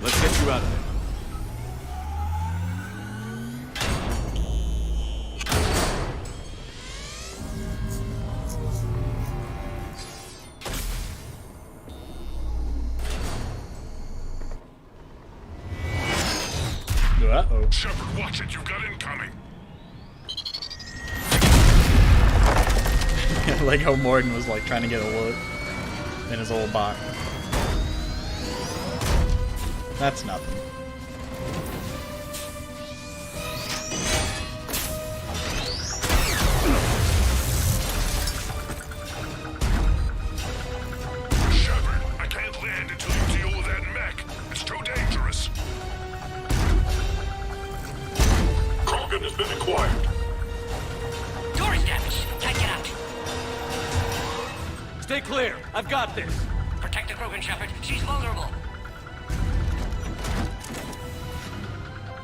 Let's get you out of there. Uh-oh. Shepard, watch it. You've got incoming. Like how Morgan was like trying to get a look in his old box. That's nothing. Shepard, I can't land until you deal with that mech. It's too dangerous. Krogan has been acquired. Door is damaged. Can't get out. Stay clear. I've got this. Protect the Krogan, Shepard. She's vulnerable.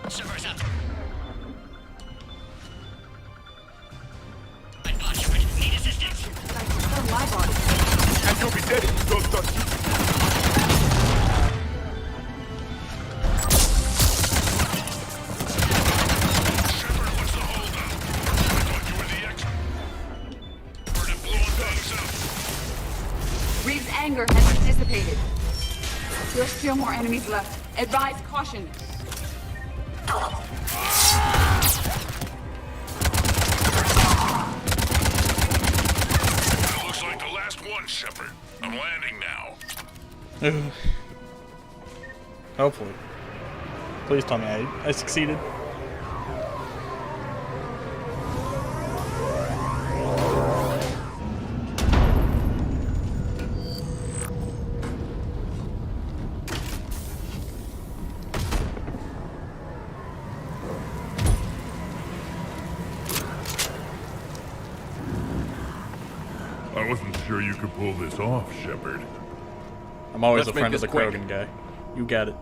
Cerberus up. I'd bot, Shepard. Need assistance. My body. And you'll be dead if you don't start shooting. Shepard, what's the holdup? I thought you were the expert. Heard it blowing things up. Reeve's anger has dissipated. There are still more enemies left. Advise caution. That looks like the last one, Shepard. I'm landing now. Hopefully. Please tell me I succeeded. I wasn't sure you could pull this off, Shepard. I'm always Let's a friend make of the this quick. Krogan guy. You got it.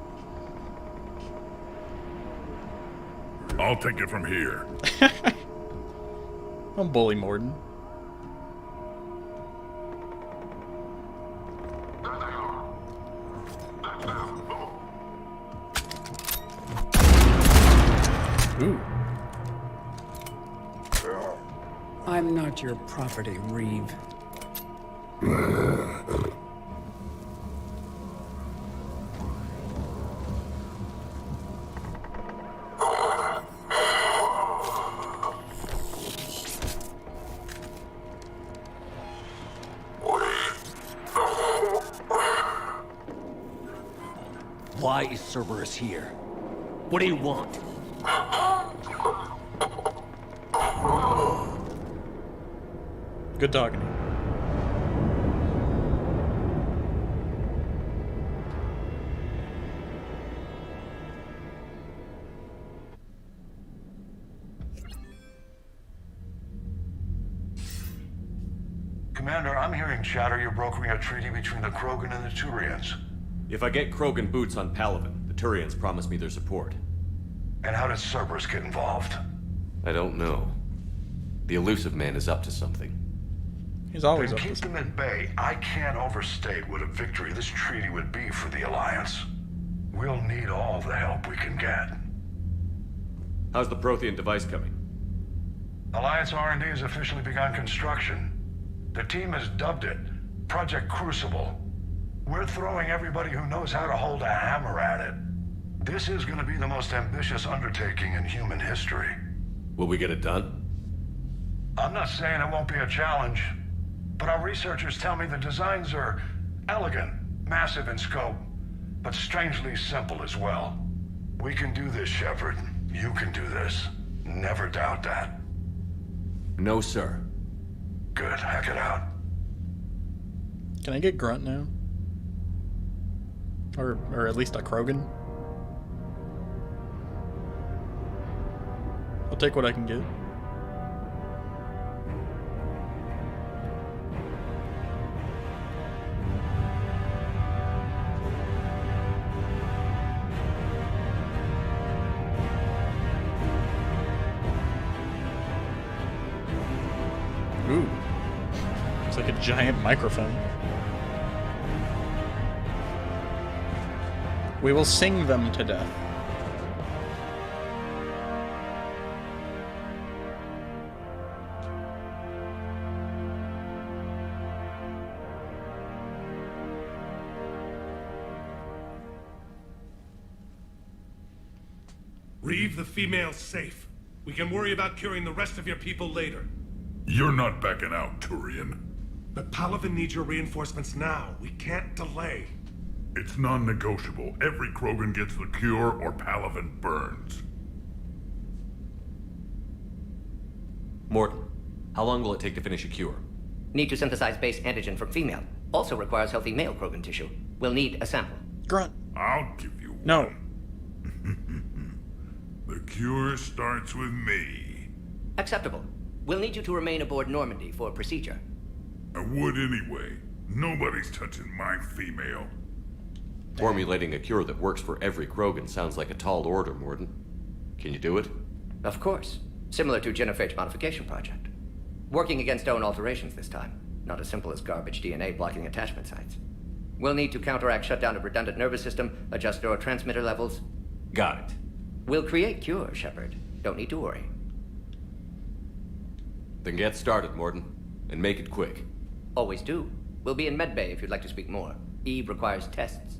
I'll take it from here. Don't bully Morden. Ooh. I'm not your property, Reeve. Why is Cerberus here? What do you want? Good talking to you. Commander, I'm hearing chatter you're brokering a treaty between the Krogan and the Turians. If I get Krogan boots on Palaven, the Turians promise me their support. And how does Cerberus get involved? I don't know. The elusive man is up to something. He's always Then up to keep something. them at bay. I can't overstate what a victory this treaty would be for the Alliance. We'll need all the help we can get. How's the Prothean device coming? Alliance R&D has officially begun construction. The team has dubbed it Project Crucible. We're throwing everybody who knows how to hold a hammer at it. This is going to be the most ambitious undertaking in human history. Will we get it done? I'm not saying it won't be a challenge, but our researchers tell me the designs are elegant, massive in scope, but strangely simple as well. We can do this, Shepard. You can do this. Never doubt that. No, sir. Good. Hack it out. Can I get Grunt now? Or at least a Krogan? I'll take what I can get. Ooh. It's like a giant microphone. We will sing them to death. Leave the female safe. We can worry about curing the rest of your people later. You're not backing out, Turian. But Palaven needs your reinforcements now. We can't delay. It's non-negotiable. Every Krogan gets the cure or Palaven burns. Morton, how long will it take to finish a cure? Need to synthesize base antigen from female. Also requires healthy male Krogan tissue. We'll need a sample. Grunt. I'll give you No. one. The cure starts with me. Acceptable. We'll need you to remain aboard Normandy for procedure. I would anyway. Nobody's touching my female. Formulating a cure that works for every Krogan sounds like a tall order, Morton. Can you do it? Of course. Similar to Genophage modification project. Working against own alterations this time. Not as simple as garbage DNA blocking attachment sites. We'll need to counteract shutdown of redundant nervous system, adjust neurotransmitter levels. Got it. We'll create cure, Shepard. Don't need to worry. Then get started, Morton. And make it quick. Always do. We'll be in medbay if you'd like to speak more. Eve requires tests.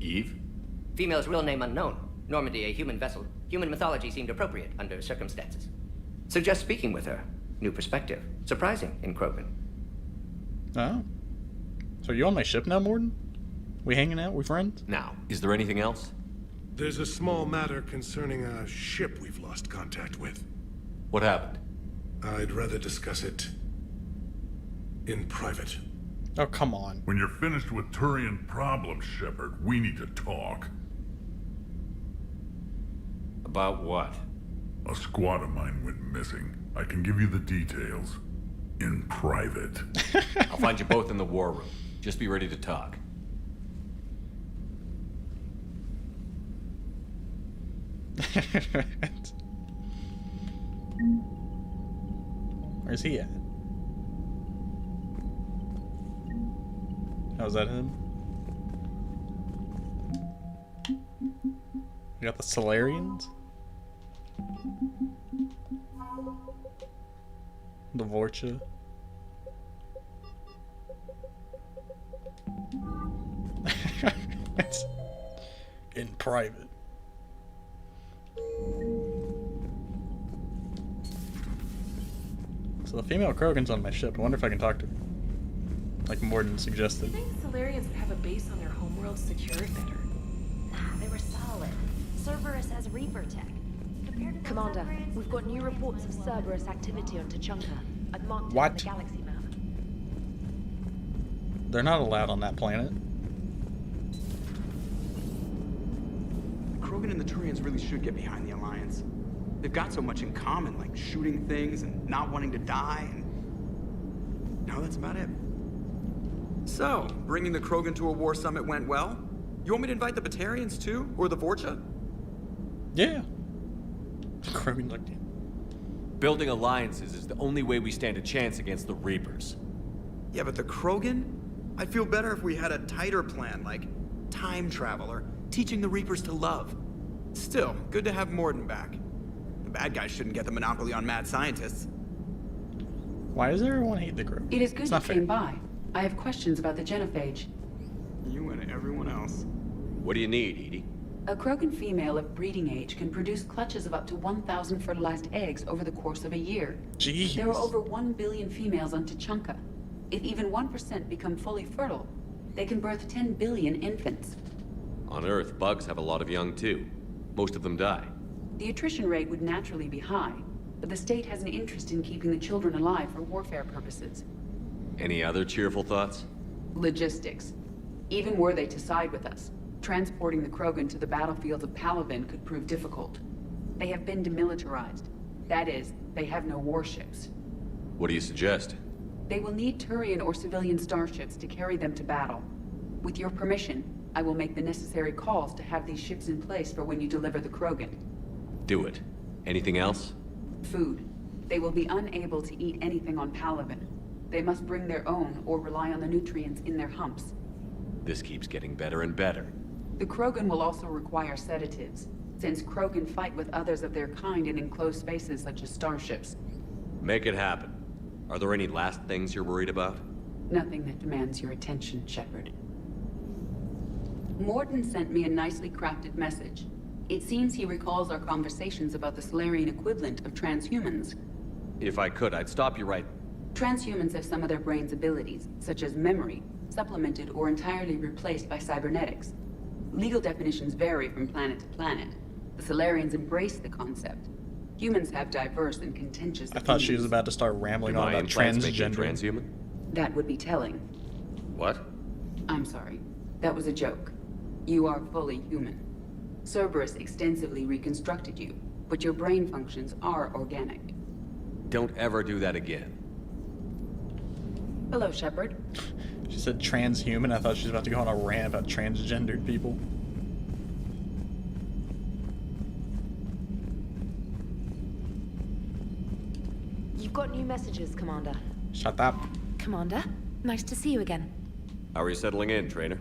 Eve? Female's real name unknown. Normandy, a human vessel. Human mythology seemed appropriate under circumstances. Suggest speaking with her. New perspective. Surprising in Krogan. Oh. So you on my ship now, Morton? We hanging out? We friends? Now, is there anything else? There's a small matter concerning a ship we've lost contact with. What happened? I'd rather discuss it in private. Oh, come on. When you're finished with Turian problems, Shepard, we need to talk. About what? A squad of mine went missing. I can give you the details. In private. I'll find you both in the war room. Just be ready to talk. Where's he at? Oh, is that him? We got the Solarians? The Vorcha? It's in private. So the female Krogan's on my ship. I wonder if I can talk to her. Like Morton suggested. I think Solarians would have a base on their homeworld secured better. Nah, they were solid. Cerberus has Reaper tech. Commander, we've got new reports of Cerberus activity on Tuchanka. I've marked it What? on the galaxy map. They're not allowed on that planet. The Krogan and the Turians really should get behind the Alliance. They've got so much in common, like shooting things and not wanting to die, and no, that's about it. So, bringing the Krogan to a war summit went well? You want me to invite the Batarians too? Or the Vorcha? Yeah. Krogan looked in. Building alliances is the only way we stand a chance against the Reapers. Yeah, but the Krogan? I'd feel better if we had a tighter plan, like time travel or teaching the Reapers to love. Still, good to have Morden back. The bad guys shouldn't get the monopoly on mad scientists. Why does everyone hate the Krogan? It is good It's you not fair. came by. I have questions about the genophage. You and everyone else. What do you need, Edie? A Krogan female of breeding age can produce clutches of up to 1,000 fertilized eggs over the course of a year. Jeez. There are over 1 billion females on Tuchanka. If even 1% become fully fertile, they can birth 10 billion infants. On Earth, bugs have a lot of young too. Most of them die. The attrition rate would naturally be high, but the state has an interest in keeping the children alive for warfare purposes. Any other cheerful thoughts? Logistics. Even were they to side with us, transporting the Krogan to the battlefields of Palaven could prove difficult. They have been demilitarized. That is, they have no warships. What do you suggest? They will need Turian or civilian starships to carry them to battle. With your permission, I will make the necessary calls to have these ships in place for when you deliver the Krogan. Do it. Anything else? Food. They will be unable to eat anything on Palaven. They must bring their own or rely on the nutrients in their humps. This keeps getting better and better. The Krogan will also require sedatives, since Krogan fight with others of their kind in enclosed spaces such as starships. Make it happen. Are there any last things you're worried about? Nothing that demands your attention, Shepard. Morden sent me a nicely crafted message. It seems he recalls our conversations about the Solarian equivalent of transhumans. If I could, I'd stop you right... Transhumans have some of their brain's abilities, such as memory, supplemented or entirely replaced by cybernetics. Legal definitions vary from planet to planet. The Solarians embrace the concept. Humans have diverse and contentious I thought she was about to start rambling on about transgender. Transhuman? That would be telling. What? I'm sorry. That was a joke. You are fully human. Cerberus extensively reconstructed you, but your brain functions are organic. Don't ever do that again. Hello, Shepard. She said transhuman. I thought she was about to go on a rant about transgendered people. You've got new messages, Commander. Shut up. Commander, nice to see you again. How are you settling in, Trainer?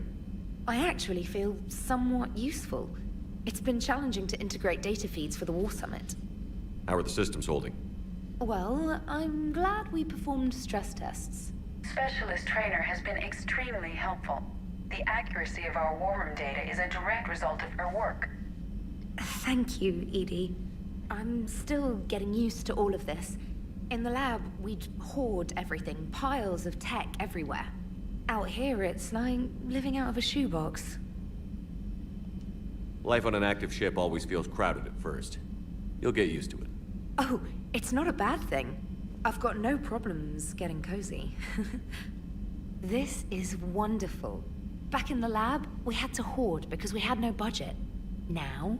I actually feel somewhat useful. It's been challenging to integrate data feeds for the War Summit. How are the systems holding? Well, I'm glad we performed stress tests. Specialist Trainer has been extremely helpful. The accuracy of our war room data is a direct result of her work. Thank you, Edie. I'm still getting used to all of this. In the lab, we'd hoard everything, piles of tech everywhere. Out here, it's like living out of a shoebox. Life on an active ship always feels crowded at first. You'll get used to it. Oh, it's not a bad thing. I've got no problems getting cozy. This is wonderful. Back in the lab, we had to hoard because we had no budget. Now,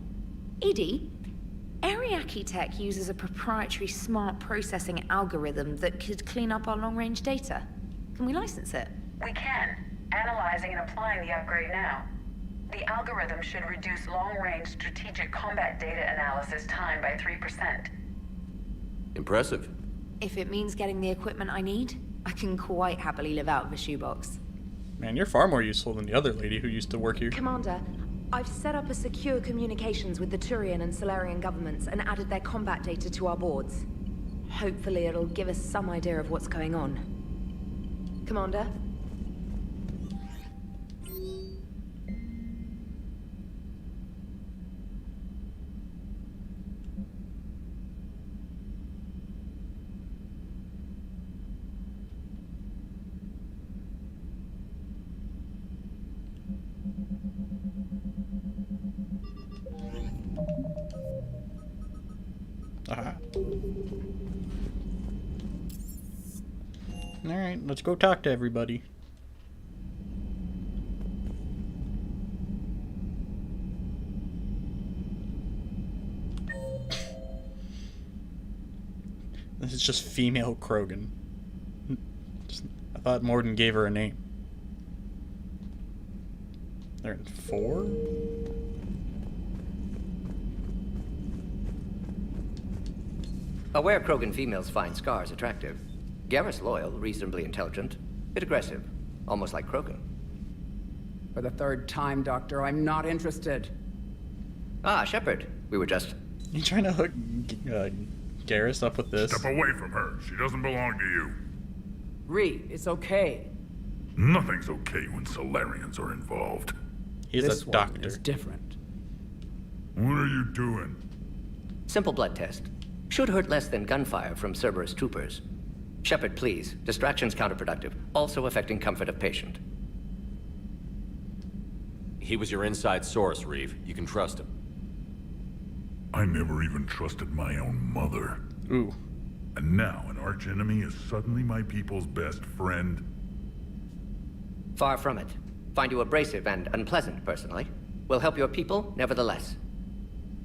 Edie, Ariake Tech uses a proprietary smart processing algorithm that could clean up our long-range data. Can we license it? We can. Analyzing and applying the upgrade now. The algorithm should reduce long-range strategic combat data analysis time by 3%. Impressive. If it means getting the equipment I need, I can quite happily live out of a shoebox. Man, you're far more useful than the other lady who used to work here. Commander, I've set up a secure communications with the Turian and Solarian governments and added their combat data to our boards. Hopefully it'll give us some idea of what's going on. Commander? Alright, let's go talk to everybody. This is just female Krogan. I thought Morden gave her a name. They're in 4? Aware Krogan females find scars attractive. Garrus loyal, reasonably intelligent, bit aggressive, almost like Krogan. For the third time, Doctor, I'm not interested. Ah, Shepard. We were just... You trying to hook Garrus up with this? Step away from her. She doesn't belong to you. Reed, it's okay. Nothing's okay when Solarians are involved. He's a doctor. This one is different. What are you doing? Simple blood test. Should hurt less than gunfire from Cerberus troopers. Shepard, please. Distraction's counterproductive, also affecting comfort of patient. He was your inside source, Reeve. You can trust him. I never even trusted my own mother. Ooh. And now an archenemy is suddenly my people's best friend? Far from it. Find you abrasive and unpleasant, personally. Will help your people, nevertheless.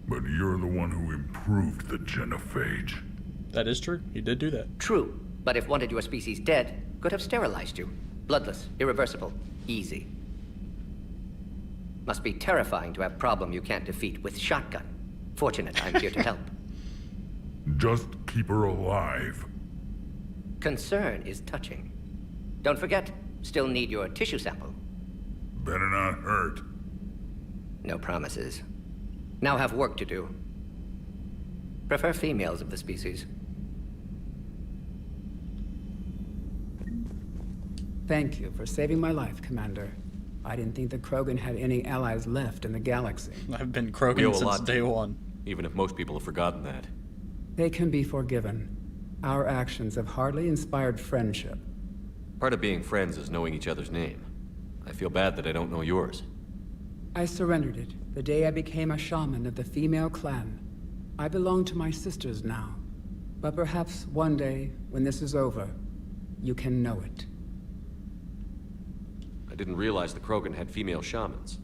But you're the one who improved the genophage. That is true. He did do that. True. But if wanted your species dead, could have sterilized you. Bloodless, irreversible, easy. Must be terrifying to have problem you can't defeat with shotgun. Fortunate I'm here to help. Just keep her alive. Concern is touching. Don't forget, still need your tissue sample. Better not hurt. No promises. Now have work to do. Prefer females of the species. Thank you for saving my life, Commander. I didn't think the Krogan had any allies left in the galaxy. I've been We owe Krogan a since lot to day you, one. even if most people have forgotten that. They can be forgiven. Our actions have hardly inspired friendship. Part of being friends is knowing each other's name. I feel bad that I don't know yours. I surrendered it the day I became a shaman of the female clan. I belong to my sisters now. But perhaps one day, when this is over, you can know it. I didn't realize the Krogan had female shamans.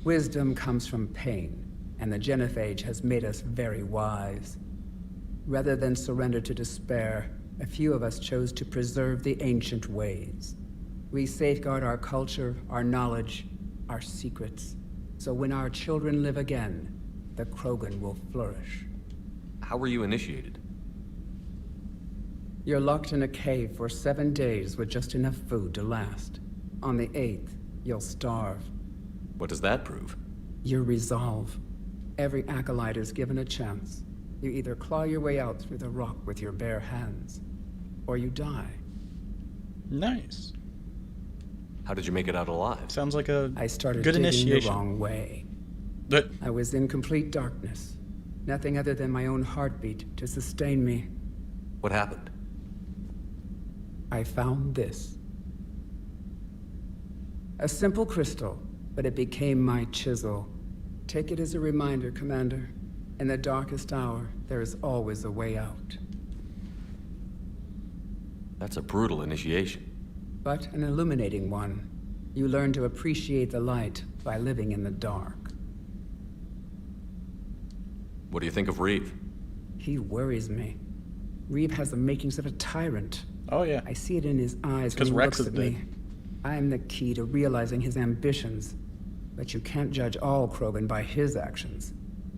Wisdom comes from pain, and the genophage has made us very wise. Rather than surrender to despair, a few of us chose to preserve the ancient ways. We safeguard our culture, our knowledge, our secrets. So when our children live again, the Krogan will flourish. How were you initiated? You're locked in a cave for 7 days with just enough food to last. On the 8th, you'll starve. What does that prove? Your resolve. Every acolyte is given a chance. You either claw your way out through the rock with your bare hands, or you die. Nice. How did you make it out alive? Sounds like a I started good digging initiation. the wrong way. But I was in complete darkness. Nothing other than my own heartbeat to sustain me. What happened? I found this. A simple crystal, but it became my chisel. Take it as a reminder, Commander. In the darkest hour, there is always a way out. That's a brutal initiation. But an illuminating one. You learn to appreciate the light by living in the dark. What do you think of Reeve? He worries me. Reeve has the makings of a tyrant. Oh yeah. I see it in his eyes when he Rex looks is at me. dead. I am the key to realizing his ambitions. But you can't judge all Krogan by his actions.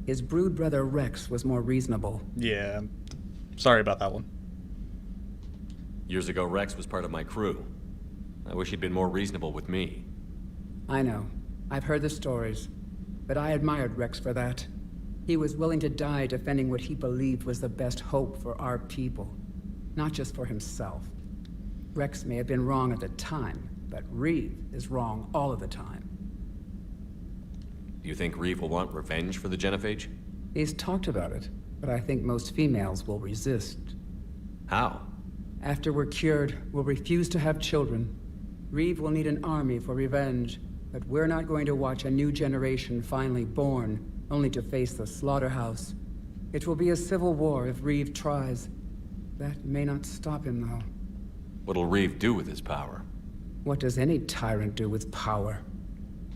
His brood brother Rex was more reasonable. Yeah. Sorry about that one. Years ago, Rex was part of my crew. I wish he'd been more reasonable with me. I know. I've heard the stories. But I admired Rex for that. He was willing to die defending what he believed was the best hope for our people. Not just for himself. Rex may have been wrong at the time, but Reeve is wrong all of the time. Do you think Reeve will want revenge for the genophage? He's talked about it, but I think most females will resist. How? After we're cured, we'll refuse to have children. Reeve will need an army for revenge, but we're not going to watch a new generation finally born, only to face the slaughterhouse. It will be a civil war if Reeve tries. That may not stop him, though. What'll Reeve do with his power? What does any tyrant do with power?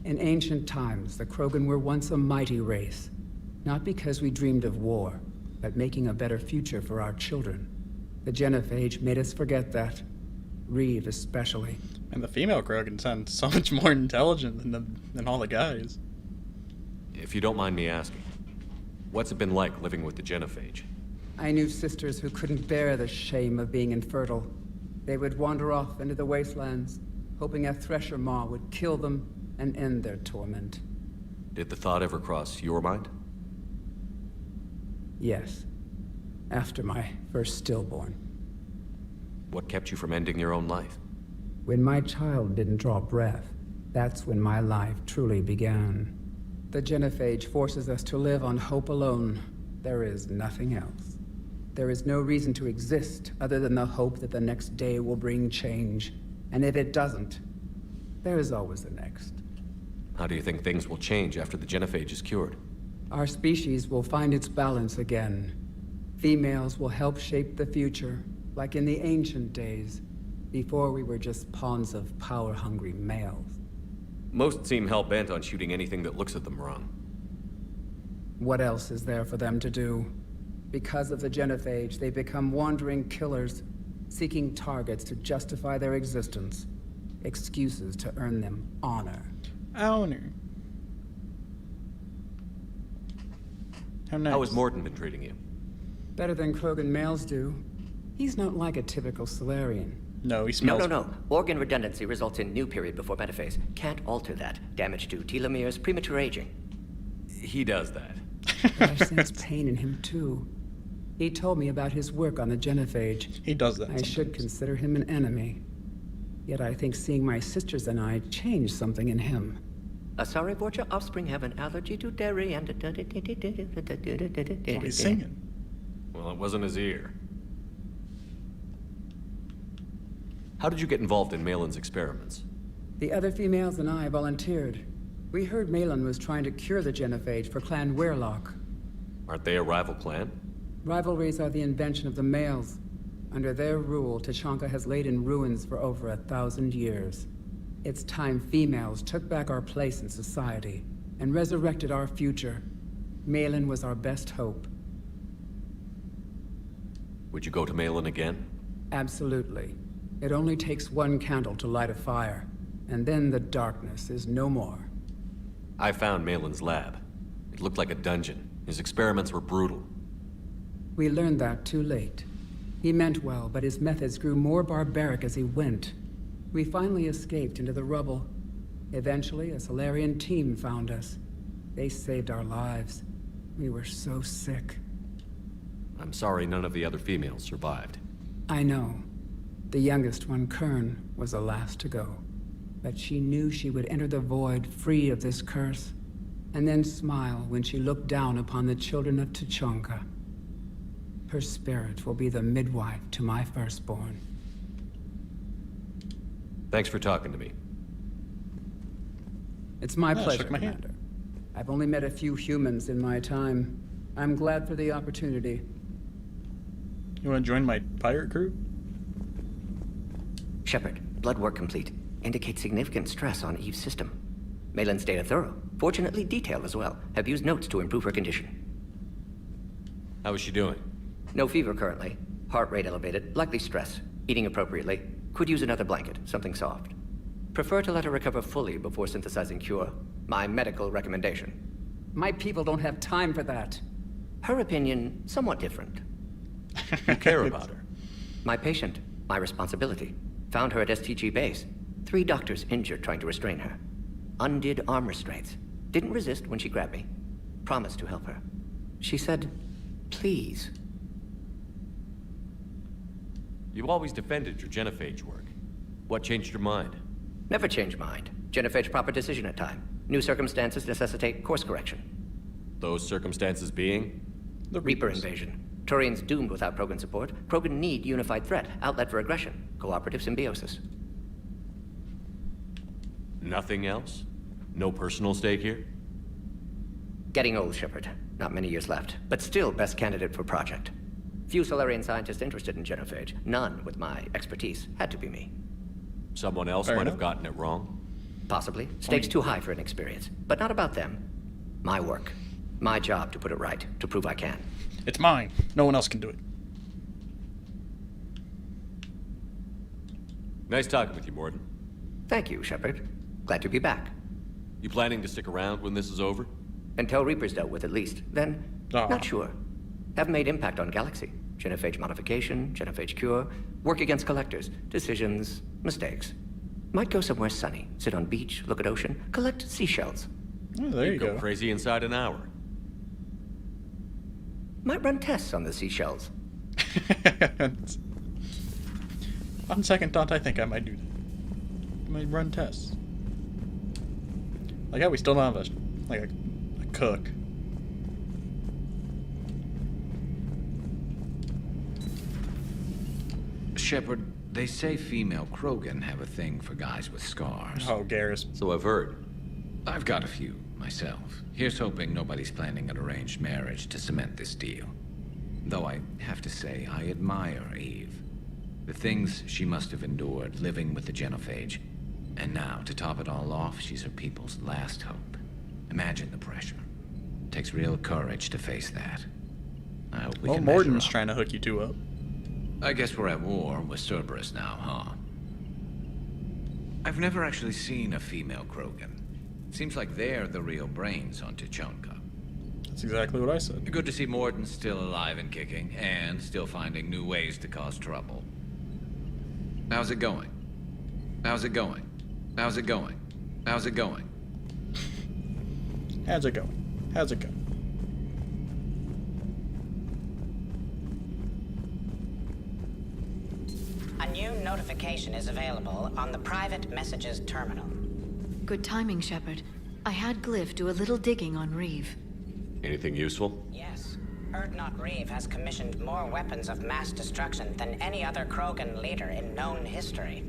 In ancient times, the Krogan were once a mighty race. Not because we dreamed of war, but making a better future for our children. The genophage made us forget that. Reeve especially. And the female Krogan sounds so much more intelligent than all the guys. If you don't mind me asking, what's it been like living with the genophage? I knew sisters who couldn't bear the shame of being infertile. They would wander off into the wastelands, hoping a thresher maw would kill them and end their torment. Did the thought ever cross your mind? Yes. After my first stillborn. What kept you from ending your own life? When my child didn't draw breath, that's when my life truly began. The genophage forces us to live on hope alone. There is nothing else. There is no reason to exist other than the hope that the next day will bring change. And if it doesn't, there is always the next. How do you think things will change after the genophage is cured? Our species will find its balance again. Females will help shape the future, like in the ancient days, before we were just pawns of power-hungry males. Most seem hell-bent on shooting anything that looks at them wrong. What else is there for them to do? Because of the genophage, they become wandering killers, seeking targets to justify their existence. Excuses to earn them honor. Honor. How nice. How has Morton been treating you? Better than Krogan males do. He's not like a typical Solarian. No, he smells... No. Organ redundancy results in new period before metaphase. Can't alter that. Damage to telomeres, premature aging. He does that. But I sense pain in him, too. He told me about his work on the genophage. He does that I should consider him an enemy. Yet I think seeing my sisters and I changed something in him. Sorry, but your offspring have an allergy to dairy and... Oh, he's singing. Well, it wasn't his ear. How did you get involved in Malin's experiments? The other females and I volunteered. We heard Malin was trying to cure the genophage for Clan Weirlock. Aren't they a rival clan? Rivalries are the invention of the males. Under their rule, Tuchanka has laid in ruins for over 1,000 years. It's time females took back our place in society and resurrected our future. Malin was our best hope. Would you go to Malin again? Absolutely. It only takes one candle to light a fire, and then the darkness is no more. I found Malin's lab. It looked like a dungeon. His experiments were brutal. We learned that too late. He meant well, but his methods grew more barbaric as he went. We finally escaped into the rubble. Eventually, a Solarian team found us. They saved our lives. We were so sick. I'm sorry none of the other females survived. I know. The youngest one, Kern, was the last to go. But she knew she would enter the void free of this curse, and then smile when she looked down upon the children of Tuchanka. Her spirit will be the midwife to my firstborn. Thanks for talking to me. It's my pleasure, shook my hand. Commander. I've only met a few humans in my time. I'm glad for the opportunity. You want to join my pirate crew? Shepard, blood work complete. Indicates significant stress on Eve's system. Malin's data thorough. Fortunately detailed as well. Have used notes to improve her condition. How is she doing? No fever currently. Heart rate elevated. Likely stress. Eating appropriately. Could use another blanket. Something soft. Prefer to let her recover fully before synthesizing cure. My medical recommendation. My people don't have time for that. Her opinion, somewhat different. You care about her. My patient. My responsibility. Found her at STG base. 3 doctors injured trying to restrain her. Undid arm restraints. Didn't resist when she grabbed me. Promised to help her. She said, please. You've always defended your genophage work. What changed your mind? Never change mind. Genophage proper decision at time. New circumstances necessitate course correction. Those circumstances being? The Reaper invasion. Turians doomed without Krogan support. Krogan need unified threat. Outlet for aggression. Cooperative symbiosis. Nothing else? No personal stake here? Getting old, Shepard. Not many years left. But still best candidate for project. Few Solarian scientists interested in genophage. None with my expertise. Had to be me. Someone else might have gotten it wrong? Possibly. Stakes too high for inexperience. But not about them. My work. My job to put it right. To prove I can. It's mine. No one else can do it. Nice talking with you, Morden. Thank you, Shepard. Glad to be back. You planning to stick around when this is over? Until Reaper's dealt with, at least. Then, not sure. Have made impact on Galaxy. Genophage modification, genophage cure, work against collectors, decisions, mistakes. Might go somewhere sunny, sit on beach, look at ocean, collect seashells. Oh, there you go. Crazy inside an hour. Might run tests on the seashells. On second thought, I think I might do that. I might run tests. Like how we still don't have a cook. Shepard, they say female Krogan have a thing for guys with scars. Oh, Garrus. So I've heard. I've got a few, myself. Here's hoping nobody's planning an arranged marriage to cement this deal. Though I have to say, I admire Eve. The things she must have endured living with the genophage. And now, to top it all off, she's her people's last hope. Imagine the pressure. Takes real courage to face that. I hope we can measure Morden's up. trying to hook you two up. I guess we're at war with Cerberus now, huh? I've never actually seen a female Krogan. Seems like they're the real brains on Tuchanka. That's exactly what I said. Good to see Morden's still alive and kicking, and still finding new ways to cause trouble. How's it going? How's it going? How's it going? How's it going? How's it going? How's it going? A new notification modification is available on the private messages terminal. Good timing, Shepard. I had Glyph do a little digging on Reeve. Anything useful? Yes. Erdnot Reeve has commissioned more weapons of mass destruction than any other Krogan leader in known history.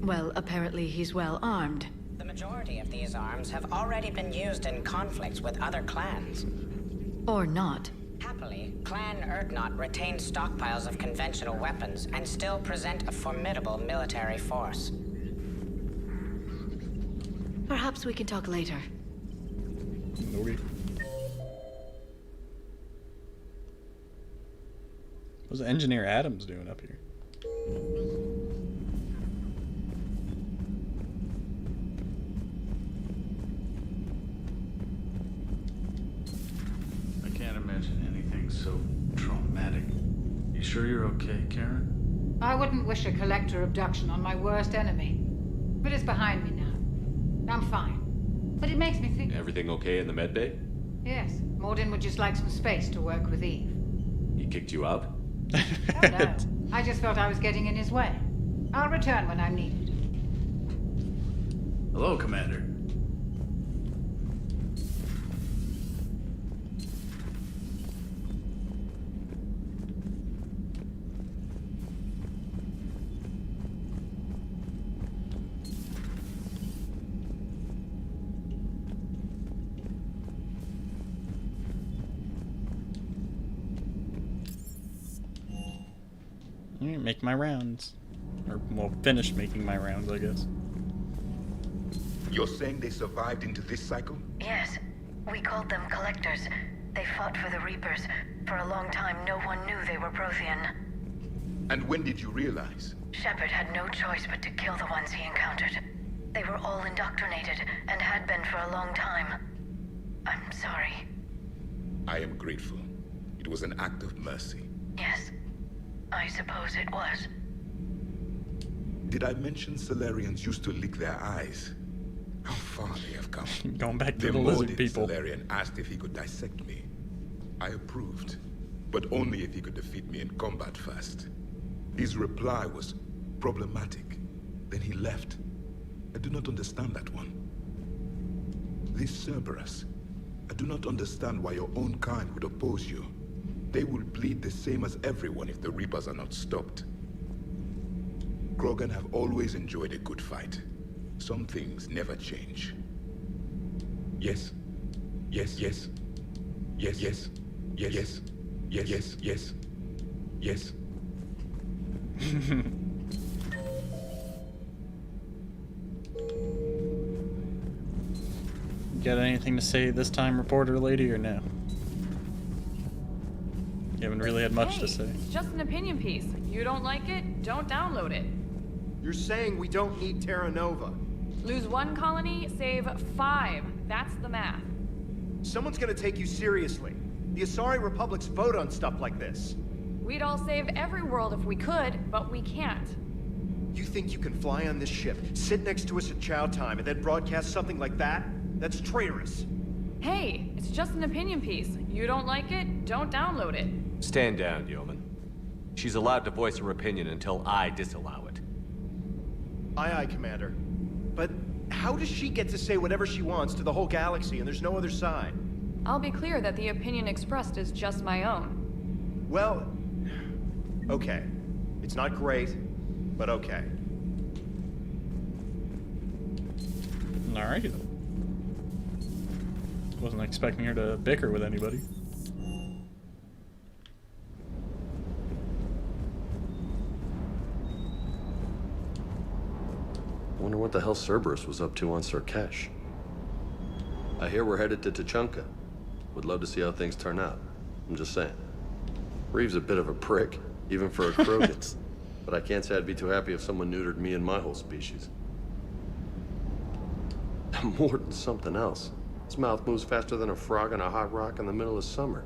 Well, apparently he's well armed. The majority of these arms have already been used in conflicts with other clans. Or not. Happily, Clan Erdnot retains stockpiles of conventional weapons and still present a formidable military force. Perhaps we can talk later. Okay. What's Engineer Adams doing up here? I can't imagine anything so traumatic. You sure you're okay, Karen? I wouldn't wish a collector abduction on my worst enemy. But it's behind me now. I'm fine. But it makes me think... Everything okay in the medbay? Yes, Morden would just like some space to work with Eve. He kicked you out? Oh no, I just felt I was getting in his way. I'll return when I'm needed. Hello, Commander. Make my rounds. Or, well, finish making my rounds, I guess. You're saying they survived into this cycle? Yes. We called them collectors. They fought for the Reapers. For a long time, no one knew they were Prothean. And when did you realize? Shepard had no choice but to kill the ones he encountered. They were all indoctrinated, and had been for a long time. I'm sorry. I am grateful. It was an act of mercy. Yes. I suppose it was. Did I mention Solarians used to lick their eyes? How far they have come. Going back to the lizard people. Solarian asked if he could dissect me. I approved, but only if he could defeat me in combat first. His reply was problematic. Then he left. I do not understand that one. This Cerberus, I do not understand why your own kind would oppose you. They will bleed the same as everyone if the Reapers are not stopped. Krogan have always enjoyed a good fight. Some things never change. Yes. Yes, yes. Yes, yes. Yes, yes. Yes, yes, yes. Yes. Got anything to say this time, reporter lady, or no? You haven't really had much to say. It's just an opinion piece. You don't like it, don't download it. You're saying we don't need Terra Nova. Lose one colony, save 5. That's the math. Someone's gonna take you seriously. The Asari Republics vote on stuff like this. We'd all save every world if we could, but we can't. You think you can fly on this ship, sit next to us at chow time, and then broadcast something like that? That's traitorous. Hey, it's just an opinion piece. You don't like it, don't download it. Stand down, Yeoman. She's allowed to voice her opinion until I disallow it. Aye, aye, Commander. But how does she get to say whatever she wants to the whole galaxy and there's no other side? I'll be clear that the opinion expressed is just my own. Well, okay. It's not great, but okay. Alright. Wasn't expecting her to bicker with anybody. Wonder what the hell Cerberus was up to on Surkesh. I hear we're headed to Tuchanka. Would love to see how things turn out. I'm just saying. Reeve's a bit of a prick, even for a Krogan. But I can't say I'd be too happy if someone neutered me and my whole species. Morden's something else. His mouth moves faster than a frog on a hot rock in the middle of summer.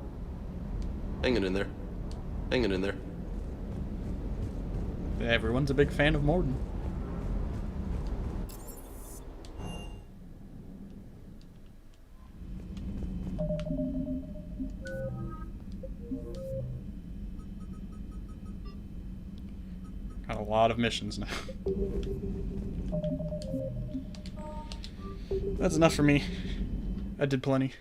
Hanging in there. Hanging in there. Everyone's a big fan of Morden. Got a lot of missions now. That's enough for me. I did plenty.